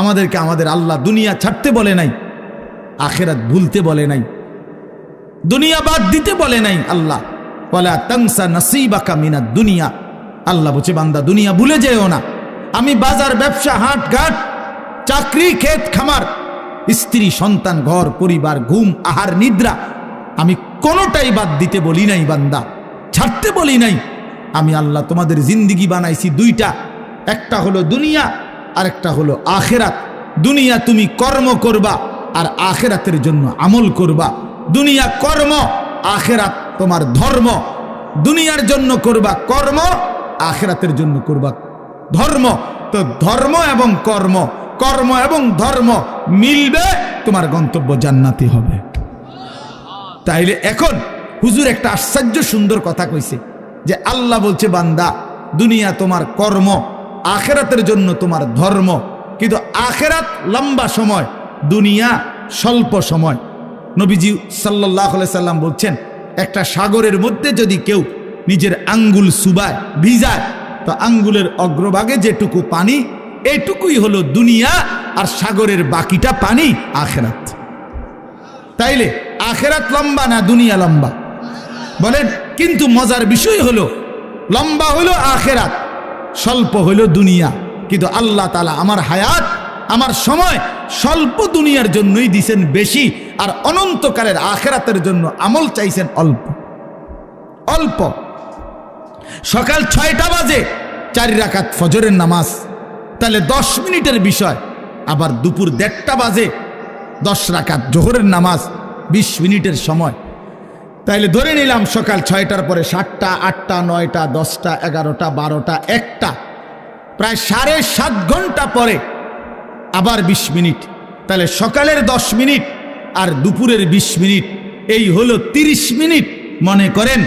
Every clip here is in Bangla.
আমাদেরকে আমাদের আল্লাহ দুনিয়া ছাড়তে বলে নাই, আখিরাত ভুলতে বলে নাই, দুনিয়া বাদ দিতে বলে নাই। আল্লাহ ওয়ালা তানসা নাসিবাকা মিনাদ দুনিয়া, আল্লাহ বলছে বান্দা দুনিয়া ভুলে যেও না। আমি বাজার, ব্যবসা, হাট ঘাট, চাকরি, ক্ষেত খামার, স্ত্রী, সন্তান, ঘর পরিবার, ঘুম, আহার, নিদ্রা, আমি কোনোটাই বাদ দিতে বলি নাই বান্দা, ছাড়তে বলি নাই। আমি আল্লাহ তোমাদের জিন্দিগি বানাইছি দুইটা, একটা হলো দুনিয়া আর একটা হলো আখিরাত। দুনিয়া তুমি কর্ম করবা আর আখিরাতের জন্য আমল করবা। দুনিয়া কর্ম, আখিরাত তোমার ধর্ম। দুনিয়ার জন্য করবা কর্ম, আখিরাতের জন্য করবা ধর্ম। তো ধর্ম এবং কর্ম, কর্ম এবং ধর্ম মিলবে, তোমার গন্তব্য জান্নাতি হবে। তাইলে এখন হুজুর একটা আশ্চর্য সুন্দর কথা কইছে যে আল্লাহ বলছে বান্দা দুনিয়া তোমার কর্ম, আখিরাতের জন্য তোমার ধর্ম। কিন্তু আখিরাত লম্বা সময়, দুনিয়া স্বল্প সময়। নবীজি সাল্লাল্লাহু আলাইহি সাল্লাম বলছেন একটা সাগরের মধ্যে যদি কেউ নিজের আঙ্গুল চুবায়, ভিজায়, তো আঙ্গুলের অগ্রভাগে যেটুকু পানি, এটুকুই হলো দুনিয়া, আর সাগরের বাকিটা পানি আখিরাত। তাইলে আখিরাত লম্বা না দুনিয়া লম্বা বলেন? কিন্তু মজার বিষয় হলো লম্বা হলো আখিরাত, স্বল্প হলো দুনিয়া। কিন্তু আল্লাহ তাআলা আমার হায়াত, আমার সময় স্বল্প দুনিয়ার জন্যই দিছেন বেশি, আর অনন্তকালের আখিরাতের জন্য আমল চাইছেন অল্প অল্প। সকাল 6টা বাজে 4 রাকাত ফজরের নামাজ, তাহলে 10 মিনিটের বিষয়। আবার দুপুর 1:30টা বাজে 10 রাকাত জোহরের নামাজ, 20 মিনিটের সময়। তাইলে ধরে নিলাম সকাল 6টার পরে 7টা, 8টা, 9টা, 10টা, 11টা, 12টা, 1টা, প্রায় 7.5 ঘন্টা পরে আবার 20 মিনিট। তাহলে সকালের 10 মিনিট আর দুপুরের 20 মিনিট, এই হলো 30 মিনিট মনে করেন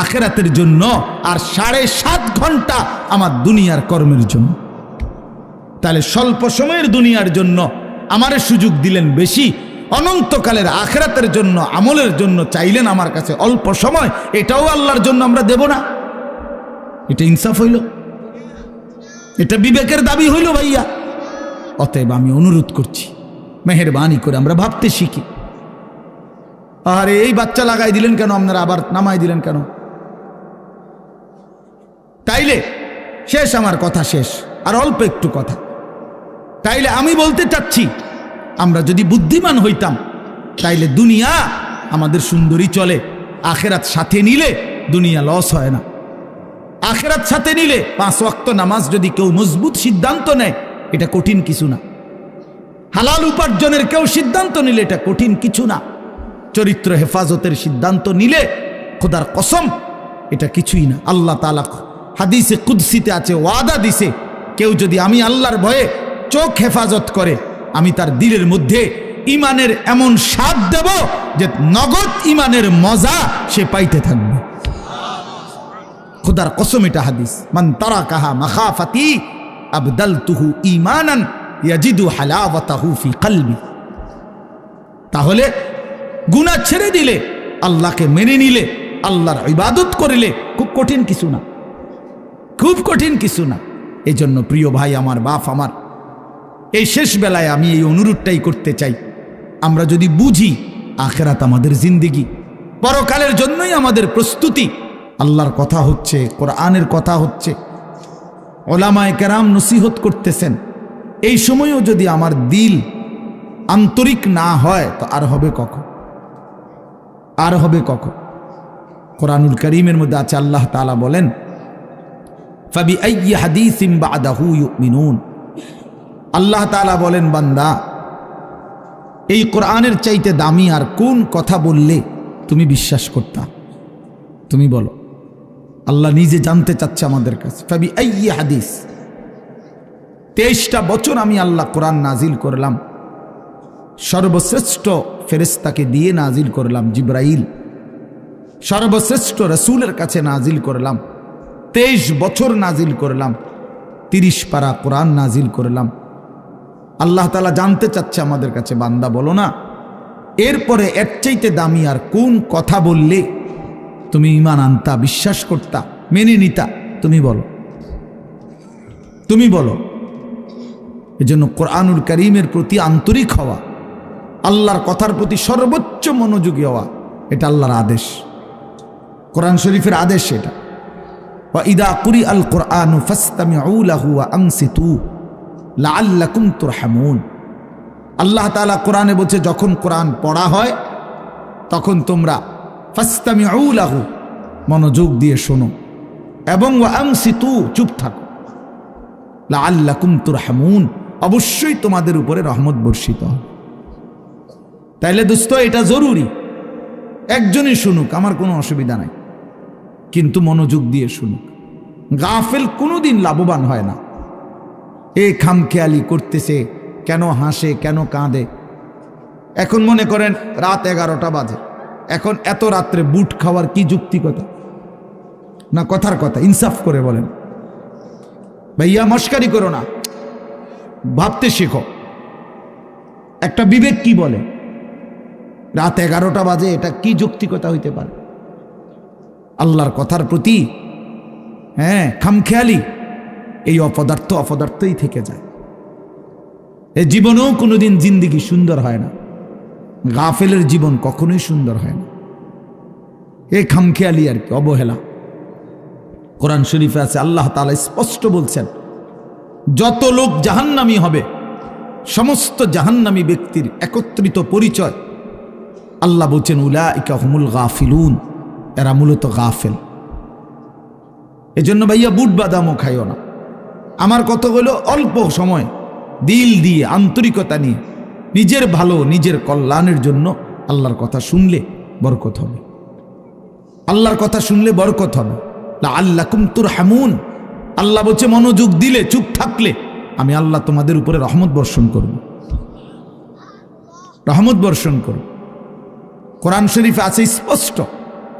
আখিরাতের জন্য, আর 7.5 ঘন্টা আমার দুনিয়ার কর্মের জন্য। তাহলে স্বল্প সময়ের দুনিয়ার জন্য আমারে সুযোগ দিলেন বেশি, অনন্তকালের আখিরাতের জন্য আমলের জন্য চাইলেন আমার কাছে অল্প সময়। এটাও আল্লাহর জন্য আমরা দেব না? এটা ইনসাফ হইল? এটা বিবেকের দাবি হইল ভাইয়া? অতএব আমি অনুরোধ করছি, মেহেরবানি করে আমরা ভাবতে শিখি। আরে এই বাচ্চা লাগাই দিলেন কেন আপনারা, আবার নামাই দিলেন কেন? তাইলে শেষ, আমার কথা শেষ, আর অল্প একটু কথা। তাইলে আমি বলতে চাচ্ছি, আমরা যদি বুদ্ধিমান হইতাম তাইলে দুনিয়া আমাদের সুন্দরী চলে, আখিরাত সাথে নিলে দুনিয়া লস হয় না। আখিরাত সাথে নিলে 5 ওয়াক্ত নামাজ যদি কেউ মজবুত সিদ্ধান্ত নেয়, এটা কঠিন কিছু না। হালাল উপার্জনের কেউ সিদ্ধান্ত নিলে এটা কঠিন কিছু না। চরিত্র হেফাজতের সিদ্ধান্ত নিলে খোদার কসম এটা কিছুই না। আল্লাহ তাআলা হাদিসে কুদসিতে আছে, ওয়াদা দিছে, কেউ যদি আমি আল্লাহর ভয়ে চোখ হেফাজত করে, আমি তার দিলের মধ্যে ইমানের এমন স্বাদ দেব যে নগদ ইমানের মজা সে পাইতে থাকবে। খোদার কসম, এটা হাদিস। মান তারাকাহা মাখাফাতি আবদালতুহু ঈমানান ইয়াজিদু হালাওয়াতাহু ফি কলবি। তাহলে গুনাহ ছেড়ে দিলে, আল্লাহকে মেনে নিলে, আল্লাহর ইবাদত করিলে খুব কঠিন কিছু না, খুব কঠিন কিছু না। এই জন্য প্রিয় ভাই আমার, বাপ আমার, এই শেষ বেলায় আমি এই অনুরোধটাই করতে চাই, আমরা যদি বুঝি আখিরাত আমাদের জিন্দেগি, পরকালের জন্যই আমাদের প্রস্তুতি, আল্লাহর কথা হচ্ছে, কোরআনের কথা হচ্ছে, ওলামায়ে কেরাম নসিহত করতেছেন, এই সময়ও যদি আমার দিল আন্তরিক না হয় তো আর হবে কখন? আর হবে কখন? কোরআনুল কারীমের মধ্যে আছে, আল্লাহ তাআলা বলেন, ফাবিআইয়ি হাদিসিন বা'দাহু ইউমিনুন। আল্লাহ তাআলা বলেন, বান্দা এই কোরআনের চাইতে দামি আর কোন কথা বললে তুমি বিশ্বাস করতা? তুমি বলো। আল্লাহ নিজে জানতে চাচ্ছে আমাদের কাছে। ফাবিআইয়ি হাদিস, 23টা বছর আমি আল্লাহ কোরআন নাজিল করলাম, সর্বশ্রেষ্ঠ ফেরেশতাকে দিয়ে নাজিল করলাম, জিবরাইল, সর্বশ্রেষ্ঠ রাসূলের কাছে নাজিল করলাম, 23 বছর নাজিল করলাম, 30 পারা কোরআন নাজিল করলাম। আল্লাহ তাআলা জানতে চাচ্ছে আমাদের কাছে, বান্দা বলো না এরপরে এর চাইতে দামি আর কোন কথা বললে তুমি ঈমান আনতা, বিশ্বাস করতা, মেনে নিতা? তুমি বলো, তুমি বলো। এজন্য কোরআনুল কারীমের প্রতি আন্তরিক হওয়া, আল্লাহর কথার প্রতি সর্বোচ্চ মনোযোগী হওয়া, এটা আল্লাহর আদেশ, কোরআন শরীফের আদেশ এটা। ওয়া ইদা কুরিআল কুরআনু ফাসতামিউ লাহু ওয়া আনসিতু লাআল্লাকুম তুরহামুন। আল্লাহ তাআলা কোরআনে বলছে, যখন কোরআন পড়া হয় তখন তোমরা ফাসতামিউ লাহু, মনোযোগ দিয়ে শোনো, এবং ওয়া আনসিতু, চুপ থাকো, লাআল্লাকুম তুরহামুন, অবশ্যই তোমাদের উপরে রহমত বর্ষিত হবে। তাইলে দোস্ত, এটা জরুরি, একজনই শুনুক, আমার কোনো অসুবিধা নাই, কিন্তু মনোযোগ দিয়ে শুনুক। গাফেল কোনোদিন লাভবান হয় না। এ খামখেয়ালি করতেছে, কেন হাসে, কেন কাঁদে। এখন মনে করেন রাত 11টা বাজে, এখন এত রাত্রে বুট খাওয়ার কি যুক্তিকতা? না কথার কথা, ইনসাফ করে বলেন ভাইয়া, মস্কারি করো না, ভাবতে শেখো। একটা বিবেক কি বলে? রাত 11টা বাজে, এটা কি যৌক্তিকতা হইতে পারে? আল্লাহর কথার প্রতি খামখেয়ালি, এই অপদার্থই থেকে যায়। এ জীবনেও কোনোদিন জিন্দিগি সুন্দর হয় না, গাফেলের জীবন কখনোই সুন্দর হয় না। এ খামখেয়ালি আর কি, অবহেলা। কোরআন শরীফে আছে, আল্লাহ তাআলা স্পষ্ট বলছেন, যত লোক জাহান্নামী হবে, সমস্ত জাহান্নামী ব্যক্তির একত্রিত পরিচয় আল্লাহ বলছেন, উলাইকা হুমুল গাফিলুন, এরা মূলত গাফেল। এজন্য ভাইয়া বুট বাদামও খাইও না। আমার কথা হলো, অল্প সময় দিল দিয়ে, আন্তরিকতা নিয়ে, নিজের ভালো, নিজের কল্যাণের জন্য আল্লাহর কথা শুনলে বরকত হবে, আল্লাহর কথা শুনলে বরকত হবে। লাআল্লাকুম তুরহামুন, আল্লাহ বলছে, মনোযোগ দিলে, চুপ থাকলে আমি আল্লাহ তোমাদের উপরে রহমত বর্ষণ করব, রহমত বর্ষণ করব। কোরআন শরীফে আছে স্পষ্ট,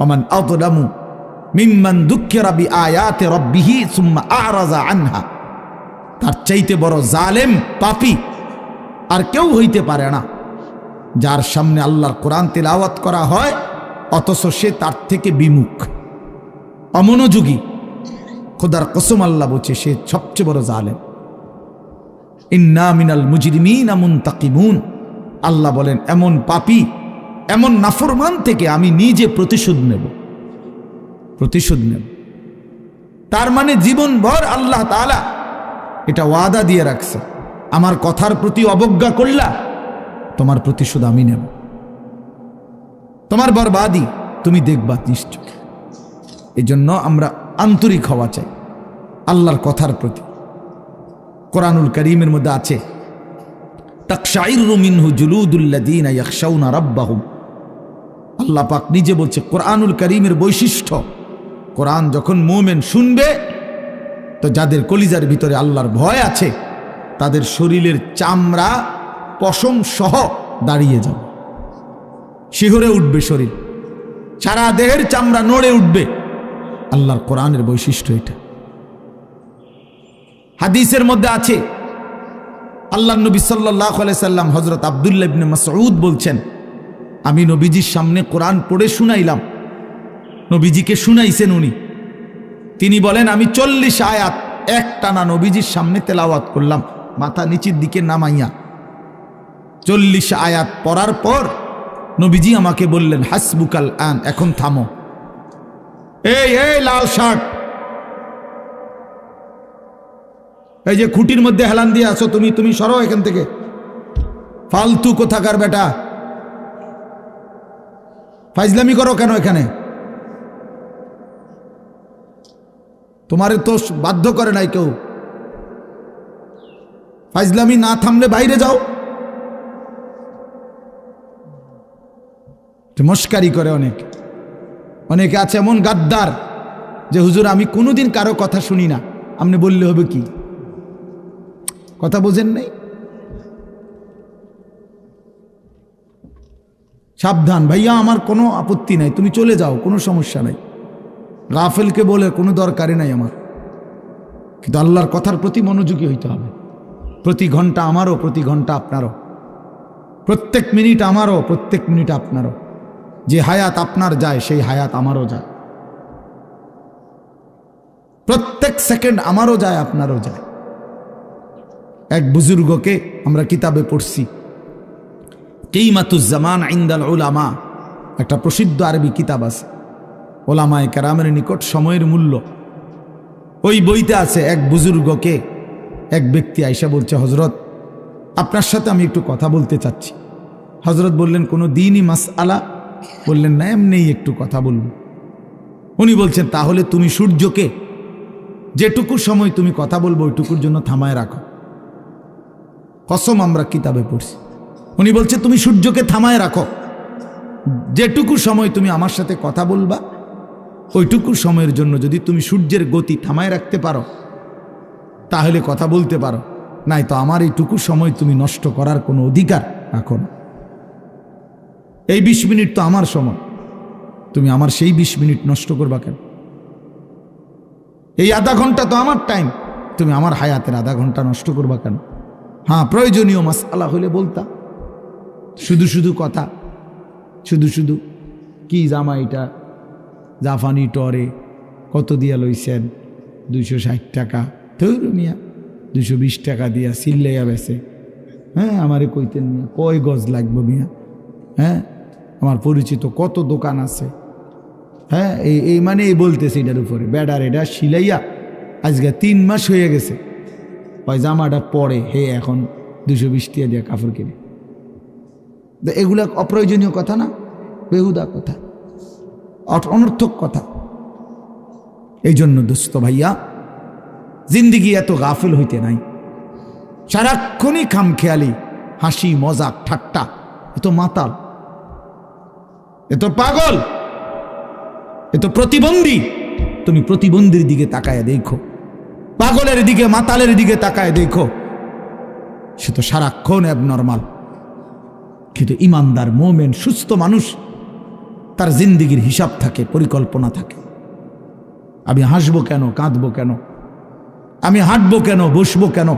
ওমান আযলামু মিম্মান দুক্কিরা বিআয়াতি রাব্বিহি সুম্মা আ'রাযা আনহা। তার চাইতে বড় জালেম, পাপী আর কেউ হইতে পারে না, যার সামনে আল্লাহর কোরআন তিলাওয়াত করা হয় অথচ সে তার থেকে বিমুখ, অমনোযোগী। খোদার কসম, আল্লাহ বলছে, সে সবচেয়ে বড় জালেম। ইন্না মিনাল মুজরিমিনা মুনতাকিমুন, আল্লাহ বলেন, এমন পাপী, এমন নাফরমান থেকে আমি নিজে প্রতিশোধ নেব, প্রতিশোধ নেব। তার মানে জীবনভর আল্লাহ তাআলা এটা ওয়াদা দিয়ে রাখছে, আমার কথার প্রতি অবজ্ঞা করলা, তোমার প্রতিশোধ আমি নেব, তোমার বরবাদি তুমি দেখবা নিশ্চয়। এই জন্য আমরা আন্তরিক হওয়া চাই আল্লাহর কথার প্রতি। কোরআনুল কারীমের মধ্যে আছে, তাকশাইরু মিনহু জুলুদুল্লাযীনা ইয়াখশাউনা রাব্বাহুম। আল্লাহ পাক নিজে বলছে, কোরআনুল কারীমের বৈশিষ্ট্য, কোরআন যখন মুমিন শুনবে তো যাদের কলিজার ভিতরে আল্লাহর ভয় আছে, তাদের শরীরের চামড়া পশম সহ দাঁড়িয়ে যাবে, শিহরে উঠবে শরীর, সারা দেহের চামড়া নড়ে উঠবে। আল্লাহর কোরআনের বৈশিষ্ট্য এটা। হাদিসের মধ্যে আছে, আল্লাহর নবী সাল্লাল্লাহু আলাইহি সাল্লাম হযরত আব্দুল্লাহ ইবনে মাসউদ বলছেন, আমি নবীজির সামনে কোরআন পড়ে শুনাইলাম, নবীজিকে শুনাইছেন উনি। তিনি বলেন, আমি 40 আয়াত একটানা নবীজির সামনে তেলাওয়াত করলাম, মাথা নিচের দিকে নামাইয়া। 40 আয়াত পড়ার পর নবীজি আমাকে বললেন, হাসবুকাল আন, এখন থামো। এই লাল শার্ট, এই যে খুঁটির মধ্যে হেলান দিয়ে আছো তুমি, তুমি সরো এখান থেকে, ফালতু কোথাকার বেটা, ফাইজলামি করো কেন এখানে? তোমারে তো বাধ্য করে নাই কেউ, ফাইজলামি না থামলে বাইরে যাও। মস্কারি করে অনেকে আছে এমন গাদ্দার যে, হুজুর আমি কোনোদিন কারো কথা শুনি না, আপনি বললে হবে কি? কথা বোঝেন নাই? সাবধান ভাইয়া, আমার কোনো আপত্তি নাই, তুমি চলে যাও, কোনো সমস্যা নাই। গাফেলকে বলে কোনো দরকারই নাই আমার, কিন্তু আল্লাহর কথার প্রতি মনোযোগী হইতে হবে। প্রতি ঘন্টা আমারও, প্রতি ঘন্টা আপনারও, প্রত্যেক মিনিট আমারও, প্রত্যেক মিনিট আপনারও। যে হায়াত আপনার যায় সেই হায়াত আমারও যায়, প্রত্যেক সেকেন্ড আমারও যায়, আপনারও যায়। এক বুজুর্গকে আমরা কিতাবে পড়ছি, কিমাতুজ্জামান ইনদাল উলামা, একটা প্রসিদ্ধ আরবি কিতাব আছে, ওলামায়ে কেরামের নিকট সময়ের মূল্য। ওই বইতে আছে এক বুজুর্গকে এক ব্যক্তি আইসা বলছে, হজরত আপনার সাথে আমি একটু কথা বলতে চাচ্ছি। হজরত বললেন, কোনো দিনই মাসআলা? বললেন, না, এমনিই একটু কথা বলব। উনি বলছেন, তাহলে তুমি সূর্যকে যেটুকু সময় তুমি কথা বলবো ওইটুকুর জন্য থামায় রাখো। কসম, আমরা কিতাবে পড়ছি। উনি বলছে, তুমি সূর্যকে থামায় রাখো, যেটুকু সময় তুমি আমার সাথে কথা বলবা ওইটুকু সময়ের জন্য যদি তুমি সূর্যের গতি থামায় রাখতে পারো তাহলে কথা বলতে পারো, নাই তো আমার এইটুকু সময় তুমি নষ্ট করার কোনো অধিকার রাখো না। এই 20 মিনিট তো আমার সময়, তুমি আমার সেই 20 মিনিট নষ্ট করবা কেন? এই আধা ঘন্টা তো আমার টাইম, তুমি আমার হায়াতের আধা ঘন্টা নষ্ট করবা কেন? হ্যাঁ, প্রয়োজনীয় মাসআলা হলে বলতা, শুধু শুধু কথা, শুধু শুধু কি জামা এটা জাফানি টরে কত দিয়া লইছেন? 260 টাকা। ধর মিয়া, 220 টাকা দিয়া সিল্লাইয়া বেছে। হ্যাঁ, আমারে কইতেন মিয়া কয় গজ লাগবে মিয়া? হ্যাঁ, আমার পরিচিত কত দোকান আছে। হ্যাঁ, এই মানে এই বলতেছে এটার উপরে বেডার এটা সিলাইয়া আজকে 3 মাস হয়ে গেছে, ওই জামাটা পরে হে এখন 220 টাকা দিয়ে কাপড় কিনে। এগুলা অপ্রয়োজনীয় কথা না, বেহুদা কথা, অনর্থক কথা। এই জন্য দোস্ত ভাইয়া, জিন্দিগি এত গাফিল হইতে নাই। সারাক্ষণই খামখেয়ালি, হাসি মজাক ঠাট্টা, এত মাতাল, এত পাগল, এত প্রতিবন্ধী। তুমি প্রতিবন্ধীর দিকে তাকায় দেখো, পাগলের দিকে মাতালের দিকে তাকায় দেখো, সে তো সারাক্ষণ অ্যাবনর্মাল। কিন্তু ইমানদার মোমেন সুস্থ মানুষ, তার জিন্দিগির হিসাব থাকে, পরিকল্পনা থাকে। আমি হাসবো কেন, কাঁদবো কেন, আমি হাঁটবো কেন, বসবো কেন,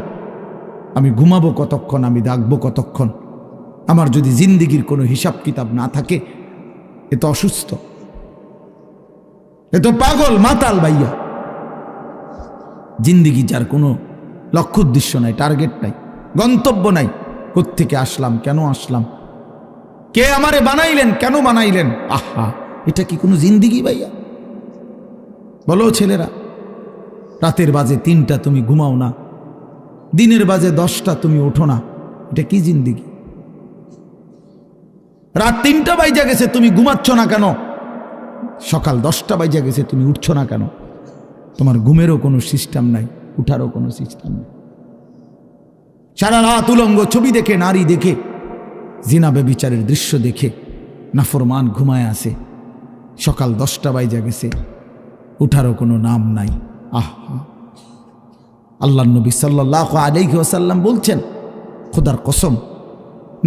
আমি ঘুমাবো কতক্ষণ, আমি জাগবো কতক্ষণ। আমার যদি জিন্দিগির কোনো হিসাব কিতাব না থাকে, এ তো অসুস্থ, এ তো পাগল মাতাল ভাইয়া। জিন্দিগি যার কোনো লক্ষ্য উদ্দেশ্য নাই, টার্গেট নাই, গন্তব্য নাই। কোত্থেকে আসলাম, কেন আসলাম, কে আমারে বানাইলেন, কেন বানাইলেন? আহা, এটা কি কোনো জিন্দিগি ভাইয়া? বলো ছেলেরা, রাতের বাজে 3টা তুমি ঘুমাও না, দিনের বাজে 10টা তুমি ওঠো না, এটা কি জিন্দিগি? রাত 3টা বাজে গেছে তুমি ঘুমাচ্ছ না কেন? সকাল 10টা বাজে গেছে তুমি উঠছো না কেন? তোমার ঘুমেরও কোনো সিস্টেম নাই, উঠারও কোনো সিস্টেম নেই। সারা রাত উলঙ্গ ছবি দেখে, নারী দেখে, জিনা ব্যভিচারের দৃশ্য দেখে নাফরমান ঘুমায় আসে। সকাল 10টা বাজে গেছে, উঠারও কোনো নাম নাই। আহা, আল্লাহর নবী সাল্লাল্লাহু আলাইহি ওয়াসাল্লাম বলছেন, খোদার কসম,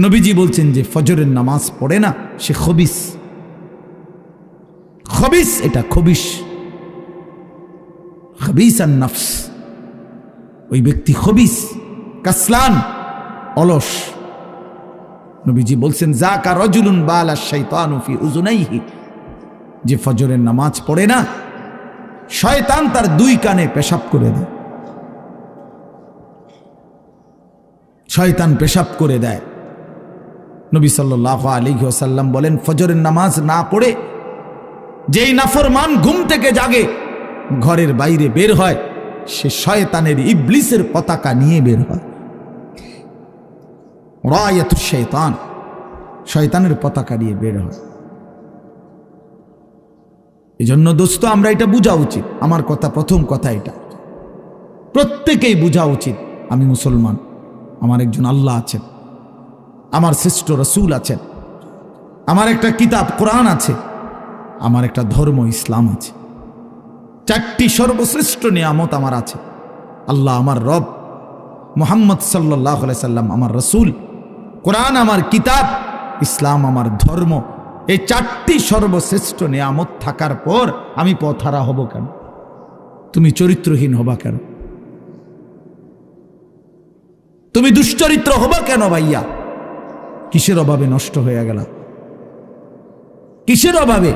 নবীজি বলছেন যে ফজরের নামাজ পড়ে না সে খবিস। খবিস, এটা খবিস, খবিসান নফস, ওই ব্যক্তি খবিস, কাসলান, অলস। নবীজি বলছেন, যাকা রাজুলুন বালা শাইতানু ফি উযুনাইহি, যে ফজরের নামাজ পড়ে না শয়তান তার 2 কানে পেশাব করে দেয়। শয়তান পেশাব করে দেয়। নবী সাল্লাল্লাহু আলাইহি ওয়াসাল্লাম বলেন, ফজরের নামাজ না পড়ে যেই নাফরমান ঘুম থেকে জাগে, ঘরের বাইরে বের হয়, সে শয়তানের, ইবলিসের পতাকা নিয়ে বের হয়। রায়াতুশ শাইতান, শয়তানের পতাকা নিয়ে বের হয়। এজন্য দোস্ত, আমরা এটা বোঝা উচিত। আমার কথা, প্রথম কথা এটা প্রত্যেকেই বোঝা উচিত, আমি মুসলমান, আমার একজন আল্লাহ আছেন, আমার শ্রেষ্ঠ রাসূল আছেন, আমার একটা কিতাব কোরআন আছে, আমার একটা ধর্ম ইসলাম আছে। 4টি সর্বশ্রেষ্ঠ নিয়ামত আমার আছে। আল্লাহ আমার রব, মুহাম্মদ সাল্লাল্লাহু আলাইহি সাল্লাম আমার রাসূল, কোরআন আমার কিতাব, ইসলাম আমার ধর্ম। এই 4টি সর্বশ্রেষ্ঠ নিয়ামত থাকার পর আমি পথহারা হব কেন? তুমি চরিত্রহীন হবা কেন? তুমি দুশ্চরিত্র হবা কেন ভাইয়া? কিসের অভাবে নষ্ট হয়ে গেল? কিসের অভাবে?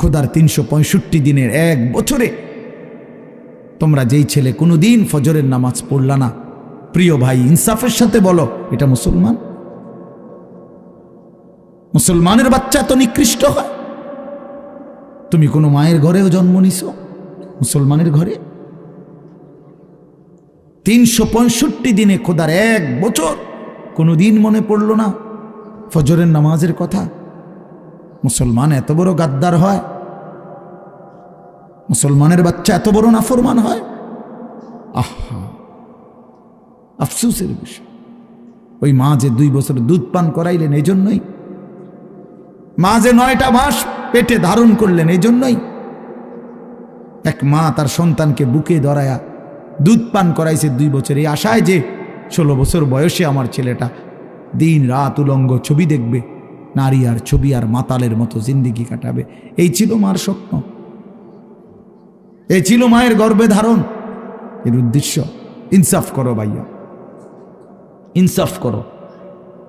খোদার 365 দিনের 1 বছরে তোমরা যেই ছেলে কোনোদিন ফজরের নামাজ পড়লা না, প্রিয় ভাই ইনসাফের সাথে বলো এটা মুসলমান? মুসলমানের বাচ্চা তো নিকৃষ্ট হয়। তুমি কোনো মায়ের ঘরেও জন্ম নিছো, মুসলমানের ঘরে 365 দিনে খোদার 1 বছর কোনোদিন মনে পড়ল না ফজরের নামাজের কথা? মুসলমান এত বড় গাদ্দার হয়? মুসলমানের বাচ্চা এত বড় নাফরমান হয়? আহা, আফসোসের বিষয়। ওই মা যে 2 বছর দুধ পান করাইলেন এই জন্যই, মা যে 9টা মাস পেটে ধারণ করলেন এই জন্যই। এক মা তার সন্তানকে বুকে ধরায়া দুধ পান করাইছে 2 বছর, এই আশায় যে 16 বছর বয়সে আমার ছেলেটা দিন রাত উলঙ্গ ছবি দেখবে, নারী আর ছবি আর মাতালের মতো জিন্দিগি কাটাবে। এই ছিল মার স্বপ্ন, এই ছিল মায়ের গর্ভে ধারণ, এর উদ্দেশ্য। ইনসাফ করো ভাইয়া, ইনসাফ করো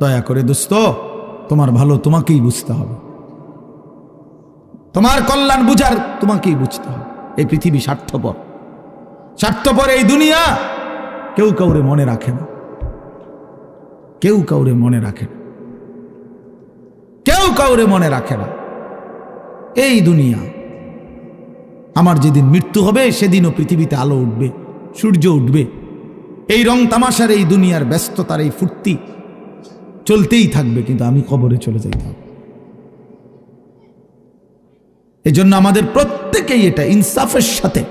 দয়া করে। দোস্ত, তোমার ভালো তোমাকেই বুঝতে হবে, তোমার কল্যাণ বুঝার তোমাকেই বুঝতে হবে। এই পৃথিবী স্বার্থপর, স্বার্থপর এই দুনিয়া। কেউ কাউরে মনে রাখে না, কেউ কাউরে মনে রাখে না, কেউ কাউরে মনে রাখে না। এই দুনিয়া, আমার যেদিন মৃত্যু হবে সেদিনও পৃথিবীতে আলো উঠবে, সূর্য উঠবে। এই রং তামাশার এই দুনিয়ার ব্যস্ততার এই ফুর্তি চলতেই থাকবে, কিন্তু আমি কবরে চলে যাইতে হবে। এজন্য আমাদের প্রত্যেকেই এটা ইনসাফের সাথে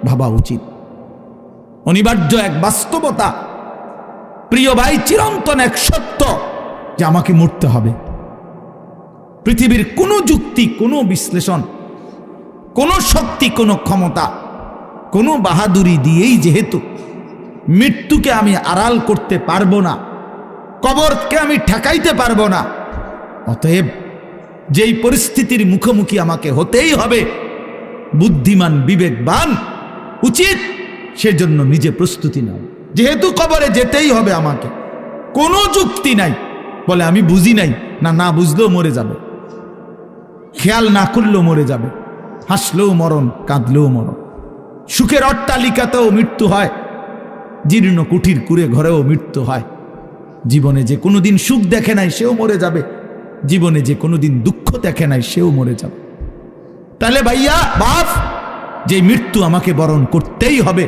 ভাবা উচিত, অনিবার্য এক বাস্তবতা। প্রিয় ভাই, চিরন্তন এক সত্য যে আমাকে মরতে হবে। পৃথিবীর কোনো যুক্তি, কোনো বিশ্লেষণ, কোনো শক্তি, কোনো ক্ষমতা, কোনো বাহাদুরি দিয়েই যেহেতু মৃত্যুকে আমি আড়াল করতে পারবো না, কবরকে আমি ঠেকাইতে পারবো না, অতএব যেই পরিস্থিতির মুখোমুখি আমাকে হতেই হবে, বুদ্ধিমান বিবেকবান উচিত সেজন্য নিজে প্রস্তুতি নাও। যেহেতু কবরে যেতেই হবে আমাকে, কোনো যুক্তি নাই বলে আমি বুঝি নাই, না না বুঝলেও মরে যাবে, খেয়াল না করলেও মরে যাবে, হাসলেও মরণ, কাঁদলেও মরণ। সুখের অট্টালিকাতেও মৃত্যু হয়, জীর্ণ কুঠির কুড়ে ঘরেও মৃত্যু হয়। জীবনে যে কোনোদিন সুখ দেখে নাই সেও মরে যাবে, জীবনে যে কোনোদিন দুঃখ দেখে নাই সেও মরে যাবে। তাহলে ভাইয়া বাপ, যে মৃত্যু আমাকে বরণ করতেই হবে,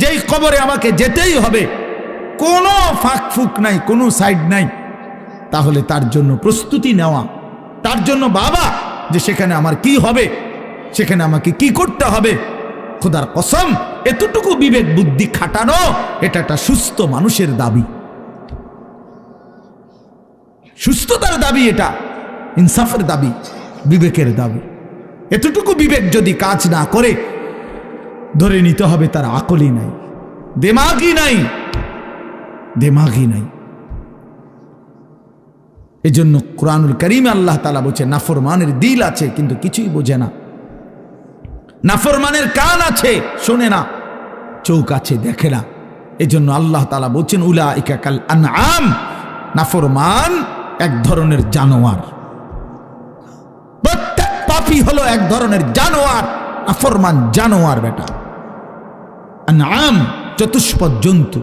যেই কবরে আমাকে যেতেই হবে, কোনো ফাঁক ফুক নাই, কোনো সাইড নাই, তাহলে তার জন্য প্রস্তুতি নেওয়া, তার জন্য বাবা যে সেখানে আমার কি হবে, সেখানে আমাকে কি করতে হবে, খোদার কসম এতটুকু বিবেক বুদ্ধি খাটানো এটা একটা সুস্থ মানুষের দাবি, সুস্থতার দাবি, এটা ইনসাফের দাবি, বিবেকের দাবি। এতটুকু বিবেক যদি কাজ না করে, ধরে নিতে হবে তার আকলই নাই, দেমাগই নাই, দেমাগই নাই। এজন্য কুরআনুল কারীমে আল্লাহ তাআলা বলছে, নাফরমানের দিল আছে কিন্তু কিছুই বোঝে না, নাফরমানের কান আছে শোনে না, চোখ আছে দেখে না। এজন্য আল্লাহ তাআলা বলছেন, উলাইকা কাল আনআম, নাফরমান এক ধরনের জানোয়ার। প্রত্যেক পাপী হলো এক ধরনের জানোয়ার, নাফরমান জানোয়ার বেটা। আনআম চতুষ্পদ জন্তু।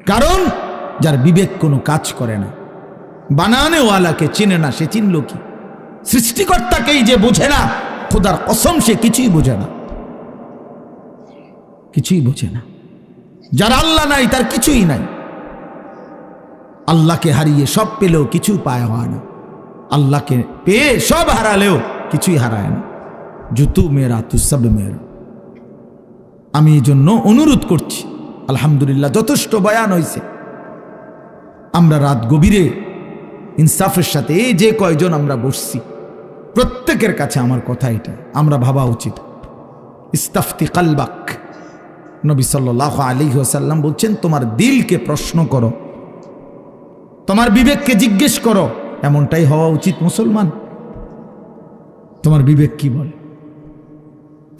কারণ যার বিবেক কোনো কাজ করে না, বানানেওয়ালাকে চিনে না, সে চিনল কি? সৃষ্টিকর্তাকেই যে বোঝে না, খোদার কসম সে কিছুই বোঝে না, কিছুই বোঝে না। যার আল্লাহ নাই তার কিছুই নাই। আল্লাহকে হারিয়ে সব পেলেও কিছু পায় হয় না, আল্লাহকে পেয়ে সব হারালেও কিছুই হারায় না। জুতু মেরা তু সব মেরা। আমি এই জন্য অনুরোধ করছি, আলহামদুলিল্লাহ যথেষ্ট বয়ান হয়েছে। আমরা রাত গভীরে ইনসাফের সাথে এই যে কয়জন আমরা বসছি, প্রত্যেকের কাছে আমার কথা এটা আমরা ভাবা উচিত। ইস্তাফতি কালবাক, নবী সাল্লাল্লাহু আলাইহি ওয়াসাল্লাম বলছেন, তোমার দিলকে প্রশ্ন করো, তোমার বিবেককে জিজ্ঞেস করো। এমনটাই হওয়া উচিত মুসলমান। তোমার বিবেক কি বলে?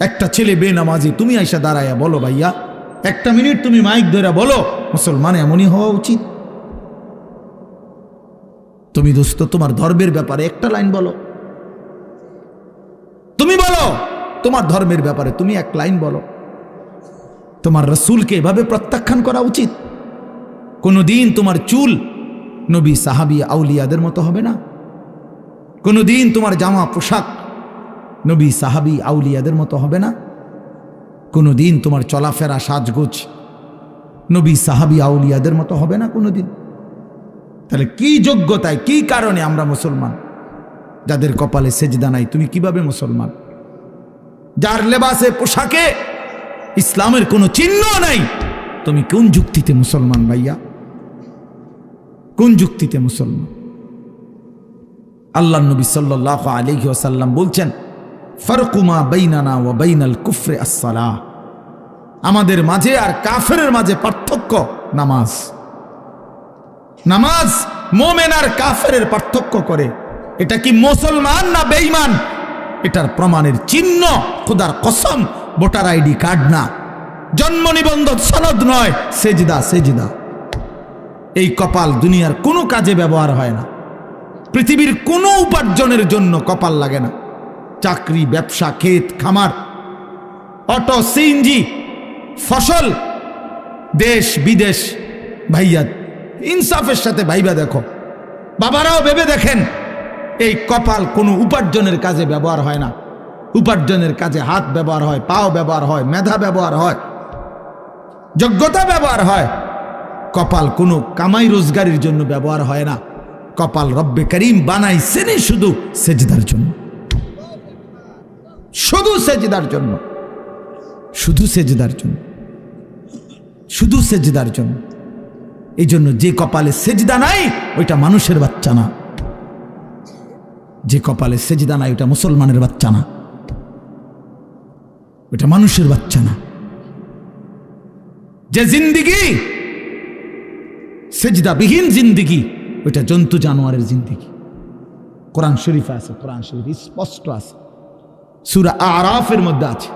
একটা ছেলে বেনামাজি, তুমি আইসা দাঁড়াইয়া বলো, ভাইয়া 1 মিনিট তুমি মাইক ধরে বলো, মুসলমান এমনই হওয়া উচিত। তুমি দোস্ত তোমার ধর্মের ব্যাপারে একটা লাইন বলো, তুমি বলো তোমার ধর্মের ব্যাপারে তুমি 1 লাইন বলো। তোমার রসুলকে এভাবে প্রত্যাখ্যান করা উচিত। কোনোদিন তোমার চুল নবী সাহাবী আউলিয়াদের মতো হবে না। কোনোদিন তোমার জামা পোশাক নবী সাহাবী আউলিয়াদের মতো হবে না। কোনোদিন তোমার চলাফেরা সাজগোজ নবী সাহাবী আউলিয়াদের মতো হবে না কোনোদিন। তাহলে কি যোগ্যতায়, কি কারণে আমরা মুসলমান? যাদের কপালে সেজদা নাই, তুমি কিভাবে মুসলমান? যার লেবাসে পোশাকে ইসলামের কোনো চিহ্ন নাই, তুমি কোন যুক্তিতে মুসলমান ভাইয়া? কোন যুক্তিতে মুসলমান? আল্লাহ নবী সাল্লাল্লাহু আলাইহি ওয়াসাল্লাম বলছেন, ফারকু মা বাইনানা ওয়া বাইনাল কুফরি আস-সালাহ। আমাদের মাঝে আর কাফেরের মাঝে পার্থক্য নামাজ। নামাজ মুমিন আর কাফেরের পার্থক্য করে। এটা কি মুসলমান না বেঈমান? এটার প্রমাণের চিহ্ন খোদার কসম ভোটার আইডি কার্ড না, জন্ম নিবন্ধন সনদ নয়, সেজদা। সেজদা এই কপাল দুনিয়ার কোনো কাজে ব্যবহার হয় না। পৃথিবীর কোনো উপার্জনের জন্য কপাল লাগে না। চাকরি, ব্যবসা, ক্ষেত খামার, অটো, সিএনজি, ফসল, দেশ বিদেশ। ভাইয়া ইনসাফের সাথে ভাইবা দেখো, বাবারাও ভেবে দেখেন, এই কপাল কোনো উপার্জনের কাজে ব্যবহার হয় না। উপার্জনের কাজে হাত ব্যবহার হয়, পাও ব্যবহার হয়, মেধা ব্যবহার হয়, যোগ্যতা ব্যবহার হয়। কপাল কোনো কামাই রোজগারের জন্য ব্যবহার হয় না। কপাল রব্বে করিম বানাইছেন শুধু সেজদার জন্য, শুধু সেজদার জন্য, শুধু সেজদার জন্য, শুধু সেজদার জন্য। এই জন্য যে কপালে সেজদা নাই ওইটা মানুষের বাচ্চা না। যে কপালে সেজদা নাই ওটা মুসলমানের বাচ্চা না, ওটা মানুষের বাচ্চা না। যে জিন্দিগি সেজদাবিহীন জিন্দিগি, ওইটা জন্তু জানোয়ারের জিন্দিগি। কোরআন শরীফে আছে, কোরআন শরীফ স্পষ্ট আছে, সূরা আরাফের মধ্যে আছে।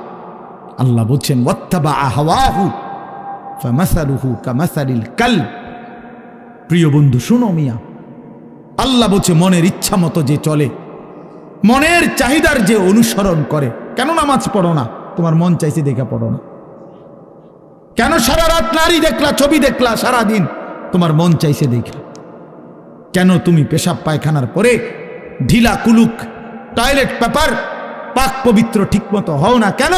আল্লাহ বলছেন, ওয়াত্তাবা হাওয়াহু ফামাসালুহু কামাসালিল কালব। প্রিয় বন্ধু শুনো মিয়া, আল্লাহ বলছে মনের ইচ্ছা মতো যে চলে, মনের চাহিদার যে অনুসরণ করে। কেন নামাজ পড়ো না? তোমার মন চাইছে দেখে পড়ো না। কেন সারা রাত নারী দেখলা, ছবি দেখলা সারাদিন? তোমার মন চাইছে দেখে। কেন তুমি পেশাব পায়খানার পরে ঢিলা কুলুক টয়লেট পেপার পাক পবিত্র ঠিক মতো হও না? কেন?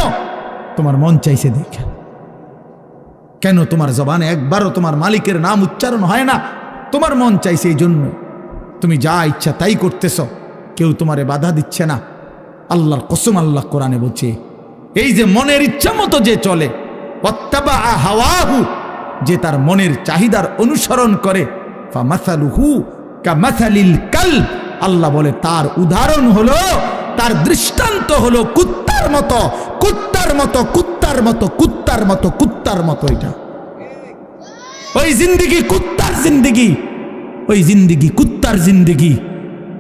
তোমার মন চাইছে দেখে। কেন তোমার জবানে একবারও তোমার মালিকের নাম উচ্চারণ হয় না? তোমার মন চাইছে। এই জন্য তুমি যা ইচ্ছা তাই করতেছ, কেউ তোমারে বাধা দিচ্ছে না। আল্লাহর কসম, আল্লাহ কোরআনে বলছে, এই যে মনের ইচ্ছা মতো যে চলে, ওয়াত্তাবা হাওয়াহু, যে তার মনের চাহিদার অনুসরণ করে, ফামাসালুহু কামাসালিল কালব। আল্লাহ বলে তার উদাহরণ হলো, তার দৃষ্টান্ত হলো কুত্তার মতো, কুত্তার মতো, কুত্তার মতো, কুত্তার মতো, কুত্তার মতো। এটা ওই জিন্দিগি কুত্তার জিন্দিগি, ওই জিন্দিগি কুত্তার জিন্দিগি,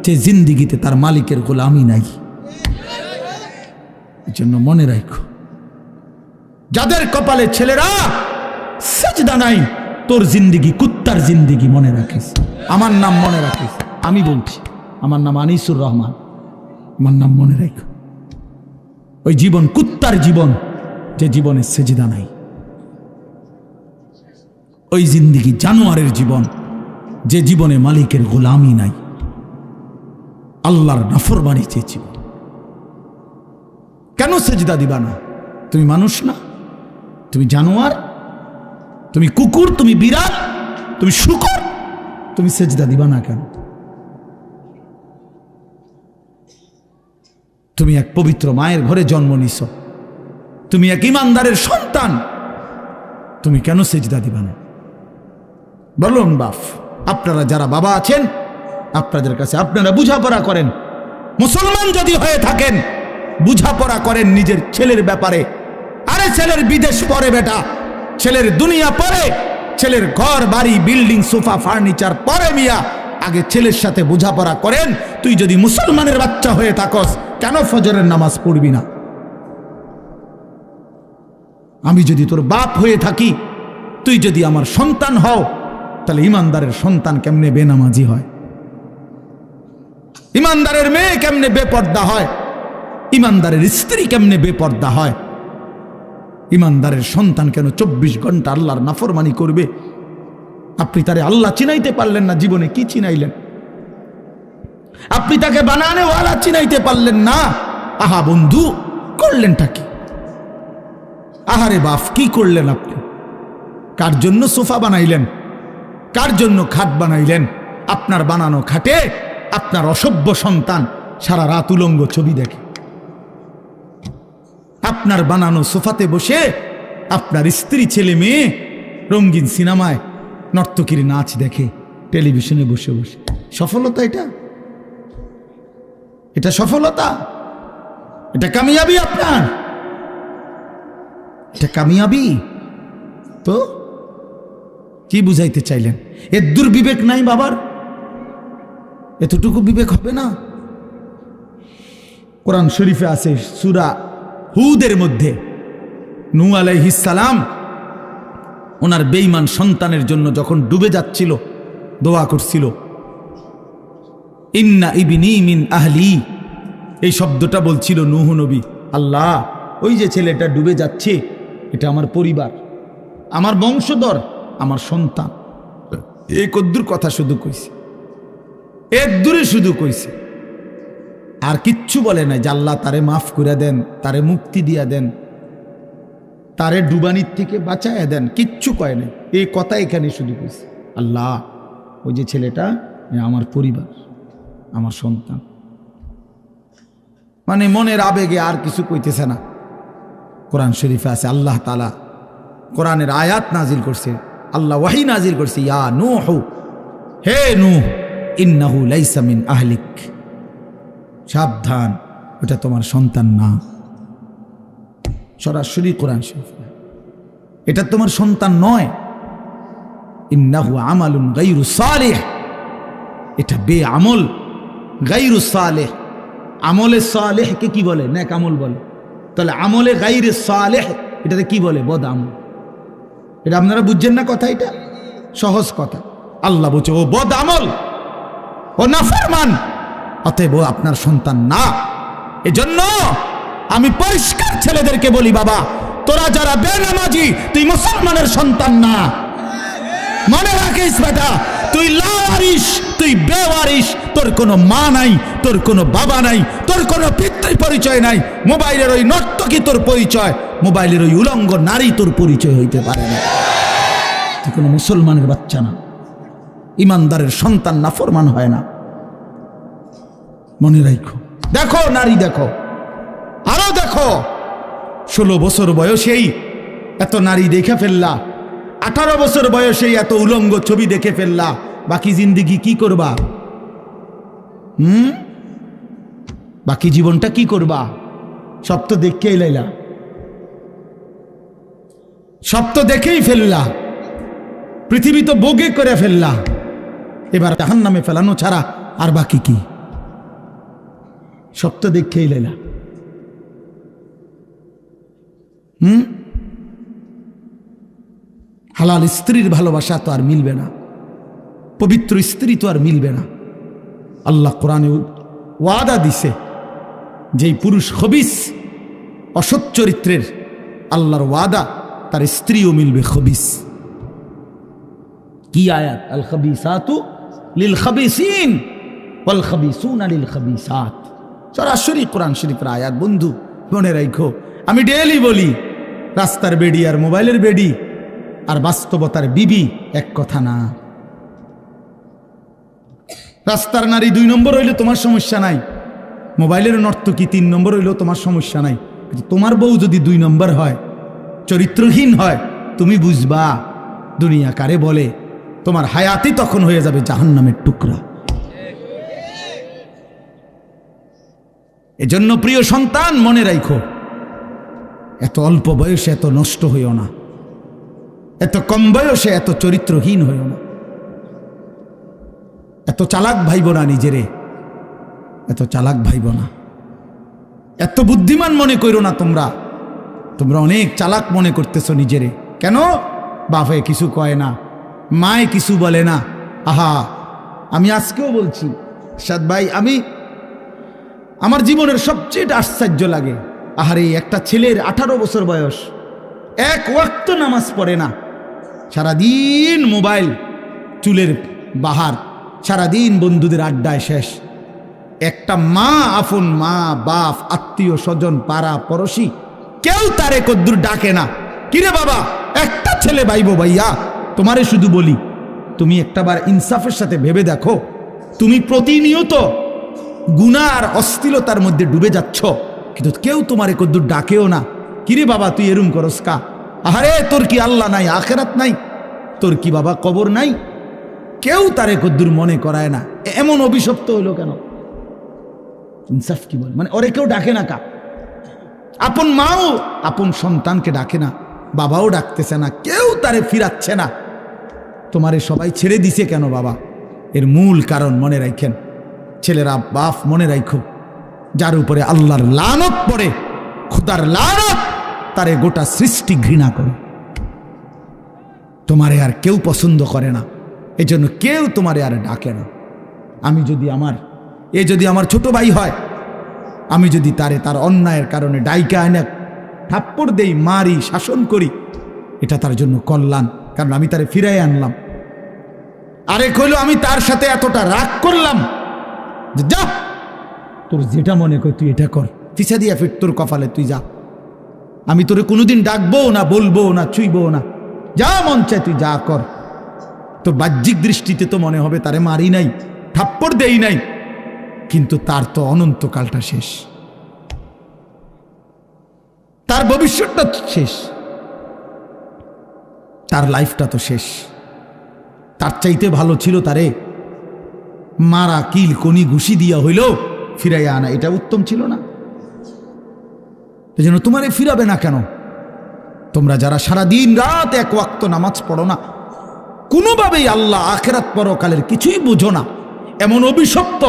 যে জিন্দিগিতে তার মালিকের গোলামি নাই। এজন্য মনে রাখো, যাদের কপালে ছেলেরা সেজদা নাই, তোর জিন্দিগি কুত্তার জিন্দিগি, মনে রাখিস। আমার নাম মনে রাখিস, আমি বলছি, আমার নাম আনিসুর রহমান। আমার নাম মনে রাখো। ওই জীবন কুত্তার জীবন, যে জীবনে সেজদা নাই। ওই জিন্দিগি জানোয়ারের জীবন, যে জীবনে মালিকের গোলামি নাই, আল্লাহর নাফরমানি যে জীবন। কেন সেজদা দিবা না? তুমি মানুষ না? তুমি জানোয়ার? তুমি কুকুর? তুমি বিড়াল? তুমি শূকর? তুমি সেজদা দিবা না কেন? তুমি এক পবিত্র মায়ের ঘরে জন্ম নিছ, তুমি এক ইমানদারের সন্তান, তুমি কেন সেজদা দিবা না? বলুন বাপ, আপনারা যারা বাবা আছেন, আপনাদের কাছে আপনারা বুঝাপড়া করেন। মুসলমান যদি হয়ে থাকেন, বুঝাপড়া করেন নিজের ছেলের ব্যাপারে। আরে ছেলের বিদেশ পরে বেটা, ছেলের দুনিয়া পরে, ছেলের ঘর বাড়ি বিল্ডিং সোফা ফার্নিচার পরে। মিয়া আগে ছেলের সাথে বোঝাপড়া করেন। তুই যদি মুসলমানের বাচ্চা হয়ে থাকস, কেন ফজরের নামাজ পড়বি না? আমি যদি তোর বাপ হয়ে থাকি, তুই যদি আমার সন্তান হও, তাহলে ইমানদারের সন্তান কেমনে বেনামাজি হয়? ইমানদারের মেয়ে কেমনে বেপর্দা হয়? ইমানদারের স্ত্রী কেমনে বেপর্দা হয়? ইমানদারের সন্তান কেন 24 ঘন্টা আল্লাহর নাফরমানি করবে? আপনি তারে আল্লাহ চিনাইতে পারলেন না, জীবনে কি চিনাইলেন? আপনি তাকে বানানেওয়ালা চিনাইতে পারলেন না। আহা বন্ধু, করলেনটা কি? আহারে বাপ, কি করলেন আপনি? কার জন্য সোফা বানাইলেন? কার জন্য খাট বানাইলেন? আপনার বানানো খাটে আপনার অসভ্য সন্তান সারা রাত উলঙ্গ ছবি দেখে। আপনার বানানো সোফাতে বসে আপনার স্ত্রী, ছেলে মেয়ে রঙিন সিনেমায় নর্তকীর নাচ দেখে টেলিভিশনে বসে বসে। সফলতা এটা? এটা সফলতা? এটা কামিয়াবি আপনার? এটা কামিয়াবি? তো কি বুঝাইতে চাইলেন? এর দুর্বিবেক নাই বাবার? এতটুকু বিবেক হবে না? কোরআন শরীফে আছে সূরা হুদের মধ্যে নূহ আলাইহিস সালাম ওনার বেঈমান সন্তানের জন্য যখন ডুবে যাচ্ছিল দোয়া করছিল, ইন্না ইবনি মিন আহলি। এই শব্দটা বলছিল নূহ নবী, আল্লাহ ওই যে ছেলেটা ডুবে যাচ্ছে এটা আমার পরিবার, আমার বংশধর, আমার সন্তান। এই কদ্দুর কথা শুধু কইছে, এর দূরে শুধু কইছে, আর কিচ্ছু বলে নাই যে আল্লাহ তারে মাফ করে দেন, তারে মুক্তি দিয়া দেন, তারে ডুবানির থেকে বাঁচায় দেন, কিচ্ছু কয় নাই। এই কথা এখানে শুধু কইছে, আল্লাহ ওই যে ছেলেটা আমার পরিবার, আমার সন্তান। মানে মনের আবেগে আর কিছু কইতেছে না। কোরআন শরীফে আছে আল্লাহ তাআলা কোরআনের আয়াত নাজিল করছে, আল্লাহ ওয়াহি নাজিল করছে, ইয়া নূহ, হে নূহ, ইন্নাহু লাইসা মিন আহলিক, সাবধান ওটা তোমার সন্তান না। সরাসরি কোরআন শরীফ, এটা তোমার সন্তান নয়। ইন্নাহু আমালুন গায়রু সালিহ, এটা বেআমল, গায়রু সালেহ। আমলে সালেহকে কি বলে? নেক আমল বলে। তাহলে আমলে গায়রে সালেহ এটাতে কি বলে? বদ আমল। এটা আপনারা বুঝছেন না কথা? এটা সহজ কথা। আল্লাহ বলছে ও বদ আমল, ও নাফরমান, অতএব ও আপনার সন্তান না। এজন্য আমি পরিষ্কার ছেলেদেরকে বলি, বাবা তোরা যারা বেনামাজি, তুই মুসলমানের সন্তান না। মনে রাখিস বেটা, তুই লাওয়ারিস, তুই বেওয়ারিস, তোর কোনো মা নাই, তোর কোনো বাবা নাই, তোর কোনো পিতৃ পরিচয় নাই। মোবাইলের ওই নর্তকী তোর পরিচয়, মোবাইলের ওই উলঙ্গ নারী তোর পরিচয় হইতে পারে না। তুই কোনো মুসলমানের বাচ্চা না, ইমানদারের সন্তান নাফরমান হয় না। মনে রাখো। দেখো নারী, দেখো আরো দেখো, 16 বছর বয়সেই এত নারী দেখে ফেললা, 18 বছর বয়সেই এত উলঙ্গ ছবি দেখে ফেললা, বাকি জিন্দিগি কি করবা? বাকি জীবনটা কি করবা? সব তো দেখেই লাইলা, সব তো দেখেই ফেললা, পৃথিবী তো ভোগে করে ফেললা, এবার জাহান্নামে ফেলানো ছাড়া আর বাকি কি? সব তো দেখেই লাইলা। হালাল স্ত্রীর ভালোবাসা তো আর মিলবে না, পবিত্র স্ত্রী তো আর মিলবে না। আল্লাহ কোরআনে ওয়াদা দিছে, যেই পুরুষ খবিস, অসৎ চরিত্রের, আল্লাহর ওয়াদা তার স্ত্রীও মিলবে খবিস। কি আয়াত? আল খাবিসাতু লিল খাবিসিন ওয়াল খাবিসুনা লিল খাবিসাত। সরাসরি কোরআন শরীফের আয়াত। বন্ধু মনে রাখো, আমি ডেইলি বলি, রাস্তার বেডি আর মোবাইলের বেডি আর বাস্তবতার বিবি এক কথা না। রাস্তার নারী 2 নম্বর হইলে তোমার সমস্যা নাই, মোবাইলের নর্তকী 3 নম্বর হইলেও তোমার সমস্যা নাই। তোমার বউ যদি 2 নম্বর হয়, চরিত্রহীন হয়, তুমি বুঝবা দুনিয়া কারে বলে। তোমার হায়াতই তখন হয়ে যাবে জাহান্নামের টুকরা। এজন্য প্রিয় সন্তান মনে রাখো, এত অল্প বয়সে এত নষ্ট হইও না, এত কম বয়সে এত চরিত্রহীন হইও না, এত চালাক ভাইব না নিজেরে, এত চালাক ভাইব না, এত বুদ্ধিমান মনে করো না। তোমরা অনেক চালাক মনে করতেছো নিজেরে। কেন? বাপে কিছু কয় না, মায়ে কিছু বলে না। আহা, আমি আজকেও বলছি সাদ ভাই, আমার জীবনের সবচেয়ে আশ্চর্য লাগে, আহারে একটা ছেলের 18 বছর বয়স, এক ওয়াক্ত নামাজ পড়ে না, সারাদিন মোবাইল, চুলের বাহার, সারাদিন বন্ধুদের আড্ডায় শেষ। একটা মা, আপন মা, বাপ, আত্মীয় স্বজন, পাড়া পড়শি কেউ তারে কদ্দুর ডাকে না। কিরে বাবা, একটা ছেলে ভাইবো ভাইয়া, তোমারে শুধু বলি, তুমি একটাবার ইনসাফের সাথে ভেবে দেখো, তুমি প্রতিনিয়ত গুনাহ আর অশ্লীলতার মধ্যে ডুবে যাচ্ছ, কিন্তু কেউ তোমারে কদ্দুর ডাকেও না। কিরে বাবা, তুই এরম করস কা? আরে তোর কি আল্লাহ নাই, আখেরাত নাই? তোর কি বাবা কবর নাই? কেউ তারে কদ্দুর মনে করায় না। এমন অভিশপ্ত হইল কেন? ইনসাফ কি বলে? মানে ওরে কেউ ডাকে না কা? আপন মাও আপন সন্তানকে ডাকে না, বাবাও ডাকতেছে না, কেউ তারে ফিরাচ্ছে না। তোমারে সবাই ছেড়ে দিছে কেন বাবা? এর মূল কারণ মনে রাখেন, ছেলেরা, বাপ, মনে রাখো, যার উপরে আল্লাহর লানত পড়ে, খোদার লানত, তারে গোটা সৃষ্টি ঘৃণা করে। তোমারে আর কেউ পছন্দ করে না, এজন্য কেউ তোমারে আর ডাকে না। আমি যদি আমার ছোট ভাই হয়, আমি যদি তার অন্যায়ের কারণে ডাইকা আনে থাপ্পড় দেই, মারি, শাসন করি, এটা তার জন্য কল্যাণ, কারণ আমি তারে ফিরাই আনলাম। আরেক হইল আমি তার সাথে এতটা রাগ করলাম যে যা, তোর যেটা মনে কর তুই এটা কর, ফিসা দিয়া ফির তোর কপালে, তুই যা, আমি তোরে কোনোদিন ডাকবো না, বলবো না, ছুঁইবো না, যা মন চায় তুই যা কর। তো বাহ্যিক দৃষ্টিতে তো মনে হবে তারে মারি নাই, থাপ্পড় দেই নাই, কিন্তু তার তো অনন্তকালটা শেষ, তার ভবিষ্যৎটা শেষ, তার লাইফটা তো শেষ। তার চাইতে ভালো ছিল তারে মারা, কিল, কনি, ঘুষি দিয়া হইল ফিরাইয়া আনা, এটা উত্তম ছিল না? এজন্য তোমারে ফিরাবে না কেন? তোমরা যারা সারা দিন রাত এক ওয়াক্ত নামাজ পড়ো না, কোনোভাবেই আল্লাহ আখেরাত পরকালের কিছুই বুঝো না, এমন অভিশপ্ত,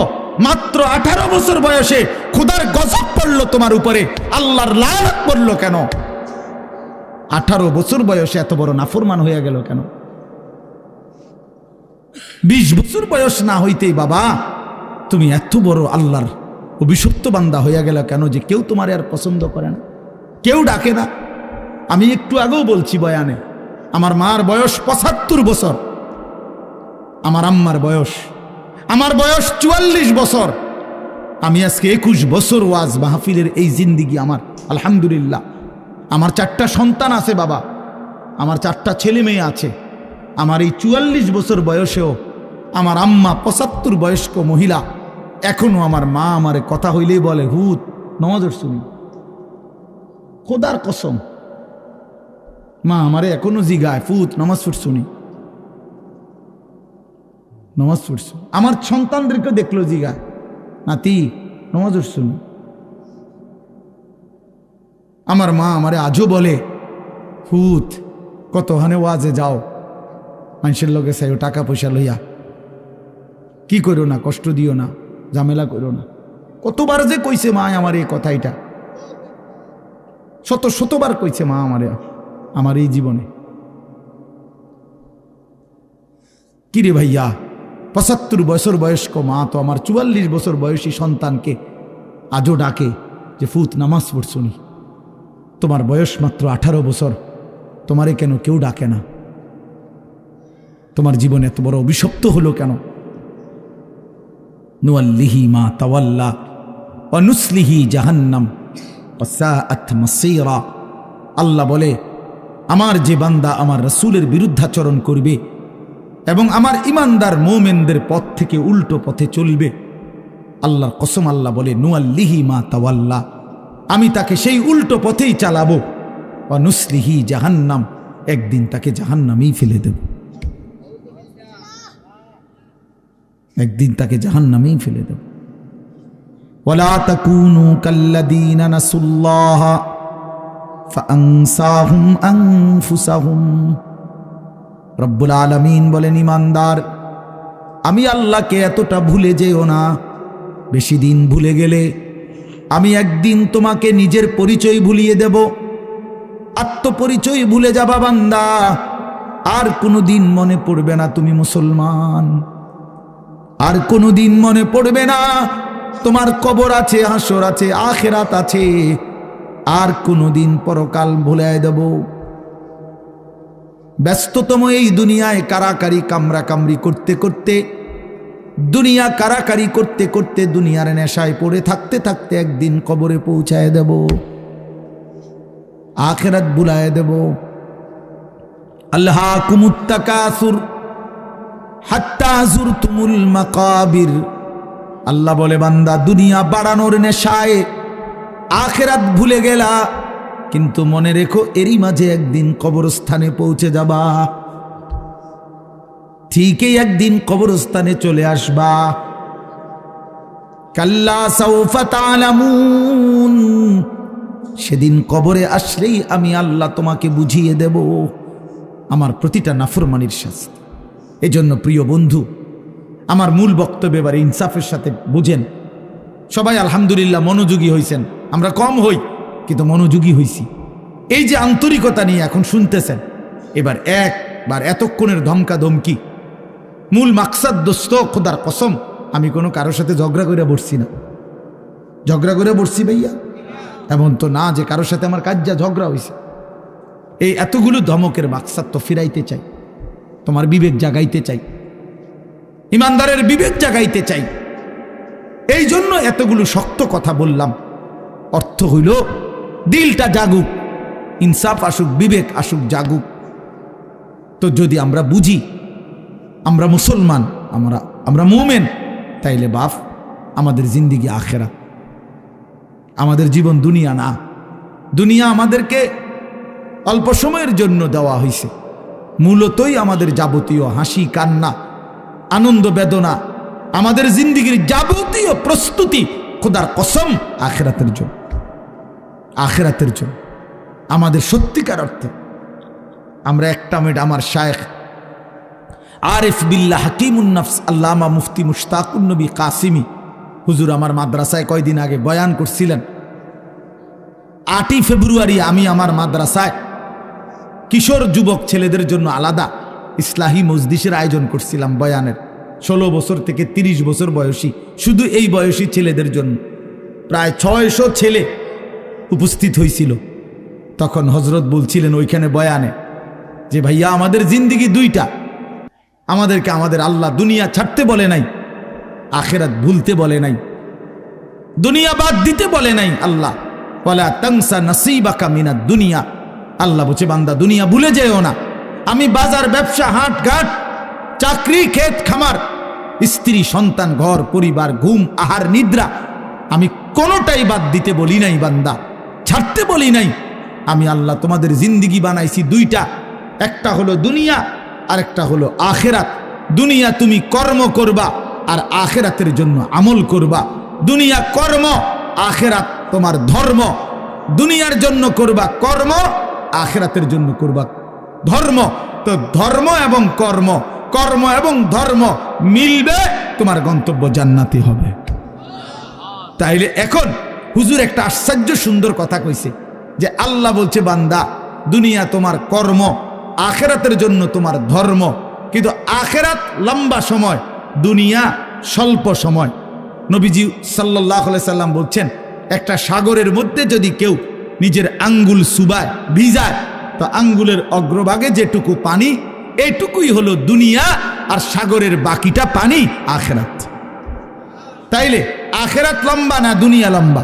মাত্র 18 বছর বয়সে খোদার গজব পড়ল তোমার উপরে, আল্লাহর লানত পড়ল কেন? 18 বছর বয়সে এত বড় নাফরমান হয়ে গেল কেন? 20 বছর বয়স না হইতেই বাবা তুমি এত বড় আল্লাহর অভিশপ্ত বান্দা হইয়া গেল কেন, যে কেউ তোমার আর পছন্দ করে না, কেউ ডাকে না? আমি একটু আগেও বলছি বয়ানে, আমার মার বয়স 75 বছর, আমার আম্মার বয়স, আমার বয়স 44 বছর। আমি আজকে 21 বছর ওয়াজ মাহফিলের এই জিন্দিগি আমার, আলহামদুলিল্লাহ। আমার 4টা সন্তান আছে বাবা, আমার 4টা ছেলে মেয়ে আছে। আমার এই 44 বছর বয়সেও আমার আম্মা 75 বয়স্ক মহিলা, এখনো আমার মা আমারে কথা হইলেই বলে, হুত নামাজ শুনি, খোদার কসম, মা আমারে এখনো জিগায়, ফুত নামাজ শুনি, নামাজ পড়ছো। আমার সন্তানদেরকে দেখলো জিগায়, নাতি নামাজ শুনি। আমার মা আমারে আজও বলে, ফুত কত হানে ওয়াজে যাও, মানুষের লোকে চাইও টাকা পয়সা লইয়া, কি করো না, কষ্ট দিও না, ঝামেলা করো না। কতবার যে কইছে মা আমার এই কথাইটা, শতবার কইছে মা আমারে আমার এই জীবনে। কিরে ভাইয়া, 75 বছর বয়স্ক মা তো আমার 44 বছর বয়সী সন্তানকে আজও ডাকে যে ফুত নামাজ পড়ছুনি, তোমার বয়স মাত্র 18 বছর, তোমারে কেন কেউ ডাকে না? তোমার জীবনে এত বড় অভিশপ্ত হলো কেন? নুয়াল্লিহি মা তাওয়াল্লা ওয়া নুসলিহি জাহান্নাম ওয়া সাআত মাসীরা। আল্লাহ বলে, আমার যে বান্দা আমার রাসূলের বিরুদ্ধাচরণ করবে এবং আমার ইমানদার মুমিনদের পথ থেকে উল্টো পথে চলবে, আল্লাহর কসম আল্লাহ বলে, নুয়াল্লিহি মা তাওয়াল্লা, আমি তাকে সেই উল্টো পথেই চালাবো, ওয়া নুসলিহি জাহান্নাম, একদিন তাকে জাহান্নামেই ফেলে দেব, একদিন তাকে জাহান্নামেই ফেলে দেব। ওয়ালা তাকুনু কাল্লাযীনা নাসুল্লাহ ফাআনসাহুম আনফুসাহুম। রব্বুল আলামিন বলেন, ইমানদার, আমি আল্লাহকে এতটা ভুলে যেও না, বেশি দিন ভুলে গেলে আমি একদিন তোমাকে নিজের পরিচয় ভুলিয়ে দেব, আত্মপরিচয় ভুলে যাবা বান্দা, আর কোনোদিন মনে পড়বে না তুমি মুসলমান, আর কোনোদিন মনে পড়বে না তোমার কবর আছে, হাসর আছে, আখিরাত আছে, আর কোনোদিন পরকাল ভুলে দেব। ব্যস্ততম এই দুনিয়ায় কারাকারি কামড়াকামড়ি করতে করতে, দুনিয়া কারাকারি করতে করতে, দুনিয়ার নেশায় পড়ে থাকতে থাকতে একদিন কবরে পৌঁছায় দেব, আখিরাত বুলায় দেব। আল্লাহাকুমুত তাকাসুর হাত্তা যুরতুমুল মাকাবির। আল্লাহ বলে, বান্দা দুনিয়া বাড়ানোর নেশায় আখিরাত ভুলে গেলা, কিন্তু মনে রেখো এরই মাঝে একদিন কবরস্থানে পৌঁছে যাবা। ঠিকই একদিন কবরস্থানে চলে আসবা। কাল্লা সাউফা তা'লামুন, সেদিন কবরে আসলেই আমি আল্লাহ তোমাকে বুঝিয়ে দেব আমার প্রতিটা নাফরমানির শাস্তি। এজন্য প্রিয় বন্ধু, আমার মূল বক্তব্য এবার ইনসাফের সাথে বুঝেন। সবাই আলহামদুলিল্লাহ মনোযোগী হইছেন, আমরা কম হই কিন্তু মনোযোগী হইছি। এই যে আন্তরিকতা নিয়ে এখন শুনতেছেন, এবার একবার এতক্ষণের ধমকা ধমকি মূল মাকসাদ, দোস্ত খোদার কসম আমি কোনো কারোর সাথে ঝগড়া করে বসছি না। ঝগড়া করে বসছি ভাইয়া এমন তো না যে কারোর সাথে আমার কাজ যা ঝগড়া হয়েছে। এই এতগুলো ধমকের মাকসাদ তো ফিরাইতে চাই, তোমার বিবেক জাগাইতে চাই, ইমানদারের বিবেক জাগাইতে চাই। এই জন্য এতগুলো শক্ত কথা বললাম। অর্থ হইল দিলটা জাগুক, ইনসাফ আসুক, বিবেক আসুক, জাগুক। তো যদি আমরা বুঝি আমরা মুসলমান, আমরা মুমিন, তাইলে বাপ আমাদের জিন্দিগি আখেরাত, আমাদের জীবন দুনিয়া না। দুনিয়া আমাদেরকে অল্প সময়ের জন্য দেওয়া হয়েছে, মূলতই আমাদের যাবতীয় হাসি কান্না আনন্দ বেদনা, আমাদের জিন্দিগির যাবতীয় প্রস্তুতি খোদার কসম আখিরাতের জন্য। আখিরাতের জন্য আমাদের সত্যিকার অর্থে আমরা একটা মিনিট আমার শায়েখ আরিফ বিল্লাহ হাকিমুন নফস আল্লামা মুফতি মুশতাকুন নবী কাসিমি হুজুর আমার মাদ্রাসায় কয়দিন আগে বয়ান করছিলেন। 8ই ফেব্রুয়ারি আমি আমার মাদ্রাসায় কিশোর যুবক ছেলেদের জন্য আলাদা ইসলাহি মজলিসের আয়োজন করছিলাম বয়ানের। 16 বছর থেকে 30 বছর বয়সী, শুধু এই বয়সী ছেলেদের জন্য প্রায় 600 ছেলে উপস্থিত হয়েছিল। তখন হজরত বলছিলেন ওইখানে বয়ানে যে ভাইয়া আমাদের জিন্দিগি দুইটা, আমাদেরকে আমাদের আল্লাহ দুনিয়া ছাড়তে বলে নাই, আখিরাত ভুলতে বলে নাই, দুনিয়া বাদ দিতে বলে নাই। আল্লাহ ওয়ালা তানসা নাসিবাকা মিনাদ দুনিয়া, আল্লাহ বলছে বান্দা দুনিয়া ভুলে যেও না। আমি বাজার ব্যবসা হাট ঘাট চাকরি ক্ষেত খামার স্ত্রী সন্তান ঘর পরিবার ঘুম আহার নিদ্রা আমি কোনোটাই বাদ দিতে বলি নাই বান্দা, ছাড়তে বলি নাই। আমি আল্লাহ তোমাদের জিন্দিগি বানাইছি দুইটা, একটা হলো দুনিয়া আর একটা হলো আখেরাত। দুনিয়া তুমি কর্ম করবা আর আখেরাতের জন্য আমল করবা। দুনিয়া কর্ম, আখেরাত তোমার ধর্ম। দুনিয়ার জন্য করবা কর্ম, আখেরাতের জন্য করবা ধর্ম। তো ধর্ম এবং কর্ম, কর্ম এবং ধর্ম মিলবে, তোমার গন্তব্য জান্নাতি হবে। তাইলে এখন হুজুর একটা আশ্চর্য সুন্দর কথা কইছে যে আল্লাহ বলছে বান্দা দুনিয়া তোমার কর্ম, আখেরাতের জন্য তোমার ধর্ম। কিন্তু আখেরাত লম্বা সময়, দুনিয়া স্বল্প সময়। নবীজি সাল্লাল্লাহু আলাইহি সাল্লাম বলছেন একটা সাগরের মধ্যে যদি কেউ নিজের আঙ্গুল সুবায় ভিজায়, তো আঙ্গুলের অগ্রভাগে যেটুকু পানি এটুকুই হলো দুনিয়া, আর সাগরের বাকিটা পানি আখেরাত। তাইলে আখেরাত লম্বা না দুনিয়া লম্বা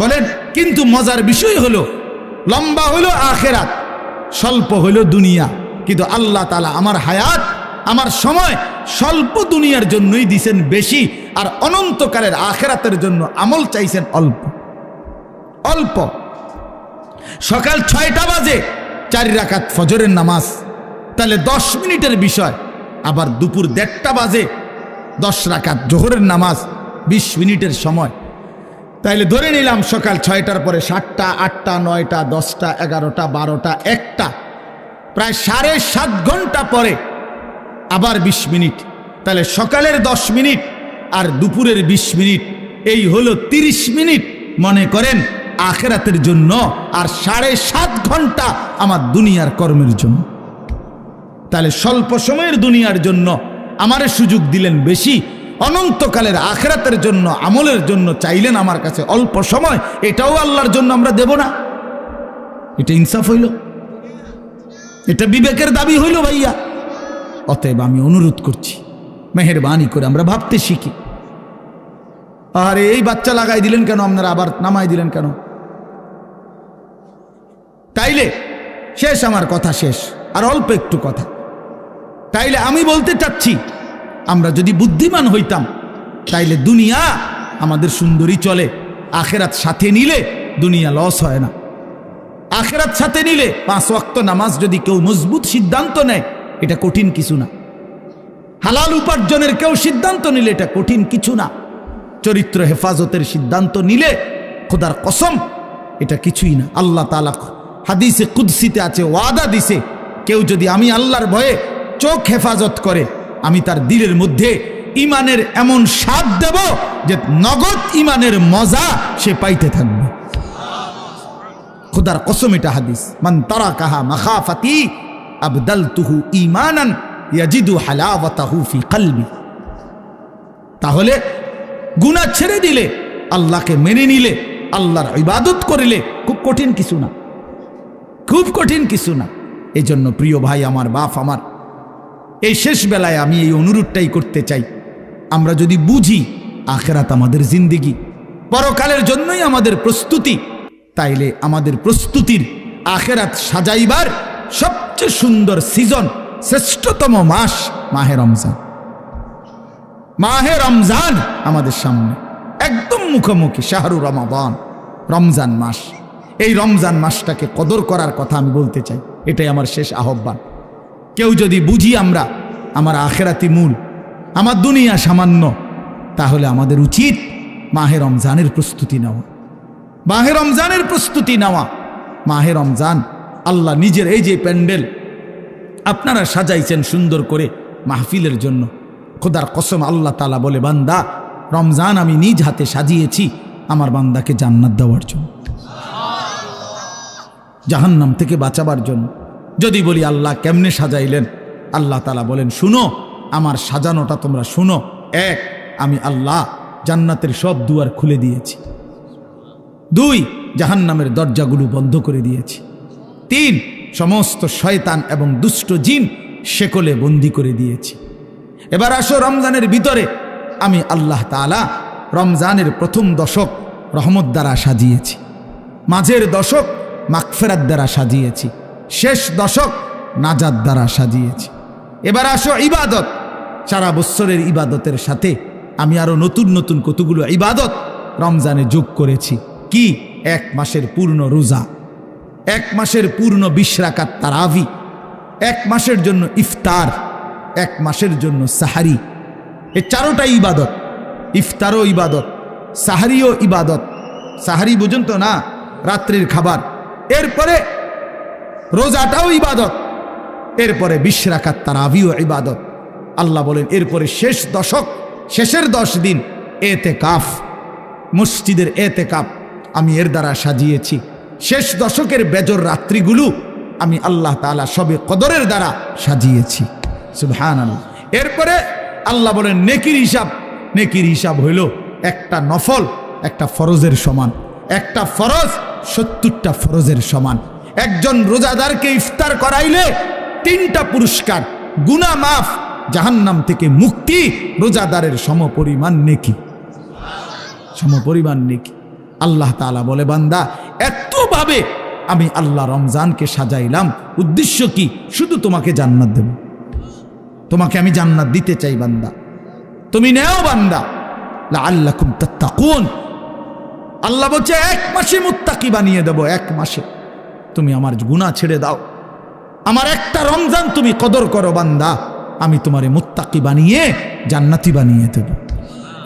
বলেন? কিন্তু মজার বিষয় হলো লম্বা হলো আখেরাত, স্বল্প হলো দুনিয়া। কিন্তু আল্লাহ তাআলা আমার হায়াত, আমার সময় স্বল্প দুনিয়ার জন্যই দিছেন বেশি, আর অনন্তকালের আখেরাতের জন্য আমল চাইছেন অল্প অল্প। সকাল 6টা বাজে 4 রাকাত ফজরের নামাজ, তাহলে 10 মিনিটের বিষয়। আবার দুপুর 1:30টা বাজে 10 রাকাত জোহরের নামাজ, 20 মিনিটের সময়। তাইলে ধরে নিলাম সকাল 6টার পরে 7টা 8টা 9টা 10টা 11টা 12টা 1টা, প্রায় 7.5 ঘন্টা পরে আবার 20 মিনিট। তাহলে সকালের 10 মিনিট আর দুপুরের 20 মিনিট, এই হলো 30 মিনিট মনে করেন আখেরাতের জন্য, আর 7.5 ঘন্টা আমার দুনিয়ার কর্মের জন্য। তাহলে স্বল্প সময়ের দুনিয়ার জন্য আমারে সুযোগ দিলেন বেশি, অনন্তকালের আখেরাতের জন্য আমলের জন্য চাইলেন আমার কাছে অল্প সময়। এটাও আল্লাহর জন্য আমরা দেব না? এটা ইনসাফ হইল? এটা বিবেকের দাবি হইল ভাইয়া। অতএব আমি অনুরোধ করছি, মেহেরবানি করে আমরা ভাবতে শিখি। আরে এই বাচ্চা লাগাই দিলেন কেন, আপনারা আবার নামাই দিলেন কেন? তাইলে শেষ, আমার কথা শেষ, আর অল্প একটু কথা। তাইলে আমি বলতে চাচ্ছি, আমরা যদি বুদ্ধিমান হইতাম তাইলে দুনিয়া আমাদের সুন্দরী চলে, আখেরাত সাথে নিলে দুনিয়া লস হয় না। আখেরাত সাথে নিলে 5 ওয়াক্ত নামাজ যদি কেউ মজবুত সিদ্ধান্ত নেয়, এটা কঠিন কিছু না। হালাল উপার্জনের কেউ সিদ্ধান্ত নিলে এটা কঠিন কিছু না। চরিত্র হেফাজতের সিদ্ধান্ত নিলে খোদার কসম এটা কিছুই না। আল্লাহ তাআলা হাদিসে কুদসিতে আছে, ওয়াদা দিছে, কেউ যদি আমি আল্লাহর ভয়ে চোখ হেফাজত করে, আমি তার দিলের মধ্যে ইমানের এমন স্বাদ দেব যে নগদ ইমানের মজা সে পাইতে থাকবে। খোদার কসম এটা হাদিস। মান তারাকাহা মাখাফাতি আবদালতুহু ঈমানান ইয়াজিদু হালাওয়াতাহু ফি কলবি। তাহলে গুনাহ ছেড়ে দিলে, আল্লাহকে মেনে নিলে, আল্লাহর ইবাদত করিলে খুব কঠিন কিছু না, খুব কঠিন কিছু না। এই জন্য প্রিয় ভাই আমার, বাপ আমার, এই শেষ বেলায় আমি এই অনুরোধটাই করতে চাই, আমরা যদি বুঝি আখেরাত আমাদের জিন্দেগি, পরকালের জন্যই আমাদের প্রস্তুতি, তাইলে আমাদের প্রস্তুতির আখেরাত সাজাইবার সবচেয়ে সুন্দর সিজন, শ্রেষ্ঠতম মাস মাহে রমজান। মাহে রমজান আমাদের সামনে একদম মুখোমুখি, শাহরু রমাদান, রমজান মাস। এই রমজান মাসটাকে কদর করার কথা আমি বলতে চাই, এটাই আমার শেষ আহ্বান। কেউ যদি বুঝি আমরা আমার আখেরাতি মূল, আমার দুনিয়া সামান্য, তাহলে আমাদের উচিত মাহে রমজানের প্রস্তুতি নেওয়া, মাহে রমজানের প্রস্তুতি নেওয়া। মাহে রমজান আল্লাহ নিজের, এই যে প্যান্ডেল আপনারা সাজাইছেন সুন্দর করে মাহফিলের জন্য, খোদার কসম আল্লাহ তাআলা বলে, বান্দা রমজান আমি নিজ হাতে সাজিয়েছি আমার বান্দাকে জান্নাত দেওয়ার জন্য, জাহান্নাম থেকে বাঁচাবার জন্য। যদি বলি আল্লাহ কেমনে সাজাইলেন, আল্লাহ তাআলা বলেন, শুনো আমার সাজানোটা তোমরা শুনো। 1, আমি আল্লাহ জান্নাতের সব দুয়ার খুলে দিয়েছি। 2, জাহান্নামের দরজাগুলো বন্ধ করে দিয়েছি। 3, সমস্ত শয়তান এবং দুষ্ট জিন শেকলে বন্দি করে দিয়েছি। এবার আসো রমজানের ভিতরে, আমি আল্লাহ তাআলা রমজানের প্রথম দশক রহমত দ্বারা সাজিয়েছি, মাঝের দশক মাগফিরাত দ্বারা সাজিয়েছি, শেষ দশক নাজাত দ্বারা সাজিয়েছি। এবার আসো ইবাদত, সারা বছরের ইবাদতের সাথে আমি আরো নতুন নতুন কতগুলো ইবাদত রমজানে যোগ করেছি। কি? 1 মাসের পূর্ণ রোজা, 1 মাসের পূর্ণ 20 রাকাত তারাবি, 1 মাসের জন্য ইফতার, 1 মাসের জন্য সাহারি। এই 4টাই ইবাদত। ইফতারও ইবাদত, সাহারিও ইবাদত। সাহারি বুঝুন তো না, রাত্রির খাবার। এরপরে রোজাটাও ইবাদত, এরপরে 20 রাকাত তারাবিও ইবাদত। আল্লাহ বলেন এরপরে শেষ দশক, শেষের 10 দিন এতেকাফ, মসজিদের এতেকাফ আমি এর দ্বারা সাজিয়েছি। শেষ দশকের বেজর রাত্রিগুলো আমি আল্লাহ তাআলা সবে কদরের দ্বারা সাজিয়েছি। সুবহানাল্লাহ। এরপরে আল্লাহ বলেন নেকির হিসাব, নেকির হিসাব হইল একটা নফল একটা ফরজের সমান, একটা ফরজ 70টা ফরজের সমান। একজন রোজাদারকে ইফতার করাইলে 3টা পুরস্কার, গুনাহ মাফ, জাহান্নাম থেকে মুক্তি, রোজাদারের সমপরিমাণ নেকি, সমপরিমাণ নেকি। আল্লাহ তাআলা বলে, বান্দা এতভাবে আমি আল্লাহ রমজানকে সাজাইলাম, উদ্দেশ্য কি? শুধু তোমাকে জান্নাত দেব, তোমাকে আমি জান্নাত দিতে চাই বান্দা, তুমি নেও বান্দা, লাআল্লাকুম তাত্তাকুন। আল্লাহ বলছে 1 মাসে মুত্তাকি বানিয়ে দেব, 1 মাসে তুমি আমার গুনাহ ছেড়ে দাও, আমার একটা রমজান তুমি কদর করো বান্দা, আমি তোমারে মুত্তাকি বানিয়ে জান্নাতি বানিয়ে দেব।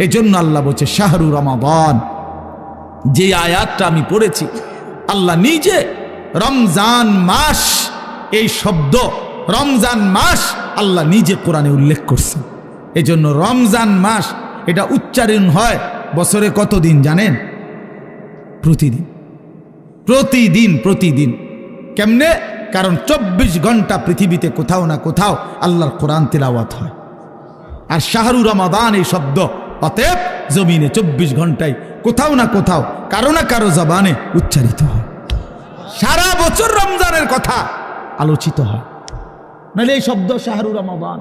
এই জন্য আল্লাহ বলছে শাহরু রমাদান। যে আয়াতটা আমি পড়েছি, আল্লাহ নিজে রমজান মাস, এই শব্দ রমজান মাস আল্লাহ নিজে কোরআনে উল্লেখ করছে। এই জন্য রমজান মাস এটা উচ্চারণ হয় বছরে কত দিন জানেন? প্রতিদিন, প্রতিদিন, প্রতিদিন। কেমনে? কারণ 24 ঘন্টা পৃথিবীতে কোথাও না কোথাও আল্লাহর কোরআন তিলাওয়াত হয়। আর শাহরু রমাদান এই শব্দ অতএব জমিনে 24 ঘন্টায় কোথাও না কোথাও কারো না কারো জবানে উচ্চারিত হয়। সারা বছর রমজানের কথা আলোচিত হয়। নাহলে এই শব্দ শাহরু রমাদান,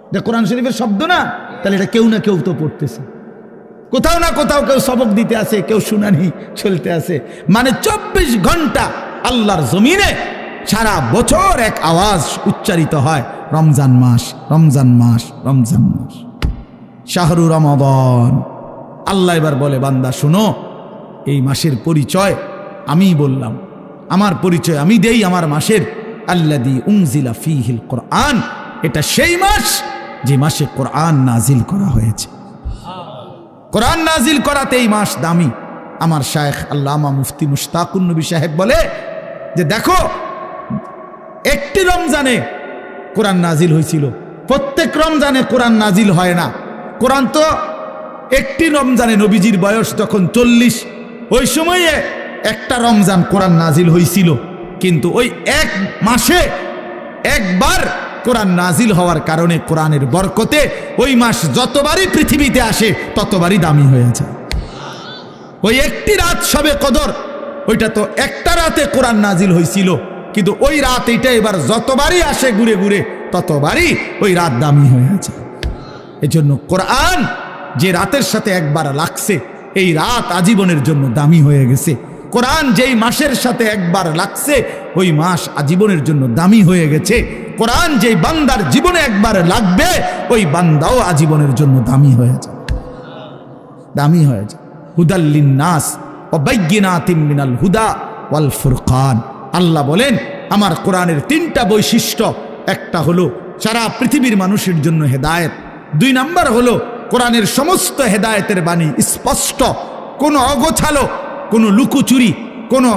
এটা কোরআন শরীফের শব্দ না, তাহলে এটা কেউ না কেউ তো পড়তেছে, কোথাও না কোথাও কেউ সবক দিতে আছে, কেউ শুনানি চলতে আছে। মানে 24 ঘন্টা আল্লাহর জমিনে সারা বছর এক আওয়াজ উচ্চারিত হয়, রমজান মাস, রমজান মাস, রমজান মাস, শাহরু রমাদান। আল্লাহ এবার বলে, বান্দা শুনো, এই মাসের পরিচয় আমি বললাম, আমার পরিচয় আমি দেই আমার মাসের। আল্লাযী উনজিলা ফীহিল কোরআন, এটা সেই মাস যে মাসে কোরআন নাজিল করা হয়েছে। কোরআন নাজিল করাতে এই মাস দামি। আমার শায়েখ আল্লামা মুফতি মুশতাকুন নবী সাহেব বলে যে দেখো, একটি রমজানে কোরআন নাজিল হয়েছিল, প্রত্যেক রমজানে কোরআন নাজিল হয় না। কোরআন তো একটি রমজানে, নবীজির বয়স যখন 40, ওই সময়ে একটা রমজান কোরআন নাজিল হয়েছিল, কিন্তু ওই এক মাসে একবার কোরআন নাজিল হওয়ার কারণে কোরআনের বরকতে ওই মাস যতবারই পৃথিবীতে আসে ততবারই দামি হয়ে যায়। ওই একটি রাত শবে কদর, ওইটা তো একটা রাতে কোরআন নাজিল হয়েছিল, কিন্তু ওই রাত এইটা এবার যতবারই আসে ঘুরে ঘুরে ততবারই ওই রাত দামি হয়ে যায়। এই জন্য কোরআন যে রাতের সাথে একবার লাগছে, এই রাত আজীবনের জন্য দামি হয়ে গেছে। কোরআন যেই মাসের সাথে একবার লাগছে, ওই মাস আজীবনের জন্য দামি হয়ে গেছে। কোরআন যেই বান্দার জীবনে একবার লাগবে, ওই বান্দাও আজীবনের জন্য দামি হয়ে যায়, দামি হয়ে যায়। হুদাল লিন্নাস ওয়া বাইয়িনাতিম মিনাল হুদা ওয়াল ফুরকান। আল্লাহ বলেন, আমার কোরআনের 3টা বৈশিষ্ট্য, একটা হলো সারা পৃথিবীর মানুষের জন্য হেদায়েত, 2 নাম্বার হলো কোরআনের সমস্ত হেদায়েতের বাণী স্পষ্ট, কোনো অগোছালো, কোনো লুকোচুরি, কোনো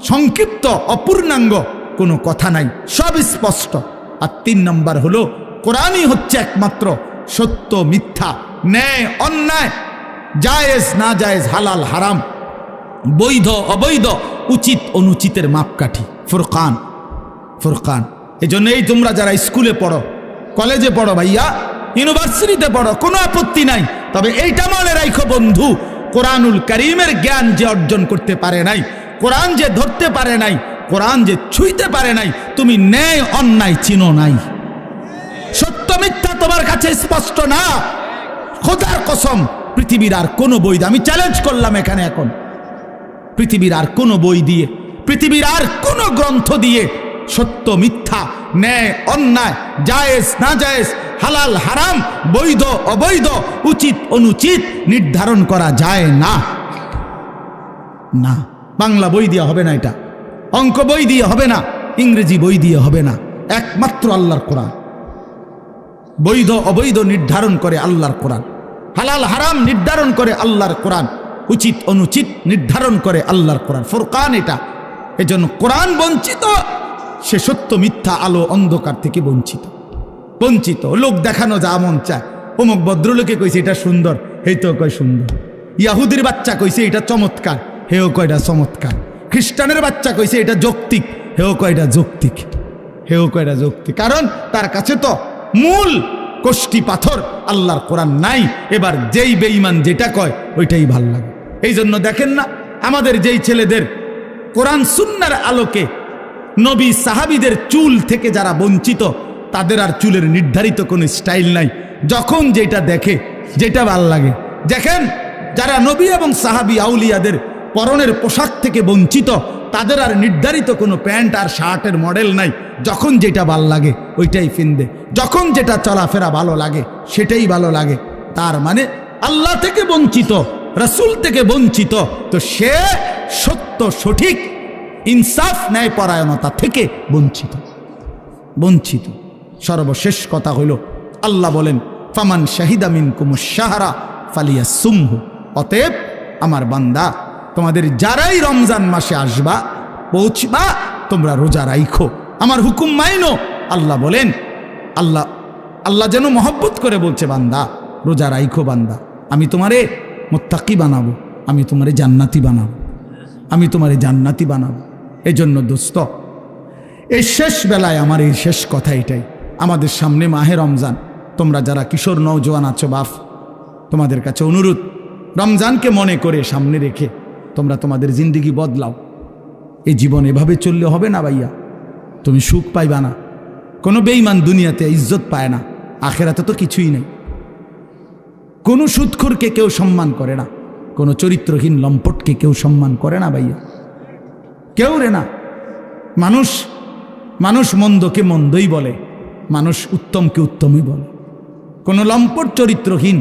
সংক্ষিপ্ত অপূর্ণাঙ্গ কোনো কথা নাই, সব স্পষ্ট। আর 3 নাম্বার হলো কোরআনই হচ্ছে একমাত্র সত্য মিথ্যা, ন্যায় অন্যায়, জায়েজ না জায়েজ, হালাল হারাম, বৈধ অবৈধ, উচিত অনুচিতের মাপকাঠি। ফুরকান, ফুরকান। এই জন্য এই তোমরা যারা স্কুলে পড়ো, কলেজে পড়ো ভাইয়া, ইউনিভার্সিটিতে পড়ো, কোনো আপত্তি নাই, তবে এইটা মনে রাখো বন্ধু, কোরআনুল কারীমের জ্ঞান যে অর্জন করতে পারে নাই, কোরআন যে ধরতে পারে নাই, কোরআন যে ছুঁইতে পারে নাই, তুমি ন্যায় অন্যায় চিনো নাই, সত্য মিথ্যা তোমার কাছে স্পষ্ট না। খোদার কসম, পৃথিবীর আর কোনো বই, আমি চ্যালেঞ্জ করলাম এখানে এখন, পৃথিবীর আর কোনো বই দিয়ে, পৃথিবীর আর কোনো গ্রন্থ দিয়ে সত্য মিথ্যা, ন্যায় অন্যায়, জায়েজ না জায়েজ, হালাল হারাম, বৈধ অবৈধ, উচিত অনুচিত নির্ধারণ করা যায় না। না, বাংলা বই দিয়ে হবে না, এটা অঙ্ক বই দিয়ে হবে না, ইংরেজি বই দিয়ে হবে না, একমাত্র আল্লাহর কোরআন। বৈধ অবৈধ নির্ধারণ করে আল্লাহর কোরআন, হালাল হারাম নির্ধারণ করে আল্লাহর কোরআন, উচিত অনুচিত নির্ধারণ করে আল্লাহর কোরআন। ফুরকান এটা। এজন্য কোরআন বঞ্চিত, সে সত্য মিথ্যা, আলো অন্ধকার থেকে বঞ্চিত, বঞ্চিত। লোক দেখানো যা মন চায়, অমুক ভদ্রলোকে কইছে এটা সুন্দর, এই তো কয় সুন্দর। ইয়াহুদির বাচ্চা কইছে এটা চমৎকার, হেও কয় এটা চমৎকার। খ্রিস্টানের বাচ্চা কইছে এটা যৌক্তিক, হেও কয় এটা যৌক্তিক, হেও কয় এটা যৌক্তিক। কারণ তার কাছে তো মূল কষ্টি পাথর আল্লাহর কোরআন নাই। এবার যেই বেঈমান যেটা কয় ওইটাই ভাল লাগে। এই জন্য দেখেন না, আমাদের যেই ছেলেদের কোরআন সুন্নাহর আলোকে নবী সাহাবীদের চুল থেকে যারা বঞ্চিত, তাদের আর চুলের নির্ধারিত কোনো স্টাইল নাই, যখন যেটা দেখে, যেটা ভাল লাগে। দেখেন, যারা নবী এবং সাহাবী আউলিয়াদের পরনের পোশাক থেকে বঞ্চিত, তাদের আর নির্ধারিত কোনো প্যান্ট আর শার্টের মডেল নাই, যখন যেটা ভাল লাগে ওইটাই কিনবে, যখন যেটা চলাফেরা ভালো লাগে সেটাই ভালো লাগে। তার মানে আল্লাহ থেকে বঞ্চিত, রাসূল থেকে বঞ্চিত, তো সে সত্য সঠিক ইনসাফ ন্যায় পরায়ণতা থেকে বঞ্চিত, বঞ্চিত। সর্বশেষ কথা হইল, আল্লাহ বলেন, ফামান শাহিদা মিনকুমুশ শাহরা ফালিয়াসুমহু। অতএব আমার বান্দা, তোমাদের যারাই রমজান মাসে আসবা, পৌঁছবা, তোমরা রোজা রাইখো, আমার হুকুম মাইনো। আল্লাহ বলেন, আল্লাহ যেন মহব্বত করে বলছে, বান্দা রোজা রাইখো, বান্দা আমি তোমারে মুত্তাকি বানাবো, আমি তোমারে জান্নাতি বানাবো, আমি তোমারে জান্নাতি বানাবো। এই জন্য দোস্ত, এই শেষ বেলায় আমার এই শেষ কথা এটাই, আমাদের সামনে মাহে রমজান। তোমরা যারা কিশোর নওজোয়ান আছো বাপ, তোমাদের কাছে অনুরোধ, রমজানকে মনে করে সামনে রেখে তোমরা তোমাদের জিন্দিগি বদলাও। এই জীবন এভাবে চললে হবে না ভাইয়া, তুমি সুখ পাইবা না, কোনো বেঈমান দুনিয়াতে ইজ্জত পায় না, আখেরাতে তো কিছুই নেই। কোনো সুদখোরকে কেউ সম্মান করে না, কোনো চরিত্রহীন লম্পটকে কেউ সম্মান করে না ভাইয়া, কেউ রে না। মানুষ মানুষ মন্দকে মন্দই বলে, মানুষ উত্তমকে উত্তমই বলে। কোনো লম্পট চরিত্রহীন,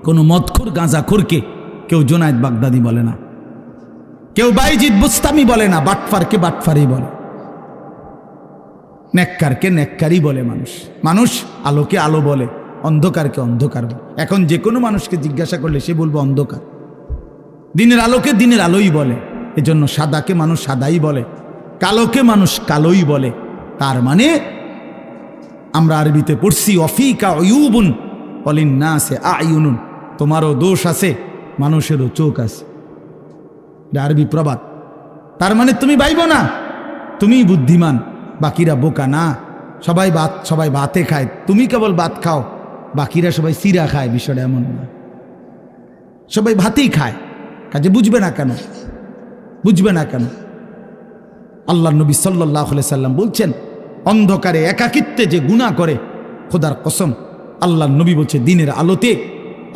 কোনো মদখোর গাঁজাখোরকে কেউ জুনায়েদ বাগদাদি বলে না, কেউ বাইজিদ বুস্তামি বলে না, বাটফারকে বাটফারই বলে, নেককারকে নেককারই বলে। মানুষ মানুষ আলোকে আলো বলে, অন্ধকারকে অন্ধকার বলে। এখন যে কোনো মানুষকে জিজ্ঞাসা করলে সে বলবো অন্ধকার। দিনের আলোকে দিনের আলোই বলে, এজন্য সাদাকে মানুষ সাদাই বলে, কালোকে মানুষ কালোই বলে। তার মানে আমরা আরবিতে পড়ছি অফিকা অয়ুবুন অলিন্নাসে আয়ুনুন, তোমারও দোষ আছে, মানুষেরও চোখ আছে। আরবি প্রবাদ। তার মানে তুমি ভাইব না তুমি বুদ্ধিমান, বাকিরা বোকা না। সবাই ভাতে খায়, তুমি কেবল ভাত খাও, বাকিরা সবাই সিরা খায়। বিষয়টা এমন না, সবাই ভাতেই খায়, কাজে বুঝবে না কেন? বুঝবে না কেন? আল্লাহ নবী সাল্লাল্লাহু আলাইহি সাল্লাম বলছেন, অন্ধকারে একাকিত্বে যে গুনাহ করে, খোদার কসম আল্লাহ নবী বলছে দিনের আলোতে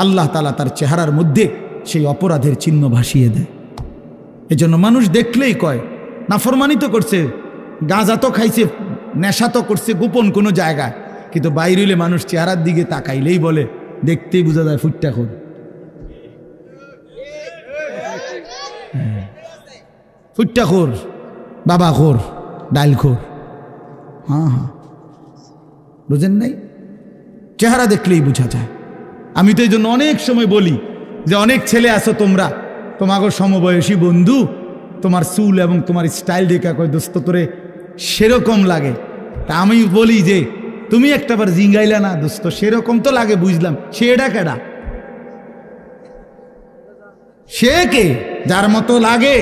আল্লাহ তাআলা তার চেহারার মধ্যে সেই অপরাধের চিহ্ন ভাসিয়ে দেয়। এজন্য মানুষ দেখলেই কয় নাফরমানি তো করছে, গাঁজা তো খাইছে, নেশা তো করছে গোপন কোনো জায়গায়, কিন্তু বাইরে হইলে মানুষ চেহারার দিকে তাকাইলেই বলে, দেখতেই বোঝা যায় ফুট্টাখোর। ফুট্টাখোর, বাবাখোর, ডাইলখোর। হ্যাঁ, বুঝেন নাই? চেহারা দেখলেই বোঝা যায়। আমি তো এই জন্য অনেক সময় বলি যে অনেক ছেলে আছো তোমরা, তোমাকে সমবয়সী বন্ধু, তোমার চুল এবং তোমার স্টাইল দেখা কয় দোস্ত তোরে সেরকম লাগে। তা আমি বলি যে তুমি একটাবার জিঙ্গাইলা না দোস্ত, সেরকম তো লাগে বুঝলাম, সেটা কেডা? সে কে? যার মতো লাগে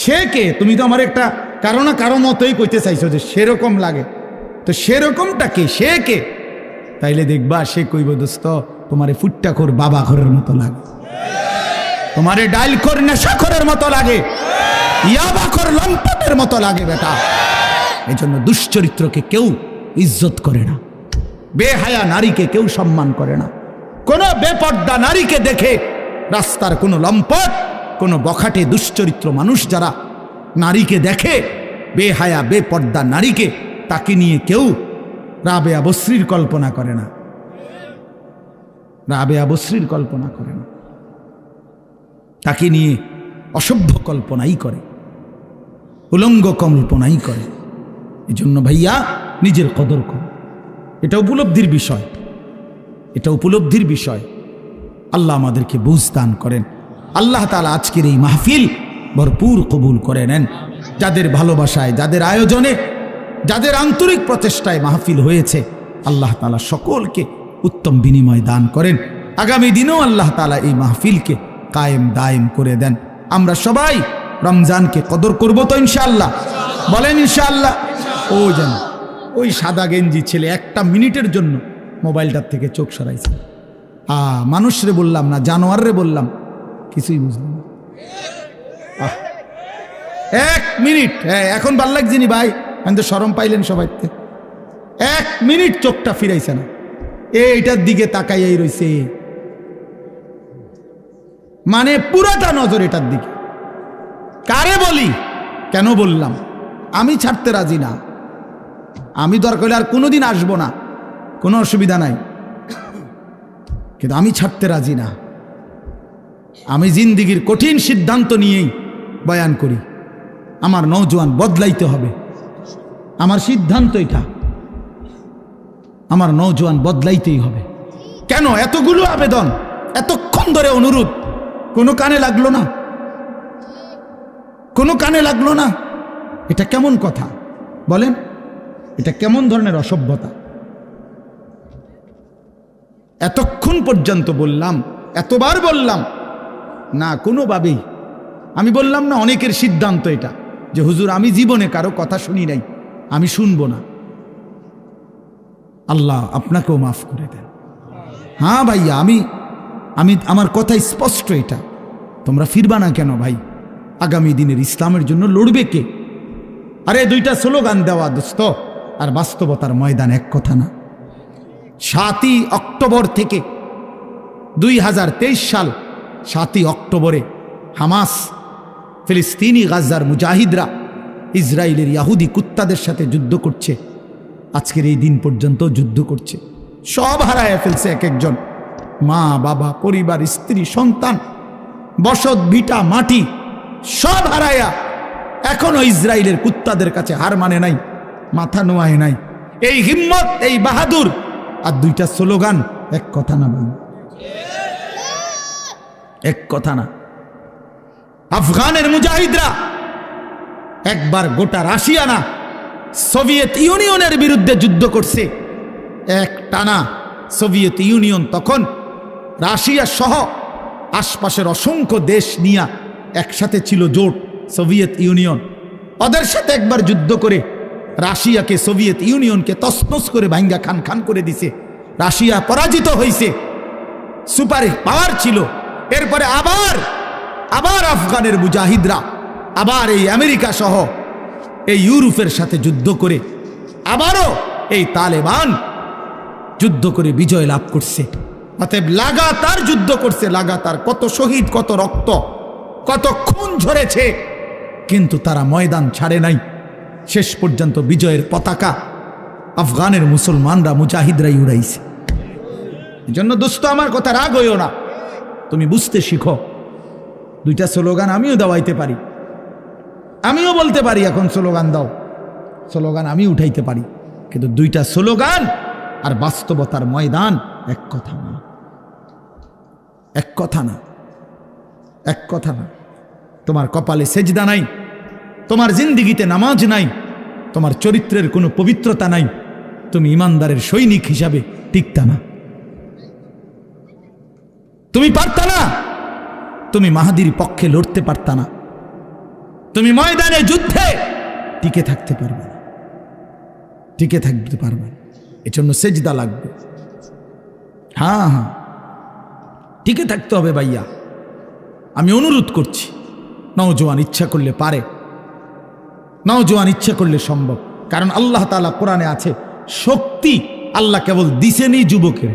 সে কে? তুমি তো আমার একটা কারো না কারো মতোই কইতে চাইছো যে সেরকম লাগে, তো সেরকমটা কে? সে কে? তাইলে দেখবা সে কইব দোস্ত তোমারে ফুট্টাখোর বাবাখোরের মতো লাগে, তোমারে ডাইলখোর নেশাখোরের মতো লাগে, ইয়াবাখোর লম্পটের মতো লাগে বেটা। এই জন্য দুশ্চরিত্রকে কেউ ইজ্জত করে না, বেহায়া নারীকে কেউ সম্মান করে না। কোন বেপর্দা নারীকে দেখে রাস্তার কোনো লম্পট, কোনো বখাটে দুশ্চরিত্র মানুষ যারা নারীকে দেখে, বেহায়া বেপর্দা নারীকে, তাকে নিয়ে কেউ রাবেয়া বসরির কল্পনা করে না, রাবেয়া বসরির কল্পনা করে না, তাকে নিয়ে অসভ্য কল্পনাই করে, উলঙ্গ কল্পনাই করে। এই জন্য ভাইয়া নিজের কদর করো, এটা উপলব্ধির বিষয়, এটা উপলব্ধির বিষয়। আল্লাহ আমাদেরকে বুঝ দান করেন। আল্লাহ তাআলা আজকের এই মাহফিল ভরপুর কবুল করে নেন। যাদের ভালোবাসায়, যাদের আয়োজনে, যাদের আন্তরিক প্রচেষ্টায় মাহফিল হয়েছে, আল্লাহ তাআলা সকলকে উত্তম বিনিময় দান করেন। আগামী দিনেও আল্লাহ তাআলা এই মাহফিলকে কায়েম দায়েম করে দেন। আমরা সবাই রমজানকে কদর করব তো ইনশাআল্লাহ? বলেন ইনশাআল্লাহ। ওই সাদা গেঞ্জি ছেলে একটা মিনিটের জন্য মোবাইলটার থেকে চোখ সরাইছে। মানুষরে বললাম না, জানোয়াররে বললাম, কিছুই বুঝলাম না। এক মিনিট, এখন ভাল লাগছে নি ভাই? আমি তো শরম পাইলেন সবাই। এক মিনিট চোখটা ফিরাইছে না, এইটার দিকে তাকাইয়াই রইছে, মানে পুরাটা নজর এটার দিকে। কারে বলি? কেন বললাম? আমি ছাড়তে রাজি না, আমি দরকার হলে আর কোনোদিন আসবো না, কোনো অসুবিধা নাই, কিন্তু আমি ছাড়তে রাজি না। আমি জিন্দিগির কঠিন সিদ্ধান্ত নিয়েই বয়ান করি, আমার নওজোয়ান বদলাইতে হবে, আমার সিদ্ধান্ত এটা, আমার নওজোয়ান বদলাইতেই হবে। কেন এতগুলো আবেদন, এতক্ষণ ধরে অনুরোধ, কোনো কানে লাগলো না? কোনো কানে লাগলো না? এটা কেমন কথা বলেন? এটা কেমন ধরনের অসভ্যতা? এতক্ষণ পর্যন্ত বললাম, এতবার বললাম, না কোনোভাবেই। আমি বললাম না, অনেকের সিদ্ধান্ত এটা যে হুজুর আমি জীবনে কারো কথা শুনি নাই, আমি শুনবো না। আল্লাহ আপনাকেও মাফ করে দেন। হ্যাঁ ভাইয়া, আমি আমার কথা স্পষ্ট, এটা তোমরা ফিরবা না কেন ভাই? আগামী দিনের ইসলামের জন্য লড়বে কে? আরে দুইটা স্লোগান দেওয়া দোস্ত, আর বাস্তবতার ময়দান এক কথা না। 7ই অক্টোবর থেকে 2023 সাল 7ই অক্টোবরে হামাস, ফিলিস্তিনি গাজার মুজাহিদরা ইসরায়েলের ইয়াহুদি কুত্তাদের সাথে যুদ্ধ করছে। আজকের এই দিন পর্যন্ত যুদ্ধ করছে। সব হারায় ফেলছে এক একজন, মা বাবা, পরিবার, স্ত্রী, সন্তান, বসত ভিটা, মাটি সব হারায়া এখনো ইসরায়েলের কুত্তাদের কাছে হার মানে নাই, মাথা নোয়ায় নাই। এই হিম্মত, এই বাহাদুর আর দুইটা স্লোগান, এক কথা না ভাই, এক কথা না। আফগানের মুজাহিদরা একবার গোটা রাশিয়া না, সোভিয়েত ইউনিয়নের বিরুদ্ধে যুদ্ধ করছে এক টানা। সোভিয়েত ইউনিয়ন তখন রাশিয়া সহ আশপাশের অসংখ্য দেশ নিয়ে একসাথে ছিল, জোট সোভিয়েত ইউনিয়ন। ওদের সাথে একবার যুদ্ধ করে রাশিয়াকে, সোভিয়েত ইউনিয়নকে তছনছ করে ভাঙ্গা খান খান করে দিছে। রাশিয়া পরাজিত হয়েছে, সুপার পাওয়ার ছিল। এরপরে আবার আফগানের মুজাহিদরা আবার এই আমেরিকা সহ এই ইউরোপের সাথে যুদ্ধ করে আবারও এই তালেবান যুদ্ধ করে বিজয় লাভ করছে। অতএব লাগাতার যুদ্ধ করছে, লাগাতার কত শহীদ, কত রক্ত, কত খুন ঝরেছে, কিন্তু তারা ময়দান ছাড়ে নাই। শেষ পর্যন্ত বিজয়ের পতাকা আফগানের মুসলমানরা, মুজাহিদরাই উড়াইছে। এজন্য দোস্ত, আমার কথা রাগ হইও না, তুমি বুঝতে শিখো। দুইটা স্লোগান আমিও দেওয়াইতে পারি, আমিও বলতে পারি এখন স্লোগান দাও, স্লোগান আমি উঠাইতে পারি, কিন্তু দুইটা স্লোগান আর বাস্তবতার ময়দান এক কথা না, এক কথা না, এক কথা না। তোমার কপালে সেজদা নাই, তোমার জিন্দিগিতে নামাজ নাই, তোমার চরিত্রের কোনো পবিত্রতা নাই, তুমি ইমানদারের সৈনিক হিসাবে টিকতা না, তুমি পারতা না, তুমি মাহাদির পক্ষে লড়তে পারতা না, তুমি ময়দানে যুদ্ধে টিকে থাকতে পারবে না, টিকে থাকতে পারবে না। এজন্য সেজদা লাগবে। হ্যাঁ হ্যাঁ, টিকে থাকতে হবে ভাইয়া। আমি অনুরোধ করছি, নওজোয়ান ইচ্ছা করলে পারে, নওজোয়ান ইচ্ছা করলে সম্ভব। কারণ আল্লাহ তাআলা কোরআনে আছে, শক্তি আল্লাহ কেবল দিছেনি যুবকের।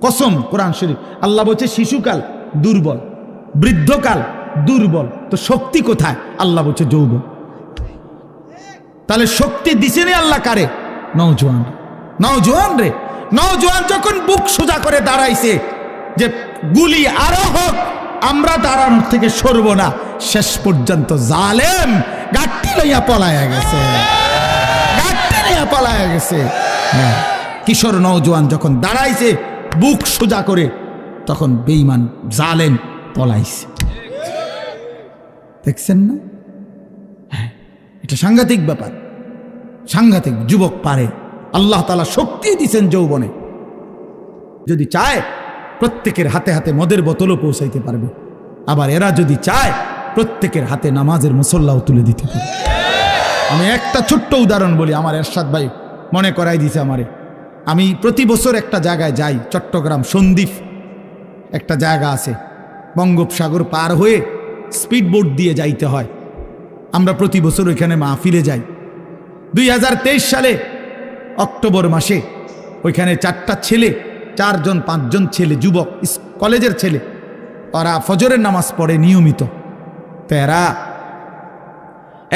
কসম, কোরআন শরীফ আল্লাহ বলছে শিশুকাল দুর্বল, বৃদ্ধকাল দুর্বল, তো শক্তি কোথায়? আল্লাহ বলছে যৌবন। তাহলে শক্তি দিছেনি আল্লাহ কারে? নওজোয়ান, নওজোয়ান রে। নওজোয়ান যখন বুক সোজা করে দাঁড়াইছে যে গুলি আরো হোক, আমরা দাঁড়ানোর থেকে সরব না, শেষ পর্যন্ত জালেম গাট্টি লইয়া পলায়া গেছে, গাট্টি লইয়া পলায়া গেছে। কিশোর নওজোয়ান যখন দাঁড়াইছে বুক সোজা করে, তখন বেঈমান জালেম পলাইছে। দেখছেন না? হ্যাঁ, এটা সাংঘাতিক ব্যাপার, সাংঘাতিক। যুবক পারে, আল্লাহ তাআলা শক্তি দিয়েছেন যৌবনে। যদি চায় প্রত্যেকের হাতে হাতে মদের বোতলও পৌঁছাইতে পারবে। আবার এরা যদি চায় প্রত্যেকের হাতে নামাজের মুসল্লাও তুলে দিতে পারবে। আমি একটা ছোট্ট উদাহরণ বলি, আমার এরশাদ ভাই মনে করাই দিয়েছে আমারে। আমি প্রতি বছর একটা জায়গায় যাই, চট্টগ্রাম সন্দ্বীপ একটা জায়গা আছে, বঙ্গোপসাগর পার হয়ে স্পিড বোট দিয়ে যাইতে হয়। আমরা প্রতি বছর ওইখানে মাহফিলে যাই। 2023 সালে অক্টোবর মাসে ওইখানে 4টা ছেলে, 4-5জন ছেলে, যুবক, কলেজের ছেলে, ওরা ফজরের নামাজ পড়ে নিয়মিত। তো এরা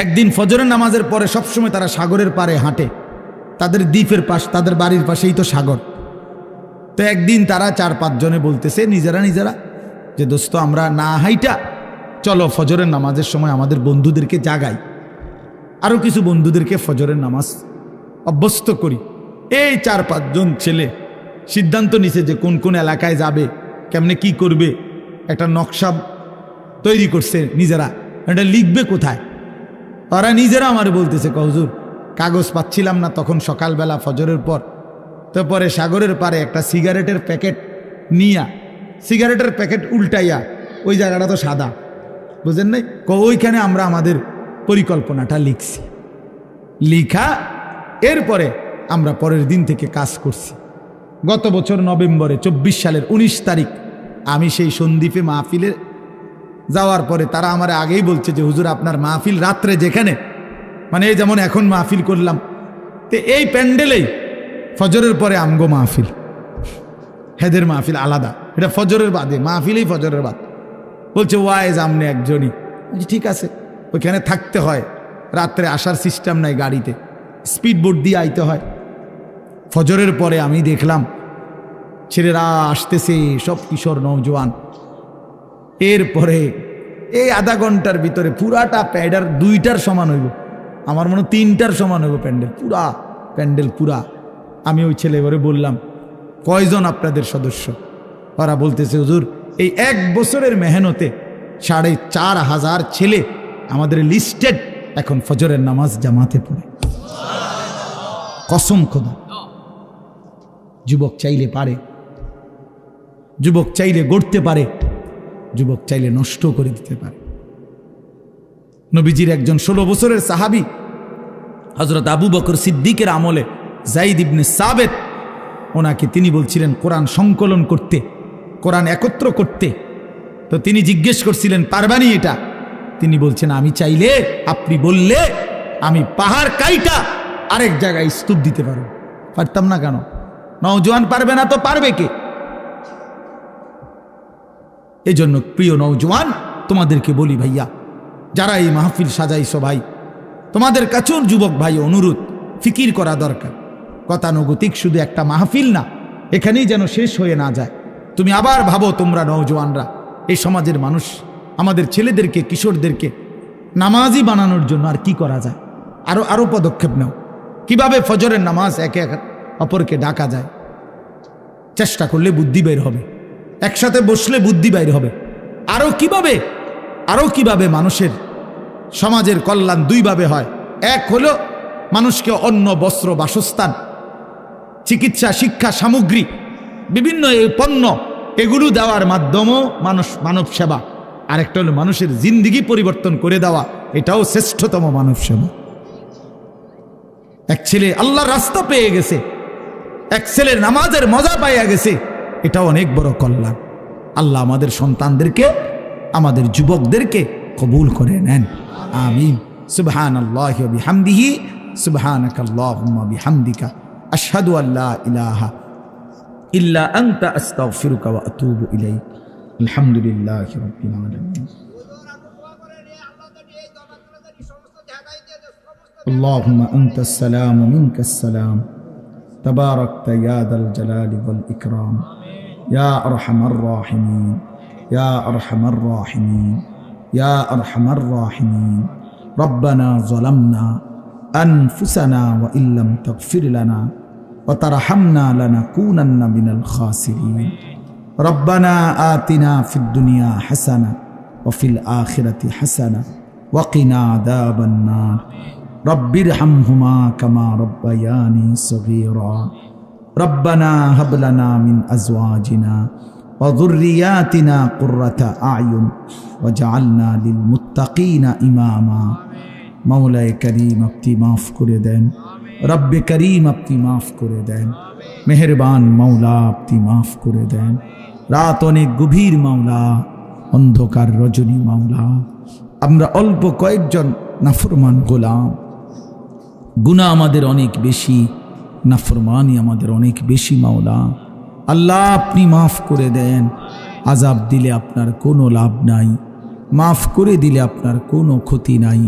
একদিন ফজরের নামাজের পরে সবসময় তারা সাগরের পাড়ে হাঁটে, তাদের দ্বীপের পাশ, তাদের বাড়ির পাশেই তো সাগর। তো একদিন তারা 4-5 জনে বলতেছে নিজেরা নিজেরা যে দোস্ত, আমরা না হাইটা চলো ফজরের নামাজের সময় আমাদের বন্ধুদেরকে জাগাই, আরও কিছু বন্ধুদেরকে ফজরের নামাজ অভ্যস্ত করি। এই 4-5 জন ছেলে সিদ্ধান্ত নিছে যে কোন কোন এলাকায় যাবে, কেমনে কি করবে, একটা নকশা তৈরি করছে নিজেরা। এটা লিখবে কোথায়? ওরা নিজেরা আমার বলতেছে, হুজুর কাগজ পাচ্ছিলাম না তখন সকালবেলা ফজরের পর, তো পরে সাগরের পারে একটা সিগারেটের প্যাকেট নিয়া, সিগারেটের প্যাকেট উল্টাইয়া, ওই জায়গাটা তো সাদা, বুঝেন নাই, ওইখানে আমরা আমাদের পরিকল্পনাটা লিখছি। লিখা এরপরে আমরা পরের দিন থেকে কাজ করছি। গত বছর নভেম্বরে 24 সালের 19 তারিখ আমি সেই সন্দ্বীপে মাহফিলে যাওয়ার পরে তারা আমার আগেই বলছে যে হুজুর আপনার মাহফিল রাত্রে যেখানে, মানে যেমন এখন মাহফিল করলাম, তো এই প্যান্ডেলেই ফজরের পরে আমগো মাহফিল, হেদের মাহফিল আলাদা, এটা ফজরের বাদে মাহফিলেই ফজরের বাদ। বলছে ওয়াইজ আমনে একজনই। ঠিক আছে, ওইখানে থাকতে হয়, রাত্রে আসার সিস্টেম নাই, গাড়িতে স্পিড বোট দিয়ে আইতে হয়। ফজরের পরে আমি দেখলাম ছেলেরা আসতেছে, সব কিশোর নওজোয়ান। এরপরে এই আধা ঘন্টার ভিতরে পুরাটা প্যান্ডেল 2টার সমান হইব, আমার মনে 3টার সমান হইব প্যান্ডেল, পুরা প্যান্ডেল পুরা। আমি ওই ছেলে এবারে বললাম কয়জন আপনাদের সদস্য? ওরা বলতেছে হুজুর এই 1 বছরের মেহনতে 4,500 ছেলে আমাদের লিস্টেড এখন ফজরের নামাজ জামাতে পড়ে। কসম খোদা, যুবক চাইলে পারে, যুবক চাইলে গড়তে পারে, যুবক চাইলে নষ্ট করে দিতে পারে। নবীজির একজন 16 বছরের সাহাবী হযরত আবু বকর সিদ্দিকের আমলে যায়েদ ইবনে সাবেত, ওনাকে তিনি বলছিলেন কোরআন সংকলন করতে, কোরআন একত্র করতে। তো তিনি জিজ্ঞেস করছিলেন পারবানি এটা? তিনি বলছেন আমি চাইলে, আপনি বললে আমি পাহাড় কাইটা আরেক জায়গায় স্তূপ দিতে পারব। পারতাম না কেন? নওজোয়ান পারবে না তো পারবে কে? এজন্য প্রিয় নওজোয়ান, তোমাদেরকে বলি ভাইয়া, যারা এই মাহফিল সাজাইছো ভাই, তোমাদের কাছেও যুবক ভাই অনুরোধ, ফিকির করা দরকার। গতানুগতিক শুধু একটা মাহফিল না, এখানেই যেন শেষ হয়ে না যায়। তুমি আবার ভাবো, তোমরা নওজোয়ানরা, এই সমাজের মানুষ, আমাদের ছেলেদেরকে, কিশোরদেরকে নামাজি বানানোর জন্য আর কি করা যায়? আরো পদক্ষেপ নাও। কিভাবে ফজরের নামাজ একে অপরকে ডাকা যায়, চেষ্টা করলে বুদ্ধি বের হবে, একসাথে বসলে বুদ্ধি বের হবে। আরো কিভাবে মানুষের সমাজের কল্যাণ 2 ভাবে হয়। এক হলো মানুষকে অন্ন, বস্ত্র, বাসস্থান, চিকিৎসা, শিক্ষা, সামগ্রী, বিভিন্ন এই পণ্য, এগুলো দেওয়ার মাধ্যমেও মানব সেবা। আরেকটা হলো মানুষের জিন্দিগি পরিবর্তন করে দেওয়া, এটাও শ্রেষ্ঠতম মানব সেবা। এক ছেলে আল্লাহর রাস্তা পেয়ে গেছে, এক ছেলের নামাজের মজা পাইয়া গেছে, এটাও অনেক বড় কল্যাণ। আল্লাহ আমাদের সন্তানদেরকে, আমাদের যুবকদেরকে কবুল করে নেন, আমিন। সুবহানাল্লাহি ওয়া বিহামদিহি, সুবহানাকাল্লাহুম্মা বিহামদিকা, আশহাদু আল্লা ইলাহা ইল্লা আনতা আস্তাগফিরুকা ওয়া আতুবু ইলাইক। আলহামদুলিল্লাহি রাব্বিল আলামিন। اللهم أنت السلام ومنك السلام، تباركت يا ذا الجلال والإكرام، يا أرحم الراحمين، يا أرحم الراحمين، يا أرحم الراحمين. ربنا ظلمنا أنفسنا وإن لم تغفر لنا وترحمنا لنكونن من الخاسرين. ربنا آتنا في الدنيا حسنة وفي الآخرة حسنة وقنا عذاب النار. رب ارحمهما كما ربياني صغيرا. ربنا هب لنا من أزواجنا وذرياتنا قرة أعين وجعلنا للمتقين إماما. مولاي كريم আপনি মাফ করে দেন, রব্বে করিম আপনি মাফ করে দেন, মেহেরবান মাওলা আপনি মাফ করে দেন। রাত অনেক গভীর মাওলা, অন্ধকার রজনী মাওলা, আমরা অল্প কয়েকজন নাফরমান গোলাম, গুনাহ আমাদের অনেক বেশি, নাফরমানি আমাদের অনেক বেশি মাওলা। আল্লাহ আপনি মাফ করে দেন। আযাব দিলে আপনার কোনো লাভ নাই, মাফ করে দিলে আপনার কোনো ক্ষতি নাই,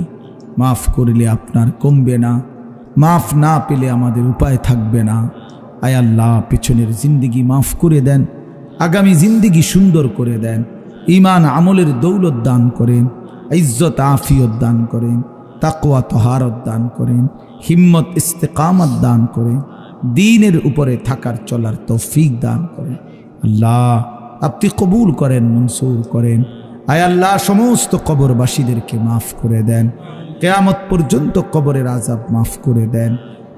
মাফ করলে আপনার কমবে না, মাফ না পেলে আমাদের উপায় থাকবে না। আয় আল্লাহ, পেছনের জিন্দিগি মাফ করে দেন, আগামী জিন্দিগি সুন্দর করে দেন, ঈমান আমলের দৌলত দান করেন, ইজ্জত আফিয়ত দান করেন, তাকওয়া তহারত দান করেন, হিম্মত ইস্তেকামত দান করেন, দ্বীনের উপরে থাকার চলার তৌফিক দান করেন। আল্লাহ আপনি কবুল করেন, মনসুর করেন। আয় আল্লাহ, সমস্ত কবরবাসীদেরকে মাফ করে দেন, কিয়ামত পর্যন্ত কবরের আযাব মাফ করে দেন,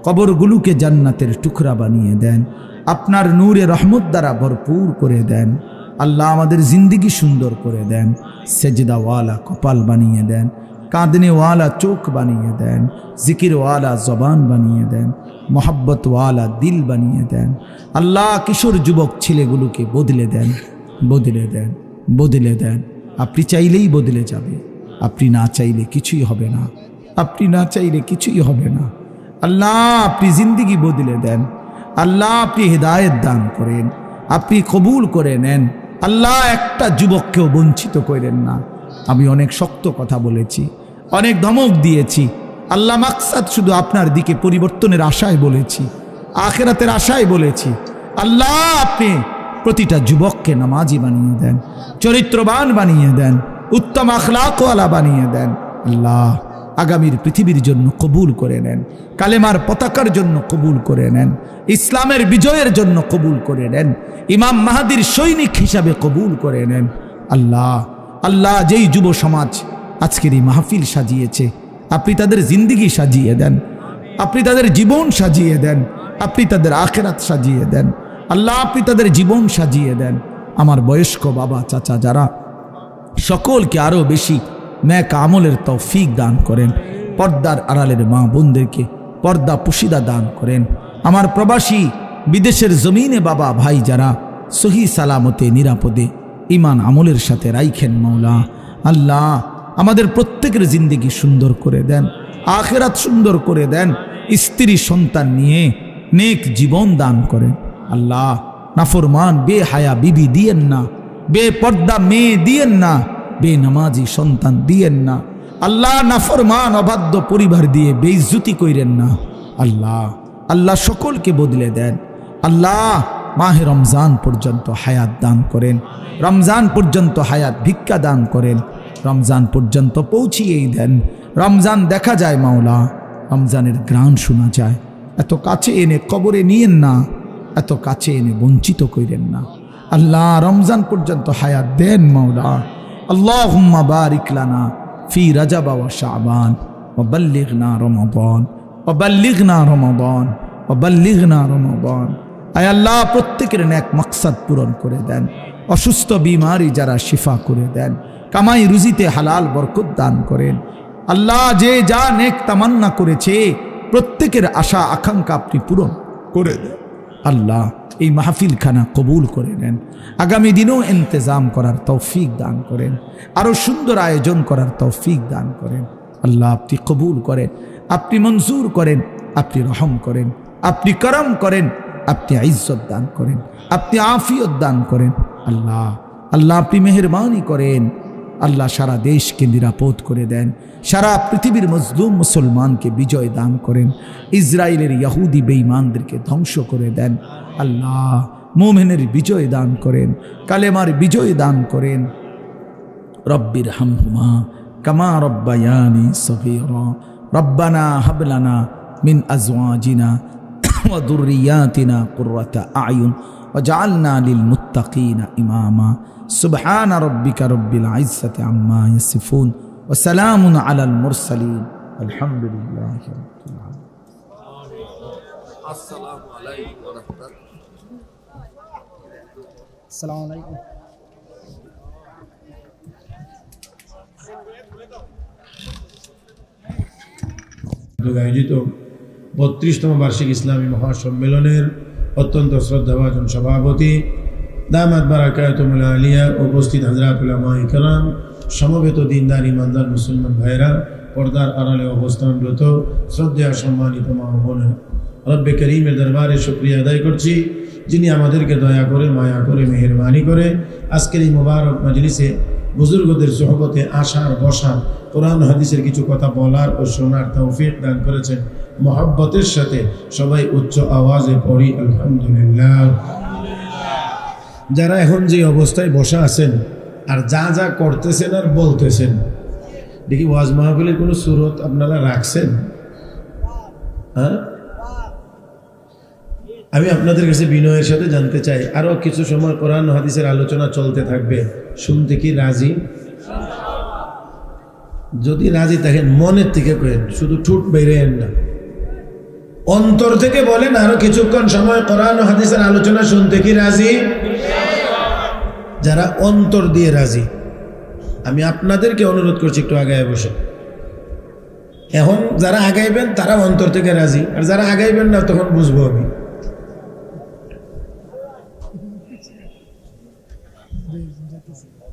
কবরগুলোকে জান্নাতের টুকরা বানিয়ে দেন, আপনার নূরে রহমত দ্বারা ভরপুর করে দেন। আল্লাহ আমাদের জিন্দিগি সুন্দর করে দেন, সেজদাওয়ালা কপাল বানিয়ে দেন, কাঁদনেওয়ালা চোখ বানিয়ে দেন, জিকিরওয়ালা জবান বানিয়ে দেন, মোহাব্বতওয়ালা দিল বানিয়ে দেন। আল্লাহ কিশোর যুবক ছেলেগুলোকে বদলে দেন, বদলে দেন, বদলে দেন। আপনি চাইলেই বদলে যাবে, আপনি না চাইলে কিছুই হবে না, আপনি না চাইলে কিছুই হবে না। আল্লাহ আপনি জিন্দিগি বদলে দেন, আল্লাহ আপনি হিদায়েত দান করেন, আপনি কবুল করে নেন। আল্লাহ একটা যুবককেও বঞ্চিত করেন না। আমি অনেক শক্ত কথা বলেছি, অনেক ধমক দিয়েছি, আল্লাহ মাকসাদ শুধু আপনার দিকে পরিবর্তনের আশায় বলেছি, আখিরাতের আশায় বলেছি। আল্লাহ আপনি প্রতিটা যুবককে নামাজি বানিয়ে দেন, চরিত্রবান বানিয়ে দেন, উত্তম আখলাকওয়ালা বানিয়ে দেন। আল্লাহ আগামীর পৃথিবীর জন্য কবুল করে নেন, কালেমার পতাকার জন্য কবুল করে নেন, ইসলামের বিজয়ের জন্য কবুল করে নেন, ইমাম মাহাদির সৈনিক হিসাবে কবুল করে নেন। আল্লাহ আল্লাহ যেই যুব সমাজ আজকের এই মাহফিল সাজিয়েছে, আপনি তাদের জিন্দিগি সাজিয়ে দেন, আপনি তাদের জীবন সাজিয়ে দেন, আপনি তাদের আখিরাত সাজিয়ে দেন। আল্লাহ আপনি তাদের জীবন সাজিয়ে দেন। আমার বয়স্ক বাবা চাচা যারা, সকলকে আরো বেশি নেক আমলের তৌফিক দান করেন। পর্দার আড়ালের মা বোনদেরকে পর্দা পুশিদা দান করেন। আমার প্রবাসী বিদেশের জমিনে বাবা ভাই যারা সহি সালামতে নিরাপদে ইমান আমলের সাথে রাইখেন মৌলা। আল্লাহ আমাদের প্রত্যেকের জিন্দেগি সুন্দর করে দেন, আখিরাত সুন্দর করে দেন, স্ত্রী সন্তান নিয়ে নেক জীবন দান করেন। আল্লাহ নাফরমান বেহায়া বিবি দিয়েন না, বেপর্দা মেয়ে দিয়েন না, বেনামাজি সন্তান দিয়েন না। আল্লাহ নাফরমান অবাধ্য পরিবার দিয়ে বেইজ্জতি কইরেন না। আল্লাহ আল্লাহ সকলকে বদলে দেন। আল্লাহ মাহে রমজান পর্যন্ত হায়াত দান করেন, রমজান পর্যন্ত হায়াত ভিক্ষা দান করেন, রমজান পর্যন্ত পৌঁছিয়েই দেন। রমজান দেখা যায় মাওলা, রমজানের ঘ্রাণ শোনা যায়। এত কাছে এনে কবরে নিয়েন না, এত কাছে এনে বঞ্চিত কইরেন না। আল্লাহ রমজান পর্যন্ত হায়াত দেন মাওলা। আল্লাহুম্মা বারিক লানা ফি রাজাব ওয়া শাবান ওয়া বাল্লিগনা রমাদান ওয়া বাল্লিগনা রমাদান ওয়া বাল্লিগনা রমাদান। আয় আল্লাহ প্রত্যেকের নেক মাকসাদ পূরণ করে দেন, অসুস্থ বিমারি যারা শিফা করে দেন, কামাই রুজিতে হালাল বরকত দান করেন। আল্লাহ যে যা নেক তামান্না করেছে প্রত্যেকের আশা আকাঙ্ক্ষা আপনি পূরণ করে দেন। আল্লাহ এই মাহফিল খানা কবুল করে নেন, আগামী দিনেও ইন্তজাম করার তৌফিক দান করেন, আরো সুন্দর আয়োজন করার তৌফিক দান করেন। আল্লাহ আপনি কবুল করেন, আপনি মঞ্জুর করেন, আপনি রহম করেন, আপনি করম করেন, আপনি ইজ্জত দান করেন, আপনি আফিয়ত দান করেন। আল্লাহ আল্লাহ আপনি মেহেরবানি করেন। আল্লাহ সারা দেশকে নিরাপদ করে দেন, সারা পৃথিবীর মজলুম মুসলমানকে বিজয় দান করেন, ইসরায়েলের ইহুদি বেঈমানদেরকে ধ্বংস করে দেন। আল্লাহ মুমিনের বিজয় দান করেন, কালেমার বিজয় দান করেন। রব্বির হামহুমা কামা রব্বায়ানি সগীরা রব্বানা হাব লানা মিন আজওয়াজিনা ওয়া যুররিয়াতিনা কুররাতা আয়ুন ওয়াজআলনা লিল মুত্তাকিনা ইমামা। সুবহানা রাব্বিকা রব্বিল ইজ্জাতি আম্মা ইয়াসিফুন ওয়া সালামুন আলাল মুরসালিন আলহামদুলিল্লাহি রাব্বিল আলামিন। আসসালামু আলাইকুম ওয়া রাহমাতুল্লাহ। আসসালামু আলাইকুম। আয়োজিত 32তম বার্ষিক ইসলামী মহাসম্মেলনের অত্যন্ত শ্রদ্ধাভাজন সভাপতি দামাত বারাকাতুহুল আলিয়া, উপস্থিত হযরত উলামায়ে কেরাম, সমবেত দিনদার ইমানদার মুসলমান ভাইরা, পর্দার আড়ালে অবস্থানরত শ্রদ্ধেয় সম্মানিত মা ও বোনেরা, রব্বে করিমের দরবারে শুকরিয়া আদায় করছি যিনি আমাদেরকে দয়া করে মায়া করে মেহেরবানি করে আজকের এই মোবারক মজলিসে বুজুর্গদের সোহবতে আসার বসার, কোরআন হাদিসের কিছু কথা বলার ও শোনার তৌফিক দান করেছেন। মহব্বতের সাথে সবাই উচ্চ আওয়াজে পড়ি আলহামদুলিল্লাহ। যারা এখন যে অবস্থায় বসা আছেন আর যা যা করতেছেন আর বলতেছেন, দেখি ওয়াজ মাহফিলের কোনো সুরত আপনারা রাখছেন? হ্যাঁ, আমি আপনাদের কাছে বিনয়ের সাথে জানতে চাই, আরো কিছু সময় কোরআন হাদিসের আলোচনা চলতে থাকবে, শুনতে কি রাজি? যদি রাজি থাকেন মনের থেকে করেন, শুধু ঠোঁট বেরেন না, অন্তর থেকে বলেন আরো কিছুক্ষণ সময় কোরআন হাদিসের আলোচনা শুনতে কি রাজি? যারা অন্তর দিয়ে রাজি, আমি আপনাদেরকে অনুরোধ করছি একটু আগায় বসে। এখন যারা আগাইবেন তারা অন্তর থেকে রাজি, আর যারা আগাইবেন না তখন বুঝবো আমি।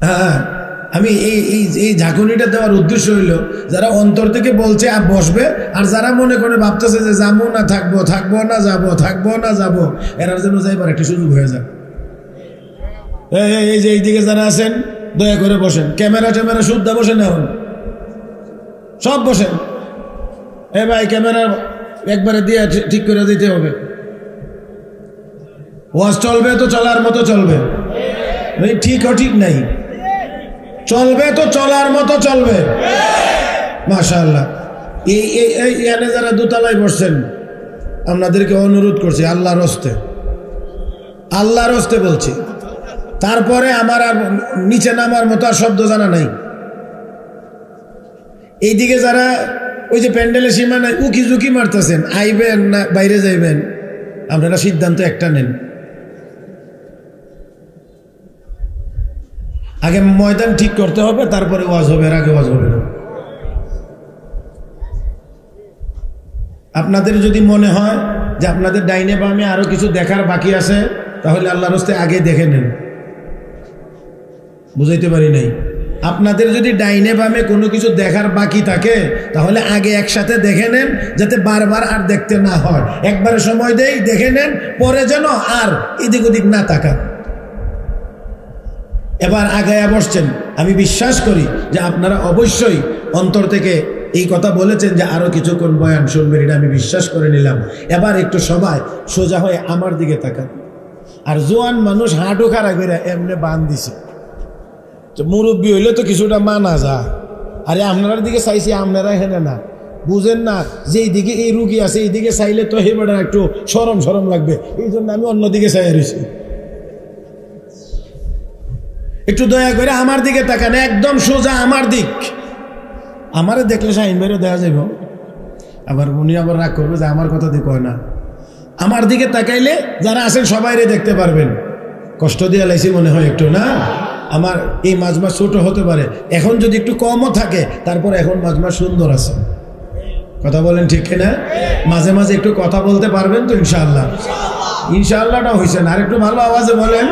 হ্যাঁ, আমি এই ঝাঁকুনিটা দেওয়ার উদ্দেশ্য হইল যারা অন্তর থেকে বলছে আর বসবে, আর যারা মনে করে ভাবতেছে যে যাবো না থাকবো, থাকবো না যাবো, থাকবো না যাবো, এরার জন্য যাইবার একটা সুযোগ হয়ে যায়। এই যে এইদিকে যারা আছেন দয়া করে বসেন, ক্যামেরা ট্যামেরা শুদ্ধ বসেন, এখন সব বসেন। ভাই ক্যামেরা একবারে দিয়ে ঠিক করে দিতে হবে। ওয়াজ চলবে তো চলার মতো চলবে, ঠিক ও ঠিক নাই, চলবে তো চলার মতো চলবে। মাশাআল্লাহ। এখানে যারা দোতলায় বসছেন আপনাদেরকে অনুরোধ করছি আল্লাহর হস্তে বলছি, তারপরে আমার আর নিচে নামার মতো আর শব্দ জানা নাই। এইদিকে যারা ওই যে প্যান্ডেলের সীমানায় উকি ঝুঁকি মারতেছেন, আইবেন না বাইরে যাইবেন, আপনারা সিদ্ধান্ত একটা নেন। আগে ময়দান ঠিক করতে হবে, তারপরে ওয়াজ হবে, এর আগে ওয়াজ হবে না। আপনাদের যদি মনে হয় যে আপনাদের ডাইনে বামে আরো কিছু দেখার বাকি আছে, তাহলে আল্লাহর হস্তে আগে দেখে নেন। বুঝাইতে পারি নাই? আপনাদের যদি ডাইনে বামে কোনো কিছু দেখার বাকি থাকে, তাহলে আগে একসাথে দেখে নেন, যাতে বারবার আর দেখতে না হয়। একবারে সময় দেই, দেখে নেন, পরে যেন আর এদিক ওদিক না তাকান। এবার আগায়া বসছেন, আমি বিশ্বাস করি যে আপনারা অবশ্যই অন্তর থেকে এই কথা বলেছেন যে আরো কিছুক্ষণ বয়ান শুনবেন, এটা আমি বিশ্বাস করে নিলাম। এবার একটু সবাই সোজা হয়ে আমার দিকে তাকান। আর জোয়ান মানুষ হাঁটু খাড়া করে এমনি বান দিছে, মুরব্বী হইলে তো কিছুটা মানা যায়। আরে আপনার দিকে চাইছি, আপনারা হেনে না বুঝেন না যে এইদিকে এই রুগী আছে, এইদিকে চাইলে তো হে বেটা একটু সরম লাগবে, এই জন্য আমি অন্যদিকে চাই রয়েছি। একটু দয়া করে আমার দিকে তাকান, একদম সোজা আমার দিক। আমারে দেখলে শাহিন ভাইরও দেখা যাইব, আবার উনি আবার রাগ করবে যে আমার কথা দিয়ে কয় না। আমার দিকে তাকাইলে যারা আছেন সবাইরে দেখতে পারবেন। কষ্ট দিয়ে লাইছি মনে হয় একটু, না? আমার এই মাজমা ছোট হতে পারে, এখন যদি একটু কমও থাকে, তারপর এখন মাজমা সুন্দর আছে। কথা বলেন ঠিক কিনা? মাঝে মাঝে একটু কথা বলতে পারবেন তো ইনশাআল্লাহ? ইনশাআল্লাহটা হয়েছে না, আর একটু ভালো আওয়াজে বলেন।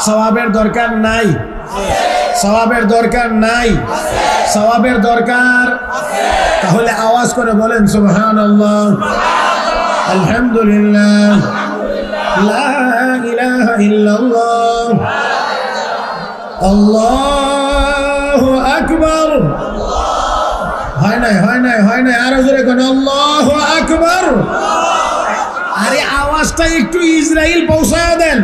সওয়াবের দরকার নাই, সওয়াবের দরকার নাই, সওয়াবের দরকার। তাহলে আওয়াজ করে বলেন সুবহানাল্লাহ, আলহামদুলিল্লাহ, লা ইলাহা ইল্লাল্লাহ, আল্লাহু আকবার। হয় নাই, আরো জোরে কোন আল্লাহু আকবার। আরে আওয়াজটা একটু ইসরাইল পৌঁছায় দেন।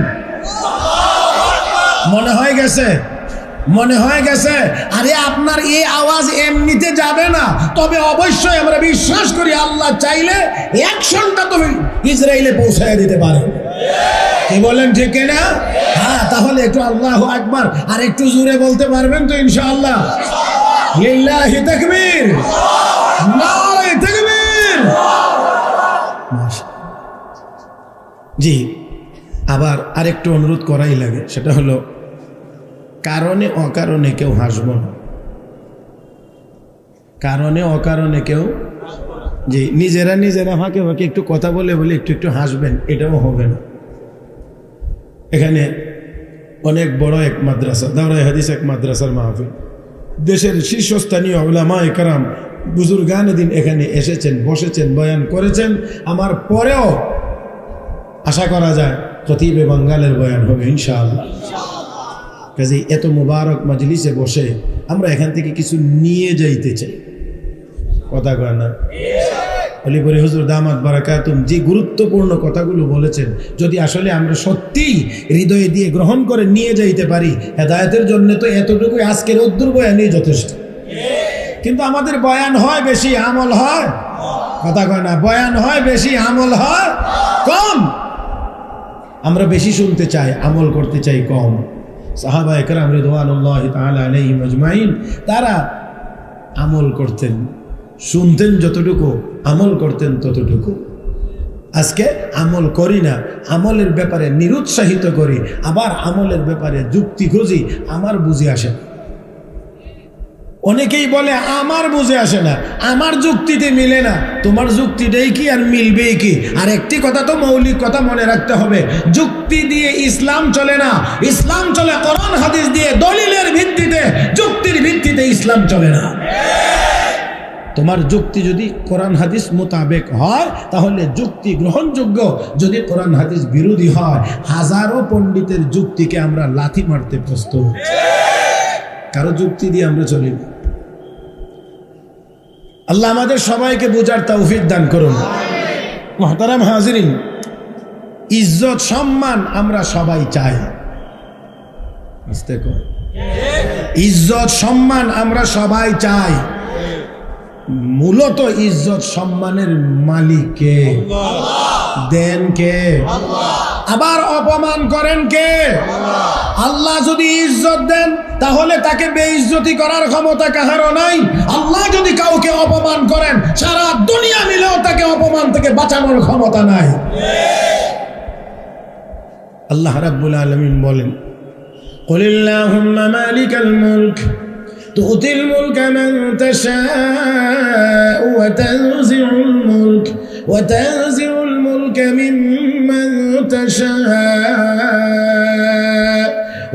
মনে হয়ে গেছে? আরে আপনার এই আওয়াজ এমনিতে যাবে না, তবে অবশ্যই আমরা বিশ্বাস করি আল্লাহ চাইলে অ্যাকশনটা তো ইসরায়েলে পৌঁছায় দিতে পারে। কি বলেন ঠিক না? হ্যাঁ, তাহলে একটু আল্লাহু আকবার আর একটু জোরে বলতে পারবেন তো ইনশাআল্লাহ? লিল্লাহি তাকবীর, নারে তাকবীর। জি, আবার আরেকটু অনুরোধ করাই লাগে, সেটা হলো কারণে অকারণে কেউ হাসব না। কারণে অকারণে কেউ, যে নিজেরা ফাঁকে একটু কথা বলে একটু হাসবেন, এটাও হবে না। এখানে অনেক বড় এক মাদ্রাসা, দাওরায়ে হাদিস এক মাদ্রাসার মাহফিল, দেশের শীর্ষস্থানীয় উলামায়ে কেরাম বুজুর্গানে দিন এখানে এসেছেন, বসেছেন, বয়ান করেছেন। আমার পরেও আশা করা যায় খতিবে বাঙ্গালের বয়ান হবে ইনশাআল্লাহ। কাজেই এত মুবারক মাজলিসে বসে আমরা এখান থেকে কিছু নিয়ে যাইতে চাই। কথা কয় না? অলিপুরি হুজুর দামাত বারাকাতুম যে গুরুত্বপূর্ণ কথাগুলো বলেছেন, যদি আসলে আমরা সত্যিই হৃদয়ে দিয়ে গ্রহণ করে নিয়ে যাইতে পারি, হেদায়েতের জন্য তো এতটুকুই আজকের অদ্দুর বয়ানই যথেষ্ট। কিন্তু আমাদের বয়ান হয় বেশি, আমল হয়, কথা কয় না, বয়ান হয় বেশি, আমল হয় কম। আমরা বেশি শুনতে চাই, আমল করতে চাই কম। সাহাবায়ে কেরাম রিদওয়ানুল্লাহি তাআলা আলাইহিম আজমাইন, তারা আমল করতেন, শুনতেন যতটুকু, আমল করতেন ততটুকু। আজকে আমল করি না, আমলের ব্যাপারে নিরুৎসাহিত করি, আবার আমলের ব্যাপারে যুক্তি খুঁজি, আমার বুঝে আসে। অনেকেই বলে আমার বুঝে আসে না, আমার যুক্তিতে মিলে না। তোমার যুক্তিটাই কি আর মিলবেই কি? আর একটি কথা তো মৌলিক কথা মনে রাখতে হবে, যুক্তি দিয়ে ইসলাম চলে না। ইসলাম চলে কোরআন হাদিস দিয়ে, দলিলের ভিত্তিতে, যুক্তির ভিত্তিতে ইসলাম চলে না। তোমার যুক্তি যদি কোরআন হাদিস মোতাবেক হয় তাহলে যুক্তি গ্রহণযোগ্য, যদি কোরআন হাদিস বিরোধী হয় হাজারো পণ্ডিতের যুক্তিকে আমরা লাথি মারতে প্রস্তুত। কারো যুক্তি দিয়ে আমরা চলি না। আল্লাহ আমাদের সবাইকে বোঝার তৌফিক দান করুন। মুহতারাম হাজিরিন, ইজ্জত সম্মান আমরা সবাই চাই। ইজ্জত সম্মান আমরা সবাই চাই। মূলত ইজ্জত সম্মানের মালিক কে? দেন কে? আবার অপমান করেন কে? আল্লাহ যদি ইজ্জত দেন তাহলে তাকে বেইজ্জতি করার ক্ষমতা কাহারও নাই। আল্লাহ যদি কাউকে অপমান করেন সারা দুনিয়া মিলেও তাকে অপমান থেকে বাঁচানোর ক্ষমতা নাই। আল্লাহ রাব্বুল আলামিন বলেন, কুলিল্লাহুম্মা মালিকাল মুলক تؤتي الملك من تشاء وتنزع الملك ممن تشاء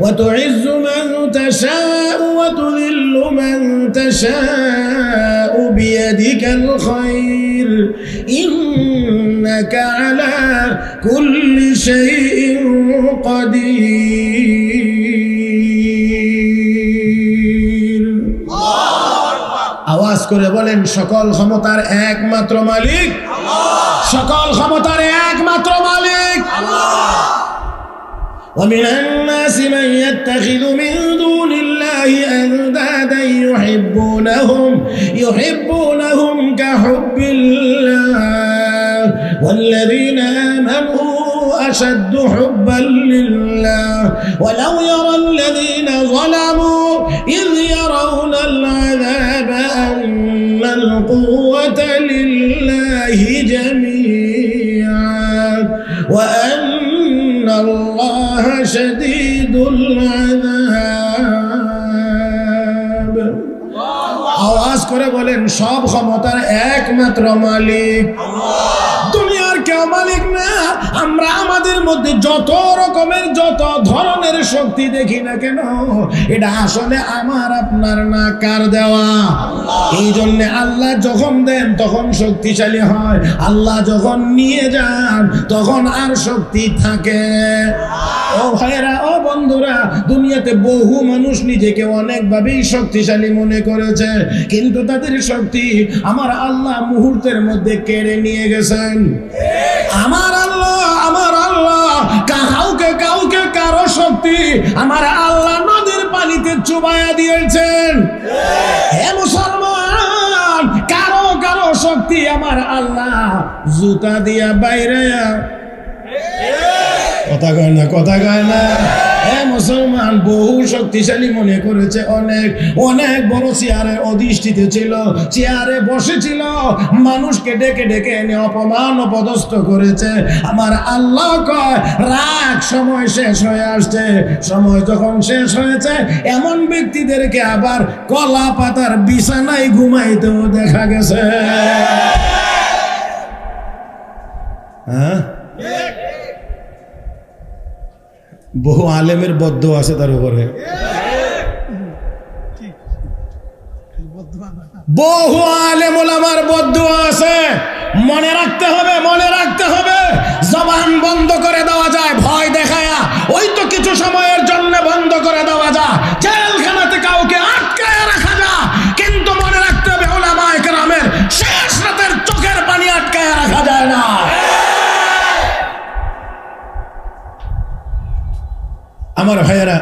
وتعز من تشاء وتذل من تشاء بيدك الخير إنك على كل شيء قدير। আওয়াজ করে বলেন, সকল ক্ষমতার একমাত্র মালিক আল্লাহ। সকল ক্ষমতার একমাত্র মালিক আল্লাহ। ومن الناس من يتخذ من دون الله أندادا يحبونهم كحب الله والذين آمنوا أشد حبا لله ولو يرى الذين ظلموا إذ يرون العذاب أن القوة لله جميعا وأن الله شديد العذاب। আওয়াজ করে বলেন, সব ক্ষমতার একমাত্র মালিক আল্লাহ। দুনিয়ার কেউ মালিক না। আমরা আমাদের মধ্যে যত রকমের যত ধরনের শক্তি দেখি না কেন, এটা আসলে আমার আপনার না, কার দেওয়া? এই জন্য আল্লাহ যখন দেন তখন শক্তিশালী হয়, আল্লাহ যখন নিয়ে যান তখন আর শক্তি থাকে। ও ভাইরা, ও বন্ধুরা, দুনিয়াতে বহু মানুষ নিজেকে অনেকভাবেই শক্তিশালী মনে করেছে, কিন্তু তাদের শক্তি আমার আল্লাহ মুহূর্তের মধ্যে কেড়ে নিয়ে গেছেন। আমার আল্লাহ কাউকে কারো শক্তি আমার আল্লাহ নদীর পানিতে চুবাইয়া দিয়েছেন। হে মুসলমান, কারো শক্তি আমার আল্লাহ জুতা দিয়া বাইরে। কথা কয় না। হে মুসলমান, বহু শক্তিশালী মনে করেছে, অনেক বড় চেয়ারে অধিষ্ঠিত ছিল, চেয়ারে বসেছিল, মানুষকে ডেকে ডেকে এনে অপমান অপদস্থ করেছে। আমার আল্লাহ কয়, রাগ, সময় শেষ হয়ে আসছে। সময় যখন শেষ হয়েছে, এমন ব্যক্তিদেরকে আবার কলা পাতার বিছানায় ঘুমাইতেও দেখা গেছে। হ্যাঁ, বহু আলেমের বদ্ধ আছে তার উপরে, বহু আলেম ওলামার বদ্ধ আছে। মনে রাখতে হবে, জবান বন্ধ করে দেওয়া যায় ভয় দেখায়া, ওই তো কিছু সময়ের জন্য বন্ধ করে দেওয়া যায়, জেলখানাতে কাউকে আটকায় রাখা যায়, কিন্তু মনে রাখতে হবে ওলামায়ে কেরামের শেষ রাতের চোখের পানি আটকায় রাখা যায় না। আমার ভাইয়েরা,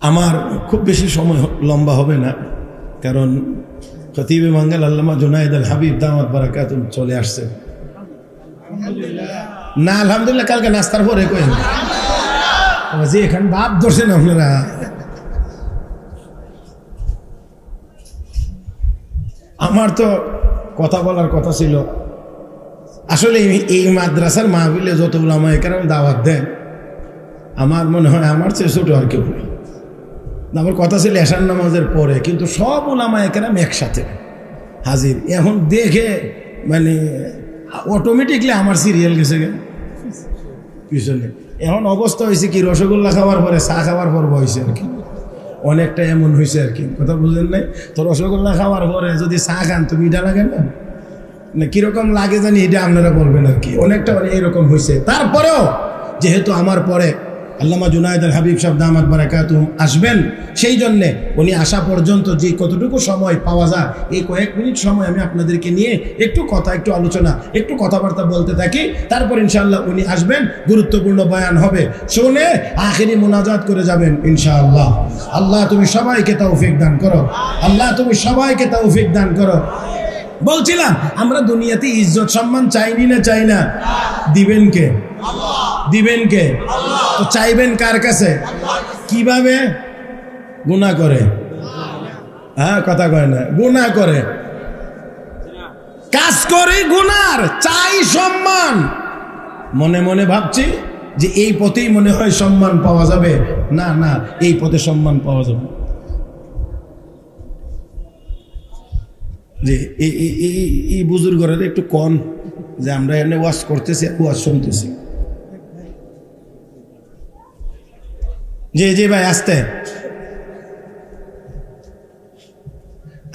আমার খুব বেশি সময় লম্বা হবে না, কারণ খতিবে মাঙ্গাল আল্লামা জুনায়েদ আল হাবিব দামাত বারাকাতুহু চলে আসছে। না আলহামদুলিল্লাহ, কালকে নাস্তার পরে কই যে এখানে বাপ ধরছেন আপনারা। আমার তো কথা বলার কথা ছিল, আসলে এই মাদ্রাসার মাহফিলে যত উলামায়ে কেরাম দাওয়াত দেন, আমার মনে হয় আমার চেয়ে ছোট আর কেউ নেই। আমার কথা ছিল এশার নামাজের পরে, কিন্তু সব ওলামা একরাম একসাথে হাজির। এখন দেখে মানে অটোমেটিকলি আমার সিরিয়াল গেছে পিছনে। এখন অবস্থা হয়েছে কি, রসগোল্লা খাওয়ার পরে চা খাওয়ার পর বয়সে আর কি, অনেকটা এমন হয়েছে আর কি। কথা বুঝলেন নাই তো? রসগোল্লা খাওয়ার পরে যদি চা খান তো মিঠা লাগে না, না কিরকম লাগে জানি এটা আপনারা বলবেন আর কি। অনেকটা মানে এরকম হয়েছে। তারপরেও যেহেতু আমার পরে আল্লামা জুনায়েদ আল হাবিব সাহেব দামাত বারাকাতুহুম আসবেন, সেই জন্যে উনি আসা পর্যন্ত যে কতটুকু সময় পাওয়া যায়, এই কয়েক মিনিট সময় আমি আপনাদেরকে নিয়ে একটু কথা, একটু আলোচনা, একটু কথাবার্তা বলতে থাকি। তারপর ইনশাআল্লাহ উনি আসবেন, গুরুত্বপূর্ণ বয়ান হবে, শুনে আখিরি মুনাজাত করে যাবেন ইনশাআল্লাহ। আল্লাহ তুমি সবাইকে তৌফিক দান করো, আল্লাহ তুমি সবাইকে তৌফিক দান করো। বলছিলাম আমরা দুনিয়াতে ইজ্জত সম্মান চাইনি না চাই না? দিবেন কে? দিবেন কে? তো চাইবেন কার কাছে? কিভাবে? গুনাহ করে। হ্যাঁ কথা কয় না, গুনাহ করে, কাজ করে গুনার, চাই সম্মান। মনে মনে ভাবছি যে এই পথেই মনে হয় সম্মান পাওয়া যাবে। না না, এই পথে সম্মান পাওয়া যাবে যে এই বুজুর্গরা একটু কন যে আমরা এনে ওয়াজ করতেছি, ওয়াজ শুনতেছি। জি জি ভাই আসতে,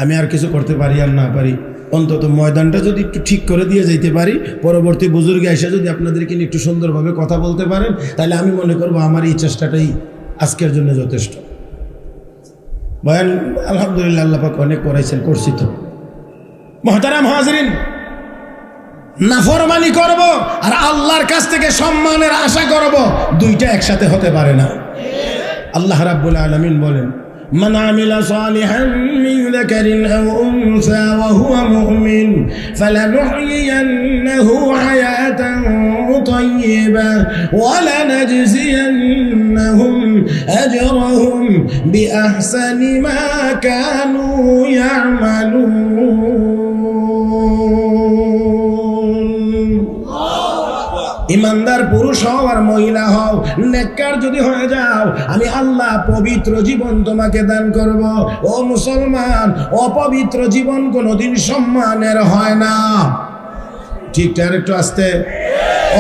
আমি আর কিছু করতে পারি আর না পারি, অন্তত ময়দানটা যদি একটু ঠিক করে দিয়ে যাইতে পারি, পরবর্তী বুজুর্গে এসে যদি আপনাদেরকে নিয়ে একটু সুন্দরভাবে কথা বলতে পারেন, তাহলে আমি মনে করবো আমার এই চেষ্টাটাই আজকের জন্য যথেষ্ট। বয়ান আলহামদুলিল্লাহ আল্লাহ পাক অনেক করাইছেন, করছি তো। মুহতারাম হাজিরিন, নাফরমানি করব আর আল্লাহর কাছ থেকে সম্মানের আশা করব, দুইটা একসাথে হতে পারে না। আল্লাহ রাব্বুল আলামিন বলেন, মান আমিলা সালিহান মিন যাকারিন আও উনসা ওয়া হুয়া মুমিন ফালানুহইয়ান্নাহু হায়াতান তাইয়্যিবা ওয়া লানাজজিয়ান্নাহুম আজরাহুম বিআহসানি মা কানু ইয়ামালুন। ইমানদার পুরুষ হও আর মহিলা হও, নেককার যদি হয়ে যাও, আমি আল্লাহ পবিত্র জীবন তোমাকে দান করব। ও মুসলমান, অপবিত্র জীবন কোনোদিন সম্মানের হয় না। ঠিকঠাক একটু আসতে।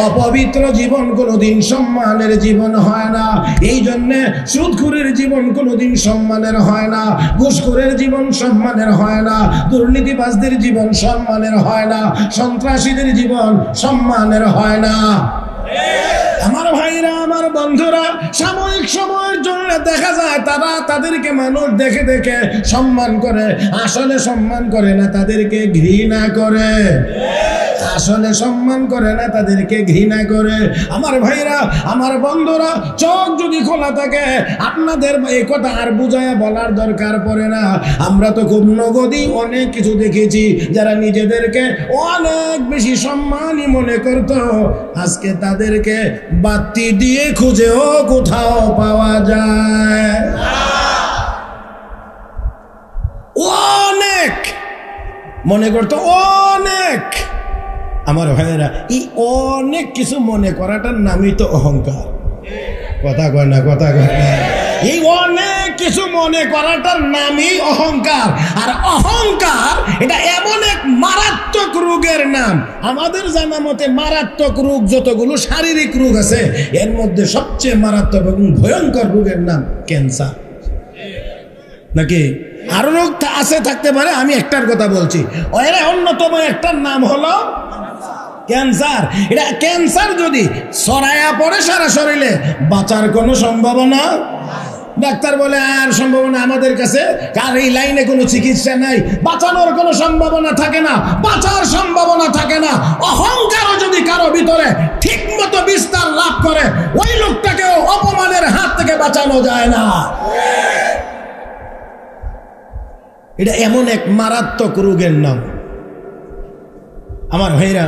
অপবিত্র জীবন কোনোদিন সম্মানের জীবন হয় না। এই জন্যে সুদখোরের জীবন কোনোদিন সম্মানের হয় না, ঘুষখোরের জীবন সম্মানের হয় না, দুর্নীতিবাজদের জীবন সম্মানের হয় না, সন্ত্রাসীদের জীবন সম্মানের হয় না। আমার ভাইরা, আমার বন্ধুরা, সাময়িক সময়ের জন্য দেখা যায় তারা তাদেরকে মানুষ দেখে দেখে সম্মান করে, আসলে সম্মান করে না, তাদেরকে ঘৃণা করে। আসলে সম্মান করে না, তাদেরকে ঘৃণা করে। আমার ভাইরা, আমার বন্ধুরা, চোখ যদি খোলা থাকে, আপনাদের এই কথা আর বুঝায়া বলার দরকার পড়ে না। আমরা তো খুব নগদই অনেক কিছু দেখেছি, যারা নিজেদেরকে অনেক বেশি সম্মানী মনে করত, আজকে তাদেরকে বাতি দিয়ে খুঁজেও কোথাও পাওয়া যায়। অনেক মনে করতো, অনেক। আমার ভাইয়েরা, এই অনেক কিছু মনে করাটার নামই তো অহংকার। কথা কয় না, কথা কয় না। এই অনেক কিছু মনে করাটার নামই অহংকার। আর অহংকার এটা এমন এক মারাত্মক রোগের নাম। আমাদের জানা মতে মারাত্মক রোগ যতগুলো শারীরিক রোগ আছে, এর মধ্যে সবচেয়ে মারাত্মক এবং ভয়ঙ্কর রোগের নাম ক্যান্সার। নাকি আরো রোগ আছে, থাকতে পারে, আমি একটার কথা বলছি। এর অন্যতম একটার নাম হলো ক্যান্সার। এটা ক্যান্সার যদি ছড়ায়া পড়ে সারা শরীরে, বাঁচার কোনো সম্ভাবনা, ডাক্তার বলে আর সম্ভাবনা আমাদের কাছে, কার এই লাইনে কোনো চিকিৎসা নাই, বাঁচানোর কোনো সম্ভাবনা থাকে না, বাঁচার সম্ভাবনা থাকে না। অহংকারও যদি কারো ভিতরে ঠিক মতো বিস্তার লাভ করে, ওই লোকটাকেও অপমানের হাত থেকে বাঁচানো যায় না। এটা এমন এক মারাত্মক রোগের নাম। আমার ভাইরা,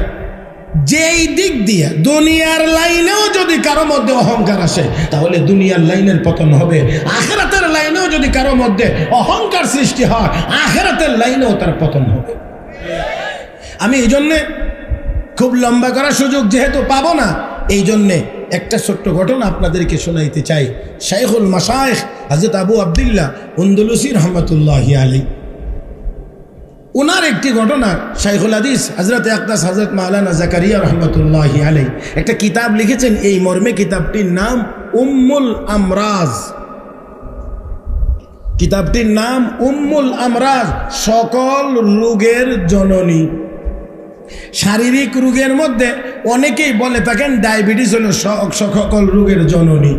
যেই দিক দিয়ে দুনিয়ার লাইনেও যদি কারো মধ্যে অহংকার আসে, তাহলে দুনিয়ার লাইনের পতন হবে। আখিরাতের লাইনেও যদি কারো মধ্যে অহংকার সৃষ্টি হয়, আখিরাতের লাইনেও তার পতন হবে। আমি এই জন্যে খুব লম্বা করার সুযোগ যেহেতু পাবো না, এই জন্যে একটা ছোট্ট ঘটনা আপনাদেরকে শোনাইতে চাই। শাইখুল মাশায়েখ হযরত আবু আব্দুল্লাহ আন্দলুসী রহমতুল্লাহি আলাইহি, উনার একটি ঘটনা, শাইখুল হাদিস হযরত আকদাস হযরত মাওলানা জাকারিয়া রহমতুল্লাহি আলাইহি একটা কিতাব লিখেছেন। এই মর্মে কিতাবটির নাম উম্মুল আমরাজ। কিতাবটির নাম উম্মুল আমরাজ, সকল রোগের জননী। শারীরিক রোগের মধ্যে অনেকেই বলে থাকেন ডায়াবেটিস হলো সকল রোগের জননী।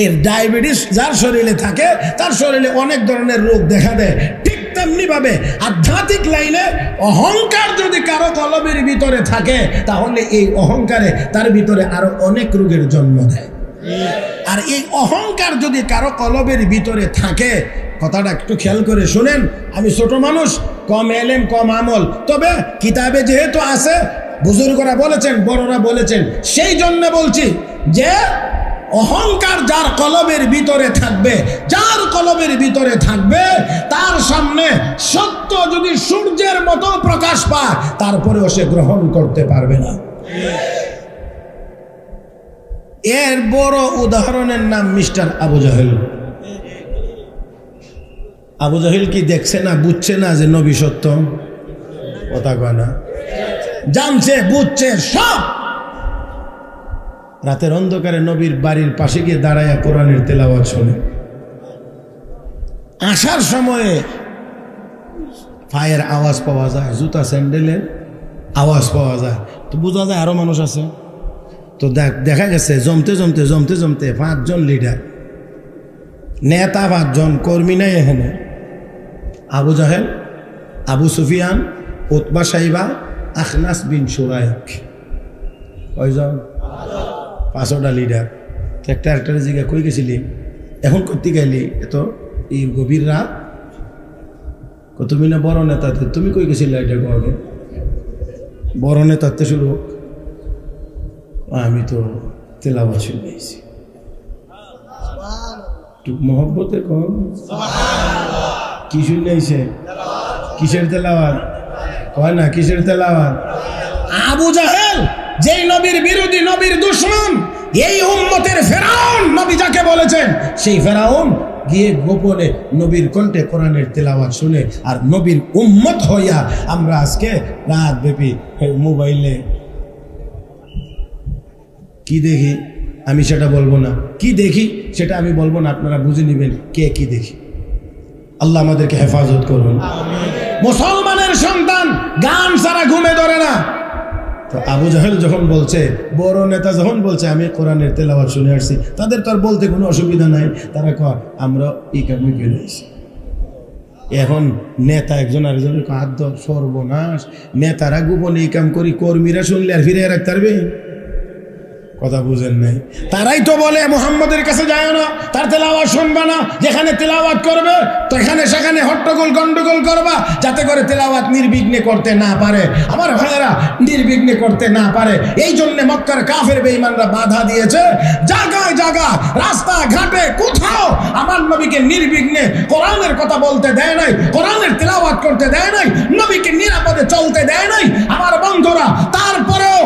এর ডায়াবেটিস যার শরীরে থাকে তার শরীরে অনেক ধরনের রোগ দেখা দেয়। ঠিক তেমনি ভাবে আধ্যাত্মিক লাইনে অহংকার যদি কারো কলবের ভিতরে থাকে তাহলে এই অহংকারে তার ভিতরে আরো অনেক রোগের জন্ম দেয়। আর এই অহংকার যদি কারো কলবের ভিতরে থাকে, কথাটা একটু খেয়াল করে শুনেন, আমি ছোট মানুষ, কম এলেম কম আমল, তবে কিতাবে যেহেতু আছে, বুজুর্গরা বলেছেন, বড়রা বলেছেন, সেই জন্য বলছি যে অহংকার যার কলবের ভিতরে থাকবে, যার কলবের ভিতরে থাকবে, তার সামনে সত্য যদি সূর্যের মতো প্রকাশ পায় তারপরেও সে গ্রহণ করতে পারবে না। এর বড় উদাহরণের নাম মিস্টার আবু জাহেল। আবু জাহেল কি দেখছে না, বুঝছে না যে নবী সত্য? কথা কয় না, জানছে, বুঝছে সব। রাতের অন্ধকারে নবীর বাড়ির পাশে গিয়ে দাঁড়ায় কোরআনের তেলাওয়াত শোনে। আসার সময়ে পায়ের আওয়াজ পাওয়া যায়, জুতা স্যান্ডেলের আওয়াজ পাওয়া যায়, তো বোঝা যায় আরো মানুষ আছে। তো দেখা গেছে জমতে জমতে জমতে জমতে 5 জন লিডার, নেতা 5 জন, কর্মী নাই এখানে। আবু জাহেল, আবু সুফিয়ান, উতবা সাইবা, আখনাস বিন সুরাইক, কয়জন? 5টা লিডার। একটা জিগা কই গেছিলি, এখন করতে গেলি এত এই গভীর রাত? তুমি না বড় নেতাতে, তুমি কই গেছিলে? এটা আগে বড় নেতাতে শুরু, আমি তো তেলাওয়াত শুনেছি। মহব্বতে কম কি শুনেছে? কিসের তেলাওয়াত? কয় না কিসের তেলাওয়াত? আবু জাহেল যেই নবীর বিরোধী, নবীর দুশমন, এই উম্মতের ফেরাউন নবী যাকে বলেছেন, সেই ফেরাউন গিয়ে গোপনে নবীর কণ্ঠে কোরআনের তেলাওয়াত শুনে, আর নবীর উম্মত হইয়া আমরা আজকে রাত ব্যাপী মোবাইলে কি দেখি, আমি সেটা বলবো না। কি দেখি সেটা আমি বলবো না, আপনারা বুঝে নেবেন কে কি দেখি। আল্লাহ আমাদেরকে হেফাজত করুন। মুসলমানের সন্তান গান ছাড়া ঘুমে ধরে না। তো আবু জাহেল যখন বলছে, বড় নেতা যখন বলছে আমি কোরআনের তেলাওয়াত শুনে আসছি, তাদের তো আর বলতে কোনো অসুবিধা নাই। তারা কয় আমরা এই কামে গেছি। এখন নেতা একজন আরেকজনের হাত ধর, সর্বনাশ। নেতারা গোপনে এই কাম করি, কর্মীরা শুনলে আর ফিরে রাখতে পারবে? কথা বুঝেন নাই? তারাই তো বলে মুহাম্মদের কাছে যায় না, তার তেলাওয়াত শুনবা না। যেখানে তেলাওয়াত করবে তো এখানে সেখানে হট্টগোল গন্ডগোল করবা, যাতে করে তেলাওয়াত নির্বিঘ্নে করতে না পারে। আমার ভাইয়েরা, নির্বিঘ্নে করতে না পারে, এই জন্য মক্কার কাফের বেঈমানরা বাধা দিয়েছে। জায়গায় জায়গায়, রাস্তা ঘাটে, কোথাও আমার নবীকে নির্বিঘ্নে কোরআনের কথা বলতে দেয় নাই, কোরআনের তেলাওয়াত করতে দেয় নাই, নবীকে নিরাপদে চলতে দেয় নাই। আমার বন্ধুরা, তারপরেও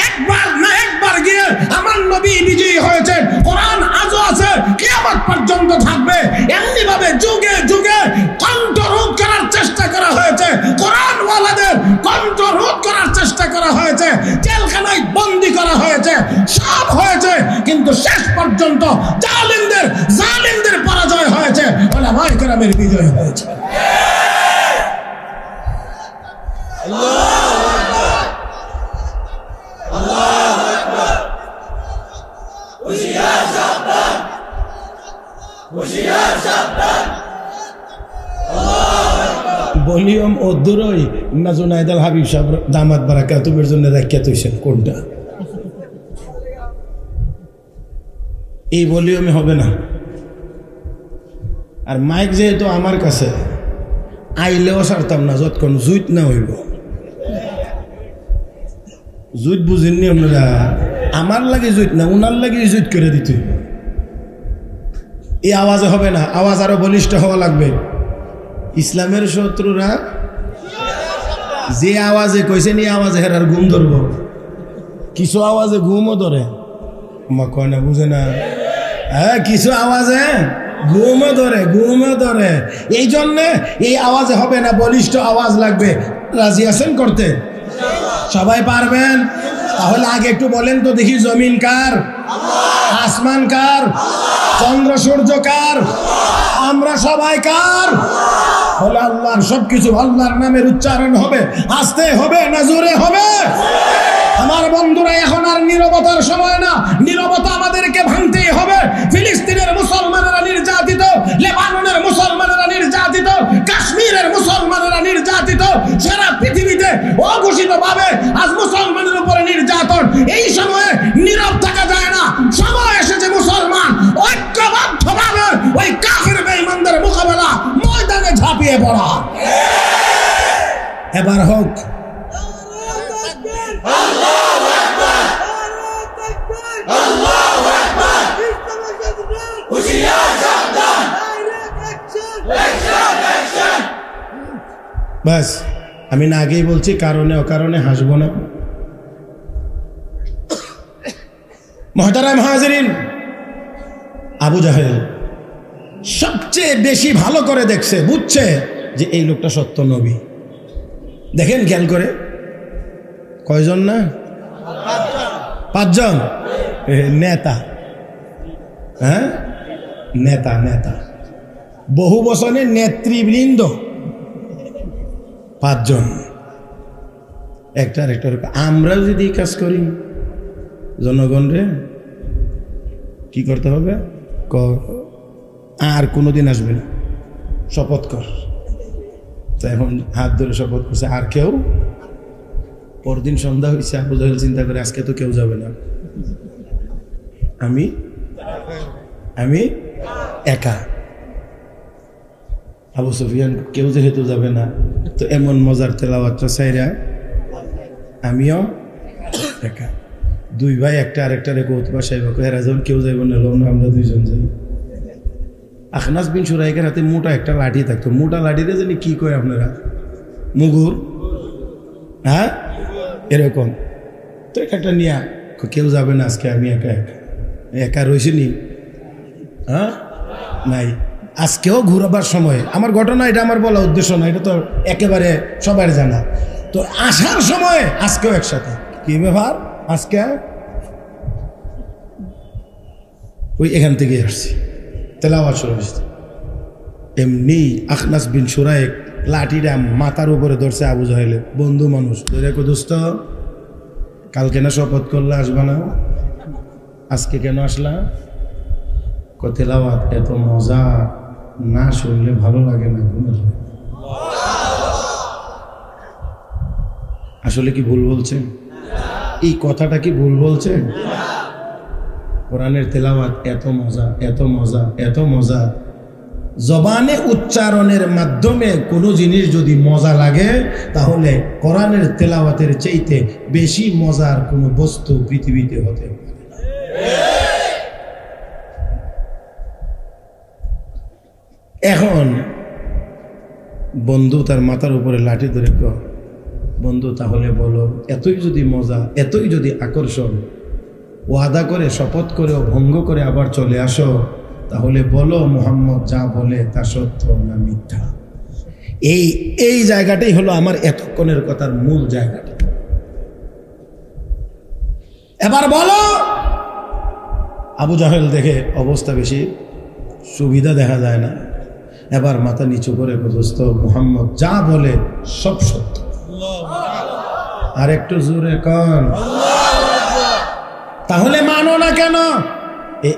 একবার না একবার গিয়ে আমার নবী বিজয়ী হয়েছেন। কোরআন আজও আছে, কিয়ামত পর্যন্ত থাকবে। এমনি ভাবে যুগে যুগে কণ্ঠরোধ করার চেষ্টা করা হয়েছে, কোরআনওয়ালাদের কণ্ঠরোধ করার চেষ্টা করা হয়েছে, জেলখানায় বন্দী করা হয়েছে, সব হয়েছে, কিন্তু শেষ পর্যন্ত জালিমদের পরাজয় হয়েছে, ওলামায়ে কেরামের বিজয় হয়েছে। ভলিউম ও দূরই না জুনাইদাল হাবিব সাহেব দামাত বারাকাতুমের জন্য রাখিয়া তৈছেন। কোনটা? এই ভলিউমে হবে না। আর মাইক যেহেতু আমার কাছে, আইলেও সারতাম না যতক্ষণ জুইত না হইব। জুইত বুঝেননি আপনারা? আমার লাগে জুইত না, উনার লাগে জুইত করে দিতে। এই আওয়াজে হবে না, আওয়াজ আরো বলিষ্ঠ হওয়া লাগবে। ইসলামের শত্রুরা যে আওয়াজে কইছেন, এই আওয়াজে হেরার ঘুম ধরব। কিছু আওয়াজে ঘুমও ধরে, মা কয় না, বুঝে না? হ্যাঁ, কিছু আওয়াজে ঘুমও ধরে। এই জন্যে এই আওয়াজে হবে না, বলিষ্ঠ আওয়াজ লাগবে। রাজি আছেন করতে? সবাই পারবেন? তাহলে আগে একটু বলেন তো দেখি, জমিন কার? আসমান কার? চন্দ্র সূর্য কার? আমরা সবাই কার? বলে আল্লাহর। সবকিছু আল্লাহর নামের উচ্চারণ হবে, আস্তে হবে না জোরে হবে? আমার বন্ধুরা, এখন আর নীরবতার সময় না, নীরবতা আমাদেরকে ভাঙতেই হবে। ফিলিস্তিনের মুসলমানেরা নির্যাতিত, লেবাননের মুসলমানেরা নির্যাতিত, কাশ্মীরের মুসলমানেরা নির্যাতিত, সারা পৃথিবীতে অঘোষিতভাবে আজ মুসলমানের উপরে নির্যাতন। এই সময়ে নীরব থাকা যায় না। সময় এসেছে মুসলমান ঐক্যবদ্ধভাবে ওই কাফির বেঈমানদের মোকাবেলা ময়দানে ঝাঁপিয়ে পড়া। এবার হোক। বাস, আমি না আগেই বলছি, কারণে অকারণে হাসবো না। মুহতারাম হাজিরিন, আবু জাহেল সবচেয়ে বেশি ভালো করে দেখছে, বুঝছে যে এই লোকটা সত্য নবী। দেখেন খেয়াল করে, কয়জন না? 5 জন নেতা। হ্যাঁ, নেতা বহু বছরের নেতৃবৃন্দ 5 জন। একটা আমরা যদি কাজ করি, জনগণরে কি করতে হবে? আর কোনোদিন আসবে না, শপথ কর। তো এখন হাত ধরে শপথ করছে, আর কেউ। পরদিন সন্ধ্যা হয়েছে, আবু জাহেল চিন্তা করে আজকে তো কেউ যাবে না, আমি একা। আবু সুফিয়ান, কেউ যেহেতু যাবে না, তো এমন মজার তেলাওয়াতটা চাইরা আমিও একা। 2 ভাই একটা আরেকটারে কৌতুবা সাহেব এরা যখন কেউ যাইব না, আমরা 2 জন যাই। আখনাস বিন সুরাইকের হাতে মোটা একটা লাঠি থাকতো, মোটা লাঠিতে জানি কি কয় আপনারা, মুগুর, হ্যাঁ এরকম। তো একটা নিয়া, কেউ যাবে না আজকে, আমি একা রয়েছি নি? হ্যাঁ, নাই। আজকেও ঘুরাবার সময়, আমার ঘটনা এটা আমার বলা উদ্দেশ্য না, এটা তো একেবারে সবার জানা। তো আসার সময় আজকেও একসাথে। কি ব্যাপার? আজকে ওই এখান থেকে আসছি, তেলাওয়াত শুরু হয়েছে। এমনি আখনাস বিন সুরাইক লাঠিটা মাথার উপরে ধরছে আবু জাহেলের। বন্ধু মানুষ ধরে, দোস্ত কালকে না শপথ করলে আসবা না, আজকে কেন আসলা? তেলাওয়াত এত মজা, না শুনলে ভালো লাগে না। আসলে কি ভুল বলছেন? এই কথাটা কি ভুল বলছেন? কোরআনের তেলাওয়াত এত মজা, এত মজা, এত মজা। জবানে উচ্চারণের মাধ্যমে কোনো জিনিস যদি মজা লাগে, তাহলে কোরআনের তেলাওয়াতের চাইতে বেশি মজার কোনো বস্তু পৃথিবীতে হতে পারে না। এখন বন্ধু তার মাথার উপরে লাঠি ধরে কয়, বন্ধু তাহলে বলো, এতই যদি মজা, এতই যদি আকর্ষণ, ওয়াদা করে শপথ করে ভঙ্গ করে আবার চলে আসো, তাহলে বলো মুহাম্মদ যা বলে তা সত্য না মিথ্যা। এই জায়গাটাই হলো আমার এতক্ষণের কথার মূল জায়গাটা। এবার বলো। আবু জাহেল দেখে অবস্থা বেশি সুবিধা দেখা যায় না, এবার মাথা নিচু করে দোস্ত, মুহাম্মদ যা বলে সব সত্য। আর একটু জোরে কন। তাহলে মানো না কেন?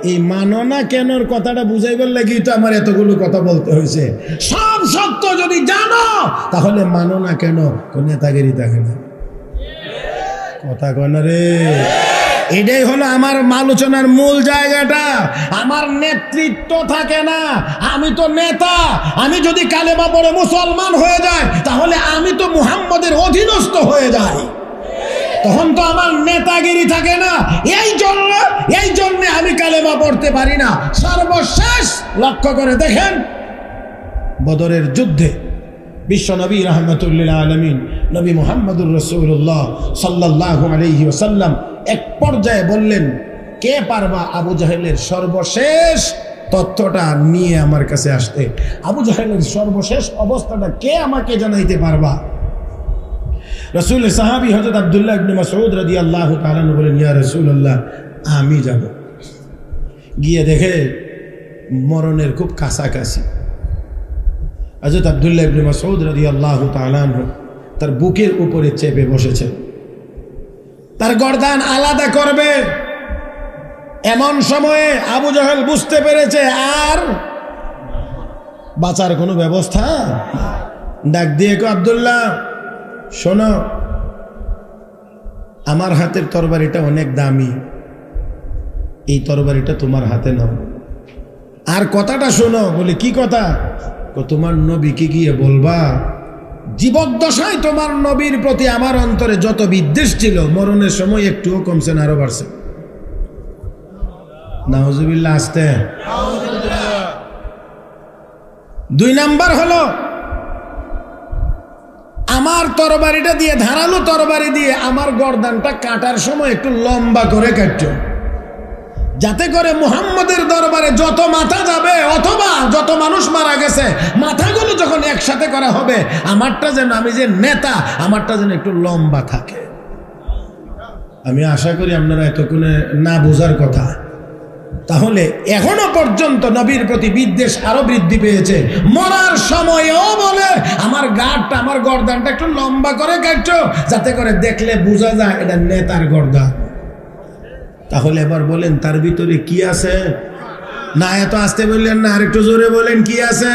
এই মানো না কেনর কথাটা বুঝাইবার লাগি তো আমার এতগুলো কথা বলতে হয়েছে। সব সত্য যদি জানো, তাহলে মানো না কেন? কোন নেতাগিরি থাকে না, কথা কন রে। এটাই হলো আমার আলোচনার মূল জায়গাটা। আমার নেতৃত্ব থাকে না, আমি তো নেতা। আমি যদি কালেমা পড়ে মুসলমান হয়ে যায়, তাহলে আমি তো মুহাম্মদের অধীনস্থ হয়ে যাই, তখন তো আমার নেতাগিরি থাকে না। এই জন্য আমি কালেমা পড়তে পারি না। সর্বশেষ লক্ষ্য করে দেখেন, বদরের যুদ্ধে বিশ্বনবী রাহমাতুল্লিল আলামিন নবী মুহাম্মদুর রাসূলুল্লাহ সাল্লাল্লাহু আলাইহি ওয়াসাল্লাম এক পর্যায়ে বললেন, কে পারবা আবু জাহেলের সর্বশেষ তথ্যটা নিয়ে আমার কাছে আসতে? আবু জাহেলের সর্বশেষ অবস্থাটা কে আমাকে জানাইতে পারবা? রাসূল সাহাবী হযরত আব্দুল্লাহ ইবনে মাসউদ রাদিয়াল্লাহু তাআলা আনহু বলেন, ইয়া রাসূলুল্লাহ, আমি যাব। গিয়ে দেখে মরণের খুব কাছাকাছি। হযরত আব্দুল্লাহ ইবনে মাসউদ রাদিয়াল্লাহু তাআলা আনহু তার বুকের উপরে চেপে বসেছে, তার গর্দান আলাদা করবে। এমন সময়ে আবু জাহেল বুঝতে পেরেছে আর বাঁচার কোনো ব্যবস্থা। ডাক দিয়ে কো, আব্দুল্লাহ শোনো, আমার হাতের তরবারিটা অনেক দামি, এই তরবারিটা তোমার হাতে নাও। আর কথাটা শোনো। বলে কি কথা? তোমার নবীকে গিয়ে বলবা, জীবদ্দশায় তোমার নবীর প্রতি আমার অন্তরে যত বিদ্বেষ ছিল, মরণের সময় একটুও কমছে না, আরো বাড়ছে। নাউজুবিল্লাহ। আসতে 2 নাম্বার হলো, আমার তরবারিটা দিয়ে, ধারালো তরবারি দিয়ে আমার গর্দানটা কাটার সময় একটু লম্বা করে কাটছো, যাতে করে মুহাম্মদের দরবারে যত মাথা যাবে অথবা যত মানুষ মারা গেছে মাথাগুলো যখন একসাথে করা হবে, আমারটা যেন, আমি যে নেতা, আমারটা যেন একটু লম্বা থাকে। আমি আশা করি আপনারা এতক্ষণে না বোঝার কথা। তাহলে এখনো পর্যন্ত নবীর প্রতি বিদ্বেষ আরো বৃদ্ধি পেয়েছে। মরার সময়ও বলে, আমার গাড়টা, আমার গর্দানটা একটু লম্বা করে কাটছো, যাতে করে দেখলে বোঝা যায় এটা নেতার গর্দান। তাহলে এবার বলেন, তার ভিতরে কি আছে? না এত আসতে বললেন না, আর একটু জোরে বলেন, কি আছে?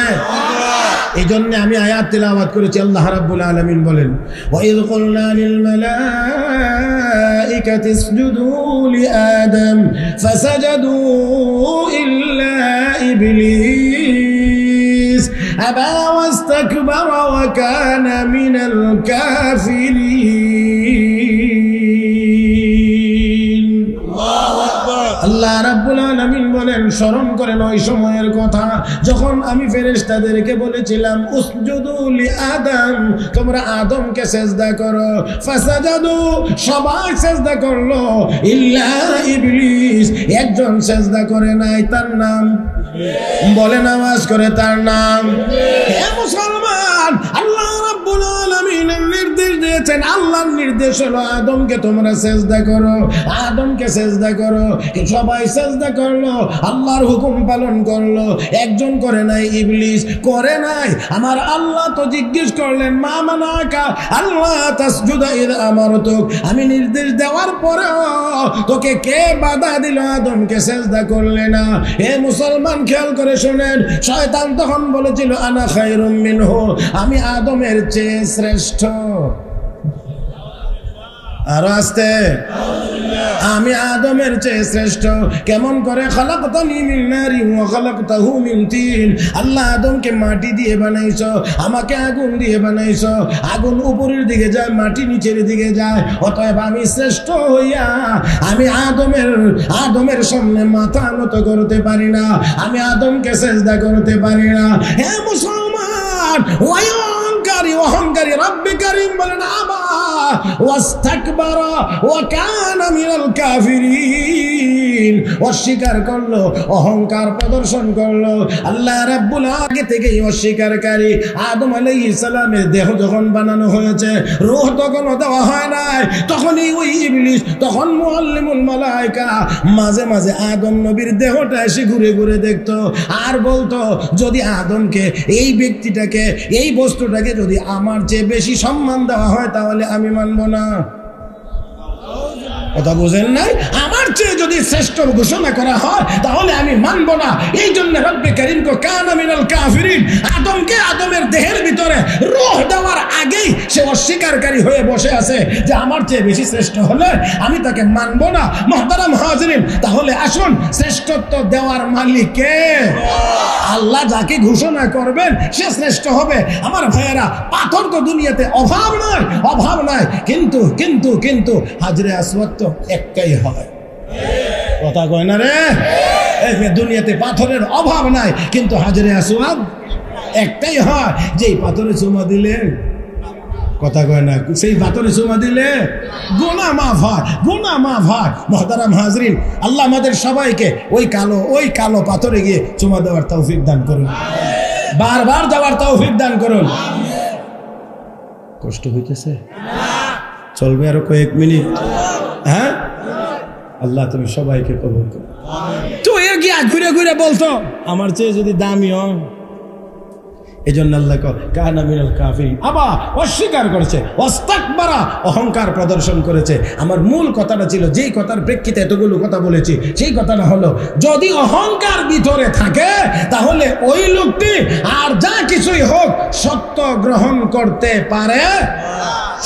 এই জন্য আমি আয়াত তিলাওয়াত করেছি। আল্লাহ রাব্বুল আলামিন বলেন, ওয়াইয কুলনা লিল মালাইকাতি ইসজুদু লিআদম ফাসাজাদু ইল্লা ইবলিস আবা ওয়াস্তাকবারা ওয়া কানা মিনাল কাফিরিন। আল্লাহ রাব্বুল আলামিন বলেন, স্মরণ করেন ওই সময়ের কথা যখন আমি ফেরেশতাদেরকে বলেছিলাম, উসজুদু লিআদম, তোমরা আদমকে সিজদা করো। ফাসাজাদু, সবাই সিজদা করলো, ইল্লা ইবলিস, একজন সিজদা করে নাই, তার নাম বলেন আওয়াজ করে, তার নাম। হে মুসলমান, আল্লাহ রাব্বুল আলামিনের নির্দেশ দিয়েছেন, আল্লাহর নির্দেশ হলো আদমকে তোমরা সিজদা করো, আদমকে সিজদা করো। সবাই সিজদা করলো, আল্লাহর হুকুম পালন করলো। একজন করে নাই, ইবলিস করে নাই। আমার আল্লাহ তো জিজ্ঞেস করলেন, মা মানাকা আল্লাহ তাসজুদা ইয আমারতুক, আমি নির্দেশ দেওয়ার পরেও তোকে কে বাধা দিল আদমকে সিজদা করলে না? হে মুসলমান, খেয়াল করে শুনেন, শয়তান তখন বলেছিল, আনা খায়রুম মিনহু, আমি আদমের চেয়ে শ্রেষ্ঠ। আরো আসতে, আমি আদমের চেয়ে শ্রেষ্ঠ। কেমন করে? খালাকতানি মিন নারিন ওয়া খালাকতাহু মিন তিন, আল্লাহ আদমকে মাটি দিয়ে বানাইছো, আমাকে আগুন দিয়ে বানাইছো। আগুন উপরের দিকে যায়, মাটি নিচের দিকে যায়, অতএব আমি শ্রেষ্ঠ হইয়া আমি আদমের সামনে মাথা নত করতে পারি না, আমি আদমকে সিজদা করতে পারি না। হে মুসলমান, অহংকারী রব্বে কারীম বলেন, আবা ওয়াস্তাকবারা ওয়া কানা মিনাল কাফিরিন, অস্বীকার করলো, অহংকার প্রদর্শন করলো। আল্লাহ রাব্বুল আগে থেকেই অস্বীকারী। আদম আলাইহিস সালামের দেহ যখন বানানো হয়েছে, রূহ তখনও দেওয়া হয় নাই, তখনই ওই ইবলিস, তখন মুআল্লিমুল মালায়েকা মাঝে মাঝে আদম নবীর দেহটা এসে ঘুরে ঘুরে দেখতো আর বলতো, যদি আদমকে, এই ব্যক্তিটাকে, এই বস্তুটাকে যদি আমার চেয়ে বেশি সম্মান দেওয়া হয় তাহলে আমি মানব না। কথা বুঝেন নাই? আমার চেয়ে যদি শ্রেষ্ঠ ঘোষণা করা হয় তাহলে আমি মানব না। এই জন্য রব্বে কারীম কো কানা মিনাল কাফিরিন, আদমকে আদমের দেহের ভিতরে রূহ দেওয়ার আগেই সে অস্বীকারী হয়ে বসে আছে যে আমার চেয়ে বেশি শ্রেষ্ঠ হলে আমি তাকে মানব না। মুহতারাম হাজিরিন, তাহলে আসুন, শ্রেষ্ঠত্ব দেওয়ার মালিক কে? আল্লাহ যাকে ঘোষণা করবেন সে শ্রেষ্ঠ হবে। আমার ভাইয়েরা, পাথর তো দুনিয়াতে অভাব নাই, কিন্তু কিন্তু কিন্তু হাজরে আসওয়াদ তো একটাই হয়। কথা কয় না রে? দুনিয়াতে পাথরের অভাব নাই, কিন্তু হাজরে আসওয়াদ একটাই হয়, যে পাথরে চুমা দিলে কথা কয় না, সেই পাথরে চুমা দিলে গুনাহ মাফ হয়, গুনাহ মাফ হয়। মুহতারাম হাজরিন, আল্লাহ আমাদের সবাইকে ওই কালো পাথরে গিয়ে চুমা দেওয়ার তৌফিক দান করুন, বারবার যাওয়ার তৌফিক দান করুন। কষ্ট হইতেছে? চলবে আরো কয়েক মিনিট? হ্যাঁ, আল্লাহ তুমি সবাইকে কবুল করো। তো এর গিয়া ঘুরে ঘুরে বলতো আমার চেয়ে যদি দামি হয়, এই জন্য আল্লাহ কানা মিনাল কাফিরিন, আবার অস্বীকার করেছে, ওয়াস্তাকবারা, অহংকার প্রদর্শন করেছে। আমার মূল কথাটা ছিল, যেই কথার প্রেক্ষিতে এতগুলো কথা বলেছি, সেই কথাটা হলো, যদি অহংকার ভিতরে থাকে তাহলে ওই লোকটি আর যা কিছুই হোক সত্য গ্রহণ করতে পারে,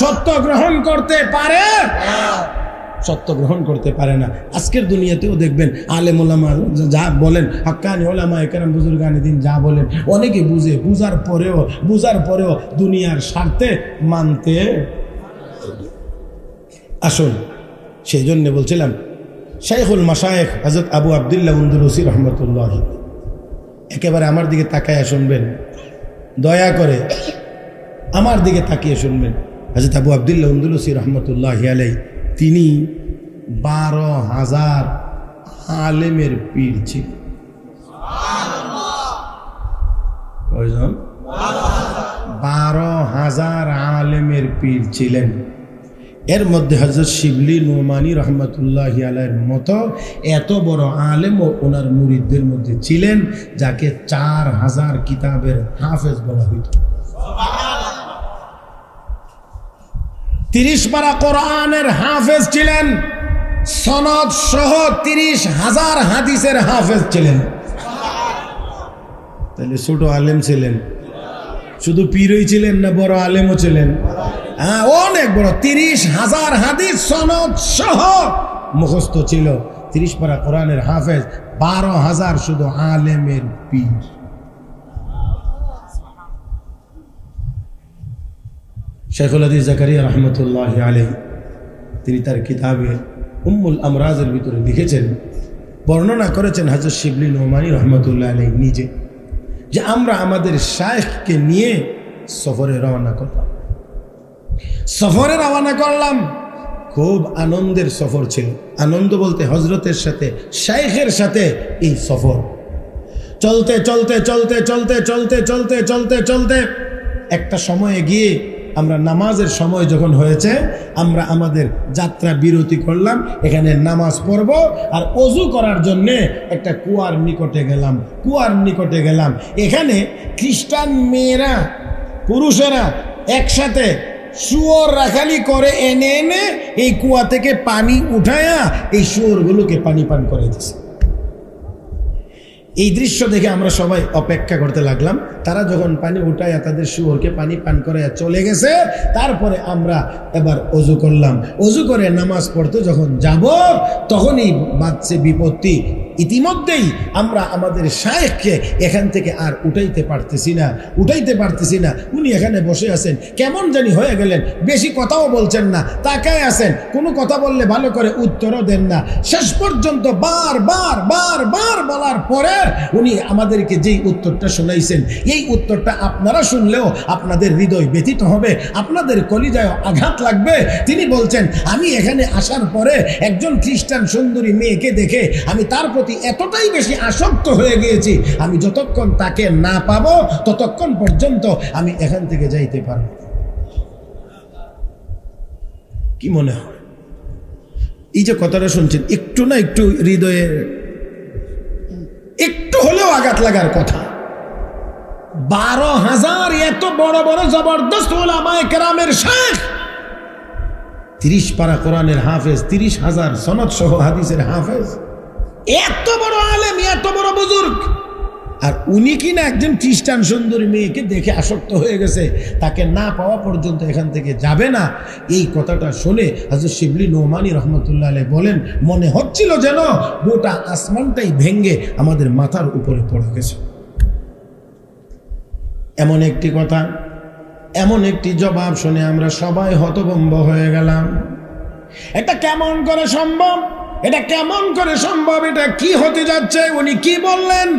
সত্য গ্রহণ করতে পারে, সত্য গ্রহণ করতে পারে না। আজকের দুনিয়াতেও দেখবেন আলেম ওলামা যা বলেন, হাক্কানি ওলামা একরাম বুজুর্গানি দিন যা বলেন, অনেকে বুঝার পরেও দুনিয়ার স্বার্থে মানতে আসুন। সেই জন্য বলছিলাম, শাইখুল মাশায়েখ হযরত আবু আব্দুল্লাহ আন্দলুসী রহমতুল্লাহ, একেবারে আমার দিকে তাকায় শুনবেন, দয়া করে আমার দিকে তাকিয়ে শুনবেন। হযরত আবু আব্দুল্লাহ আন্দলুসী রহমতুল্লাহ আলাইহি, তিনি 12,000 আলেমের পীর ছিলেন। কয়জন? 12,000 আলেমের পীর ছিলেন। এর মধ্যে হযরত শিবলি নোমানী রহমতুল্লাহ আলাইহির মতো এত বড় আলেম ও ওনার মুরিদদের মধ্যে ছিলেন, যাকে 4,000 কিতাবের হাফেজ বলা হইত। 30 পারা কোরআনের হাফেজ ছিলেন, সনদ সহ 30,000 হাদিসের হাফেজ ছিলেন। তাহলে ছোট আলেম ছিলেন? শুধু পীরই ছিলেন না, বড় আলেমও ছিলেন? হ্যাঁ, অনেক বড়। 30,000 হাদিস সনদ সহ মুখস্থ ছিল, 30 পারা কোরআনের হাফেজ, 12,000 শুধু আলেমের পীর। শাইখুল হাদিস জাকারিয়া রহমতুল্লাহ আলাইহি, তিনি তার কিতাবে উম্মুল আমরাজের ভিতরে লিখেছেন, বর্ণনা করেছেন হযরত শিবলি নোমানী রহমতুল্লাহ আলাইহি নিজে, যে আমরা আমাদের শাইখকে নিয়ে সফরে রওনা করলাম। সফরে রওনা করলাম, খুব আনন্দের সফর ছিল। আনন্দ বলতে হযরতের সাথে, শাইখের সাথে এই সফর। চলতে চলতে চলতে চলতে চলতে চলতে চলতে চলতে একটা সময়ে গিয়ে আমরা নামাজের সময় যখন হয়েছে, আমরা আমাদের যাত্রা বিরতি করলাম, এখানে নামাজ পড়ব। আর অজু করার জন্যে একটা কুয়ার নিকটে গেলাম। এখানে খ্রিস্টান মেয়েরা, পুরুষেরা একসাথে শুয়োর রাখালি করে এনে এই কুয়া থেকে পানি উঠায়া এই শুয়োরগুলোকে পানি পান করে দিচ্ছে। এই দৃশ্য দেখে আমরা সবাই অপেক্ষা করতে লাগলাম। তারা যখন পানি উঠাইয়া তাদের শুয়োরকে পানি পান করে চলে গেছে, তারপরে আমরা এবার অজু করলাম। অজু করে নামাজ পড়তে যখন যাব, তখনই বাঁচছে বিপত্তি। ইতিমধ্যেই আমরা আমাদের শায়েখকে এখান থেকে আর উঠাইতে পারতেছি না। উনি এখানে বসে আছেন, কেমন জানি হয়ে গেলেন, বেশি কথাও বলছেন না, তাকায় আছেন, কোনো কথা বললে ভালো করে উত্তরও দেন না। শেষ পর্যন্ত বার বলার পরে উনি আমাদেরকে যেই উত্তরটা শোনাইছেন, এই উত্তরটা আপনারা শুনলেও আপনাদের হৃদয় ব্যথিত হবে, আপনাদের কলিজায় আঘাত লাগবে। তিনি বলছেন, আমি এখানে আসার পরে একজন খ্রিস্টান সুন্দরী মেয়েকে দেখে আমি তার প্রতি এতটাই বেশি আসক্ত হয়ে গিয়েছি, আমি যতক্ষণ তাকে না পাবো ততক্ষণ পর্যন্ত আমি এখান থেকে যাইতে পারবো। কি মনে হয়? এই যে কথাটা শুনছেন, একটু না একটু হৃদয়ে একটু হলেও আঘাত লাগার কথা। 12,000 এত বড় বড় জবরদস্ত উলামায়ে কেরামের শাইখ, 30 পারা কোরআনের হাফেজ, 30,000 সনদ সহ হাদিসের হাফেজ, এত বড় আলেম, এত বড় বুজুর্গ, আর উনি কিনা একজন খ্রিস্টান সুন্দরী মেয়েকে দেখে আসক্ত হয়ে গেছে, তাকে না পাওয়া পর্যন্ত এখান থেকে যাবে না। এই কথাটা শুনে হযরত শিবলি নোমানী রহমতুল্লাহ আলাইহি বলেন, মনে হচ্ছিল যেন গোটা আসমানটাই ভেঙ্গে আমাদের মাথার উপরে পড়ে গেছে। এমন একটি কথা, এমন একটি জবাব শুনে আমরা সবাই হতভম্ব হয়ে গেলাম। এটা কেমন করে সম্ভব? এটা কেমন করে সম্ভব? এটা কি হতে যাচ্ছে? উনি কি বললেন?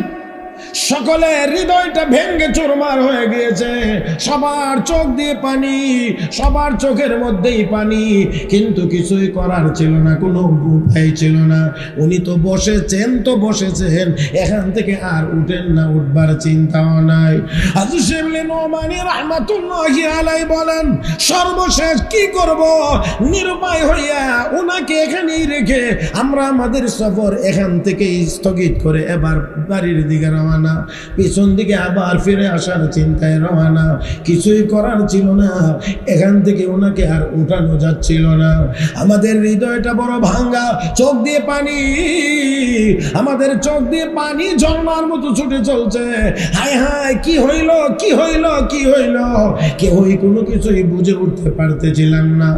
সকলের হৃদয়টা ভেঙ্গে চুরমার হয়ে গিয়েছে, সবার চোখ দিয়ে পানি, সবার চোখের মধ্যেই পানি, কিন্তু কিছুই করার ছিল না, কোনো উপায় ছিল না। উনি তো বসেছেন, এখান থেকে আর উঠেন না, উঠবার চিন্তাও নাই। হযরত শিবলি নোমানী রাহমাতুল্লাহি আলাইহি বলেন, সর্বশেষ কি করব, নিরুপায় হইয়া ওনাকে এখানেই রেখে আমরা আমাদের সফর এখান থেকে স্থগিত করে এবার বাড়ির দিকে রওনা, পিছন দিকে আবার ফিরে আসার চিন্তায় রওনা। কিছুই করার ছিল না, এখান থেকে ওনাকে আর উঠানো যাচ্ছিল না। আমাদের হৃদয়টা বড় ভাঙ্গা, চোখ দিয়ে পানি, আমাদের চোখ দিয়ে পানি ঝর্ণার মতো ছুটে চলছে। হায় হায়, কি হইল, কি হইল, কি হইল, কেউই কোনো কিছুই বুঝে উঠতে পারতেছিলাম না।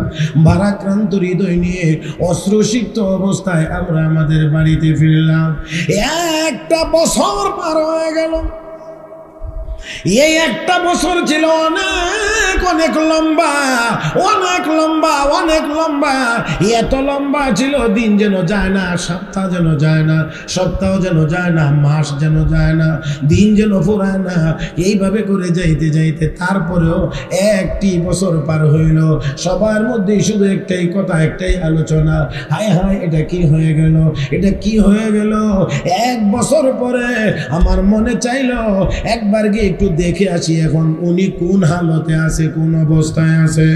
ভারাক্রান্ত হৃদয় নিয়ে অশ্রুসিক্ত অবস্থায় আমরা আমাদের বাড়িতে ফিরলাম। একটা বছর পার হয়ে গেল। এই একটা বছর ছিল অনেক অনেক লম্বা, অনেক লম্বা, অনেক লম্বা। এত লম্বা ছিল, দিন যেন যায় না, সপ্তাহ যেন যায় না, সপ্তাহ যেন যায় না, মাস যেন যায় না, দিন যেন ফুরায় না। এইভাবে করে যাইতে যাইতে তারপরেও একটি বছর পার হইল। সবার মধ্যে শুধু একটাই কথা, একটাই আলোচনা, হায় হায়, এটা কি হয়ে গেল, এটা কি হয়ে গেল। এক বছর পরে আমার মনে চাইল একবার গিয়ে একটু দেখে আসি এখন উনি কোন হালতে আছে, কোন অবস্থায় আছে।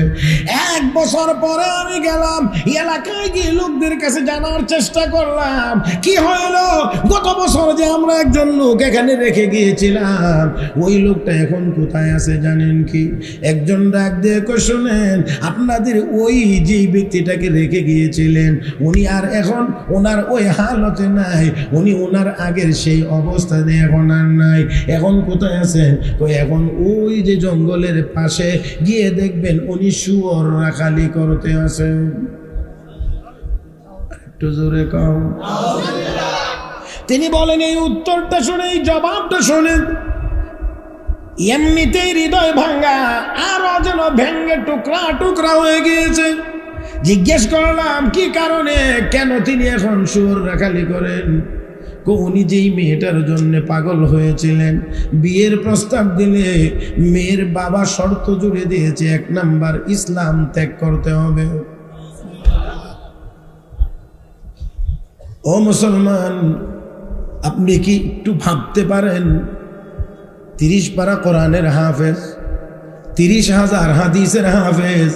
এক বছর পরে আমি গেলাম, এলাকায় গিয়ে লোকদের কাছে জানার চেষ্টা করলাম কি হলো। গত বছর যে আমরা একজন লোক এখানে রেখে গিয়েছিলাম, ওই লোকটা এখন কোথায় আছে জানেন কি? একজন ডাক দিয়ে শুনেন, আপনাদের ওই যে ব্যক্তিটাকে রেখে গিয়েছিলেন উনি আর এখন ওনার ওই হালতে নাই, উনি ওনার আগের সেই অবস্থানে এখন আর নাই। এখন কোথায় আছেন? তো এখন ওই যে জঙ্গলের পাশে গিয়ে দেখবেন উনি শুয়োর রাখালি করতে আছেন। একটু জোরে কও। তিনি বলেন, এই উত্তরটা শুনে, এই জবাবটা শুনেন, এমনিতেই হৃদয় ভাঙ্গা, আরো যেন ভেঙ্গে টুকরা টুকরা হয়ে গিয়েছে। জিজ্ঞেস করলাম কি কারণে, কেন তিনি এখন শুয়োর রাখালি করেন? উনি যেই মেয়েটার জন্য পাগল হয়েছিলেন, বিয়ের প্রস্তাব দিলে মেয়ের বাবা শর্ত জুড়ে দিয়েছে, 1 নাম্বার ইসলাম ত্যাগ করতে হবে। ও মুসলমান, আপনি কি একটু ভাবতে পারেন, 30 পারা কোরআনের হাফেজ, 30,000 হাদিসের হাফেজ,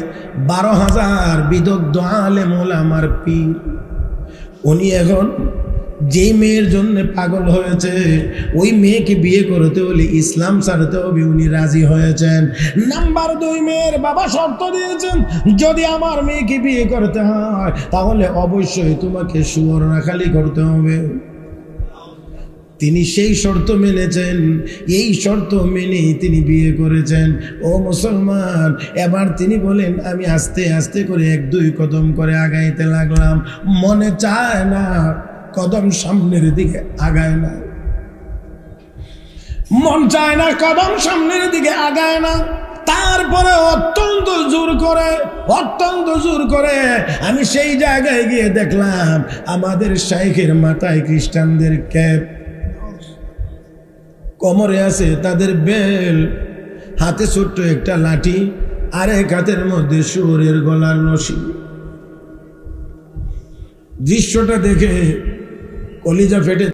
12,000 বিদগ্ধ আলেম ওলামার পীর, উনি এখন যেই মেয়ের জন্য পাগল হয়েছে ওই মেয়েকে বিয়ে করতে হলে ইসলাম ছাড়তে হবে, উনি রাজি হয়েছেন। নাম্বার 2, মেয়ের বাবা শর্ত দিয়েছেন, যদি আমার মেয়েকে বিয়ে করতে হয় তাহলে অবশ্যই তোমাকে শুয়োর রাখালি করতে হবে। তিনি সেই শর্ত মেনেছেন, এই শর্ত মেনেই তিনি বিয়ে করেছেন। ও মুসলমান, এবার তিনি বলেন, আমি আস্তে আস্তে করে 1-2 কদম করে আগাইতে লাগলাম, মনে চায় না, কদম সামনের দিকে আগায় না, মন চায় না, কদম সামনের দিকে আগায় না। তারপরে অত্যন্ত জোর করে আমি সেই জায়গায় গিয়ে দেখলাম আমাদের শাইখের মাথায় খ্রিস্টানদের ক্যাপ, কোমরে আছে তাদের বেল, হাতে ছোট্ট একটা লাঠি, আরেক হাতের মধ্যে শুয়োরের গলার রশি। দৃশ্যটা দেখে কলিজা ফেটে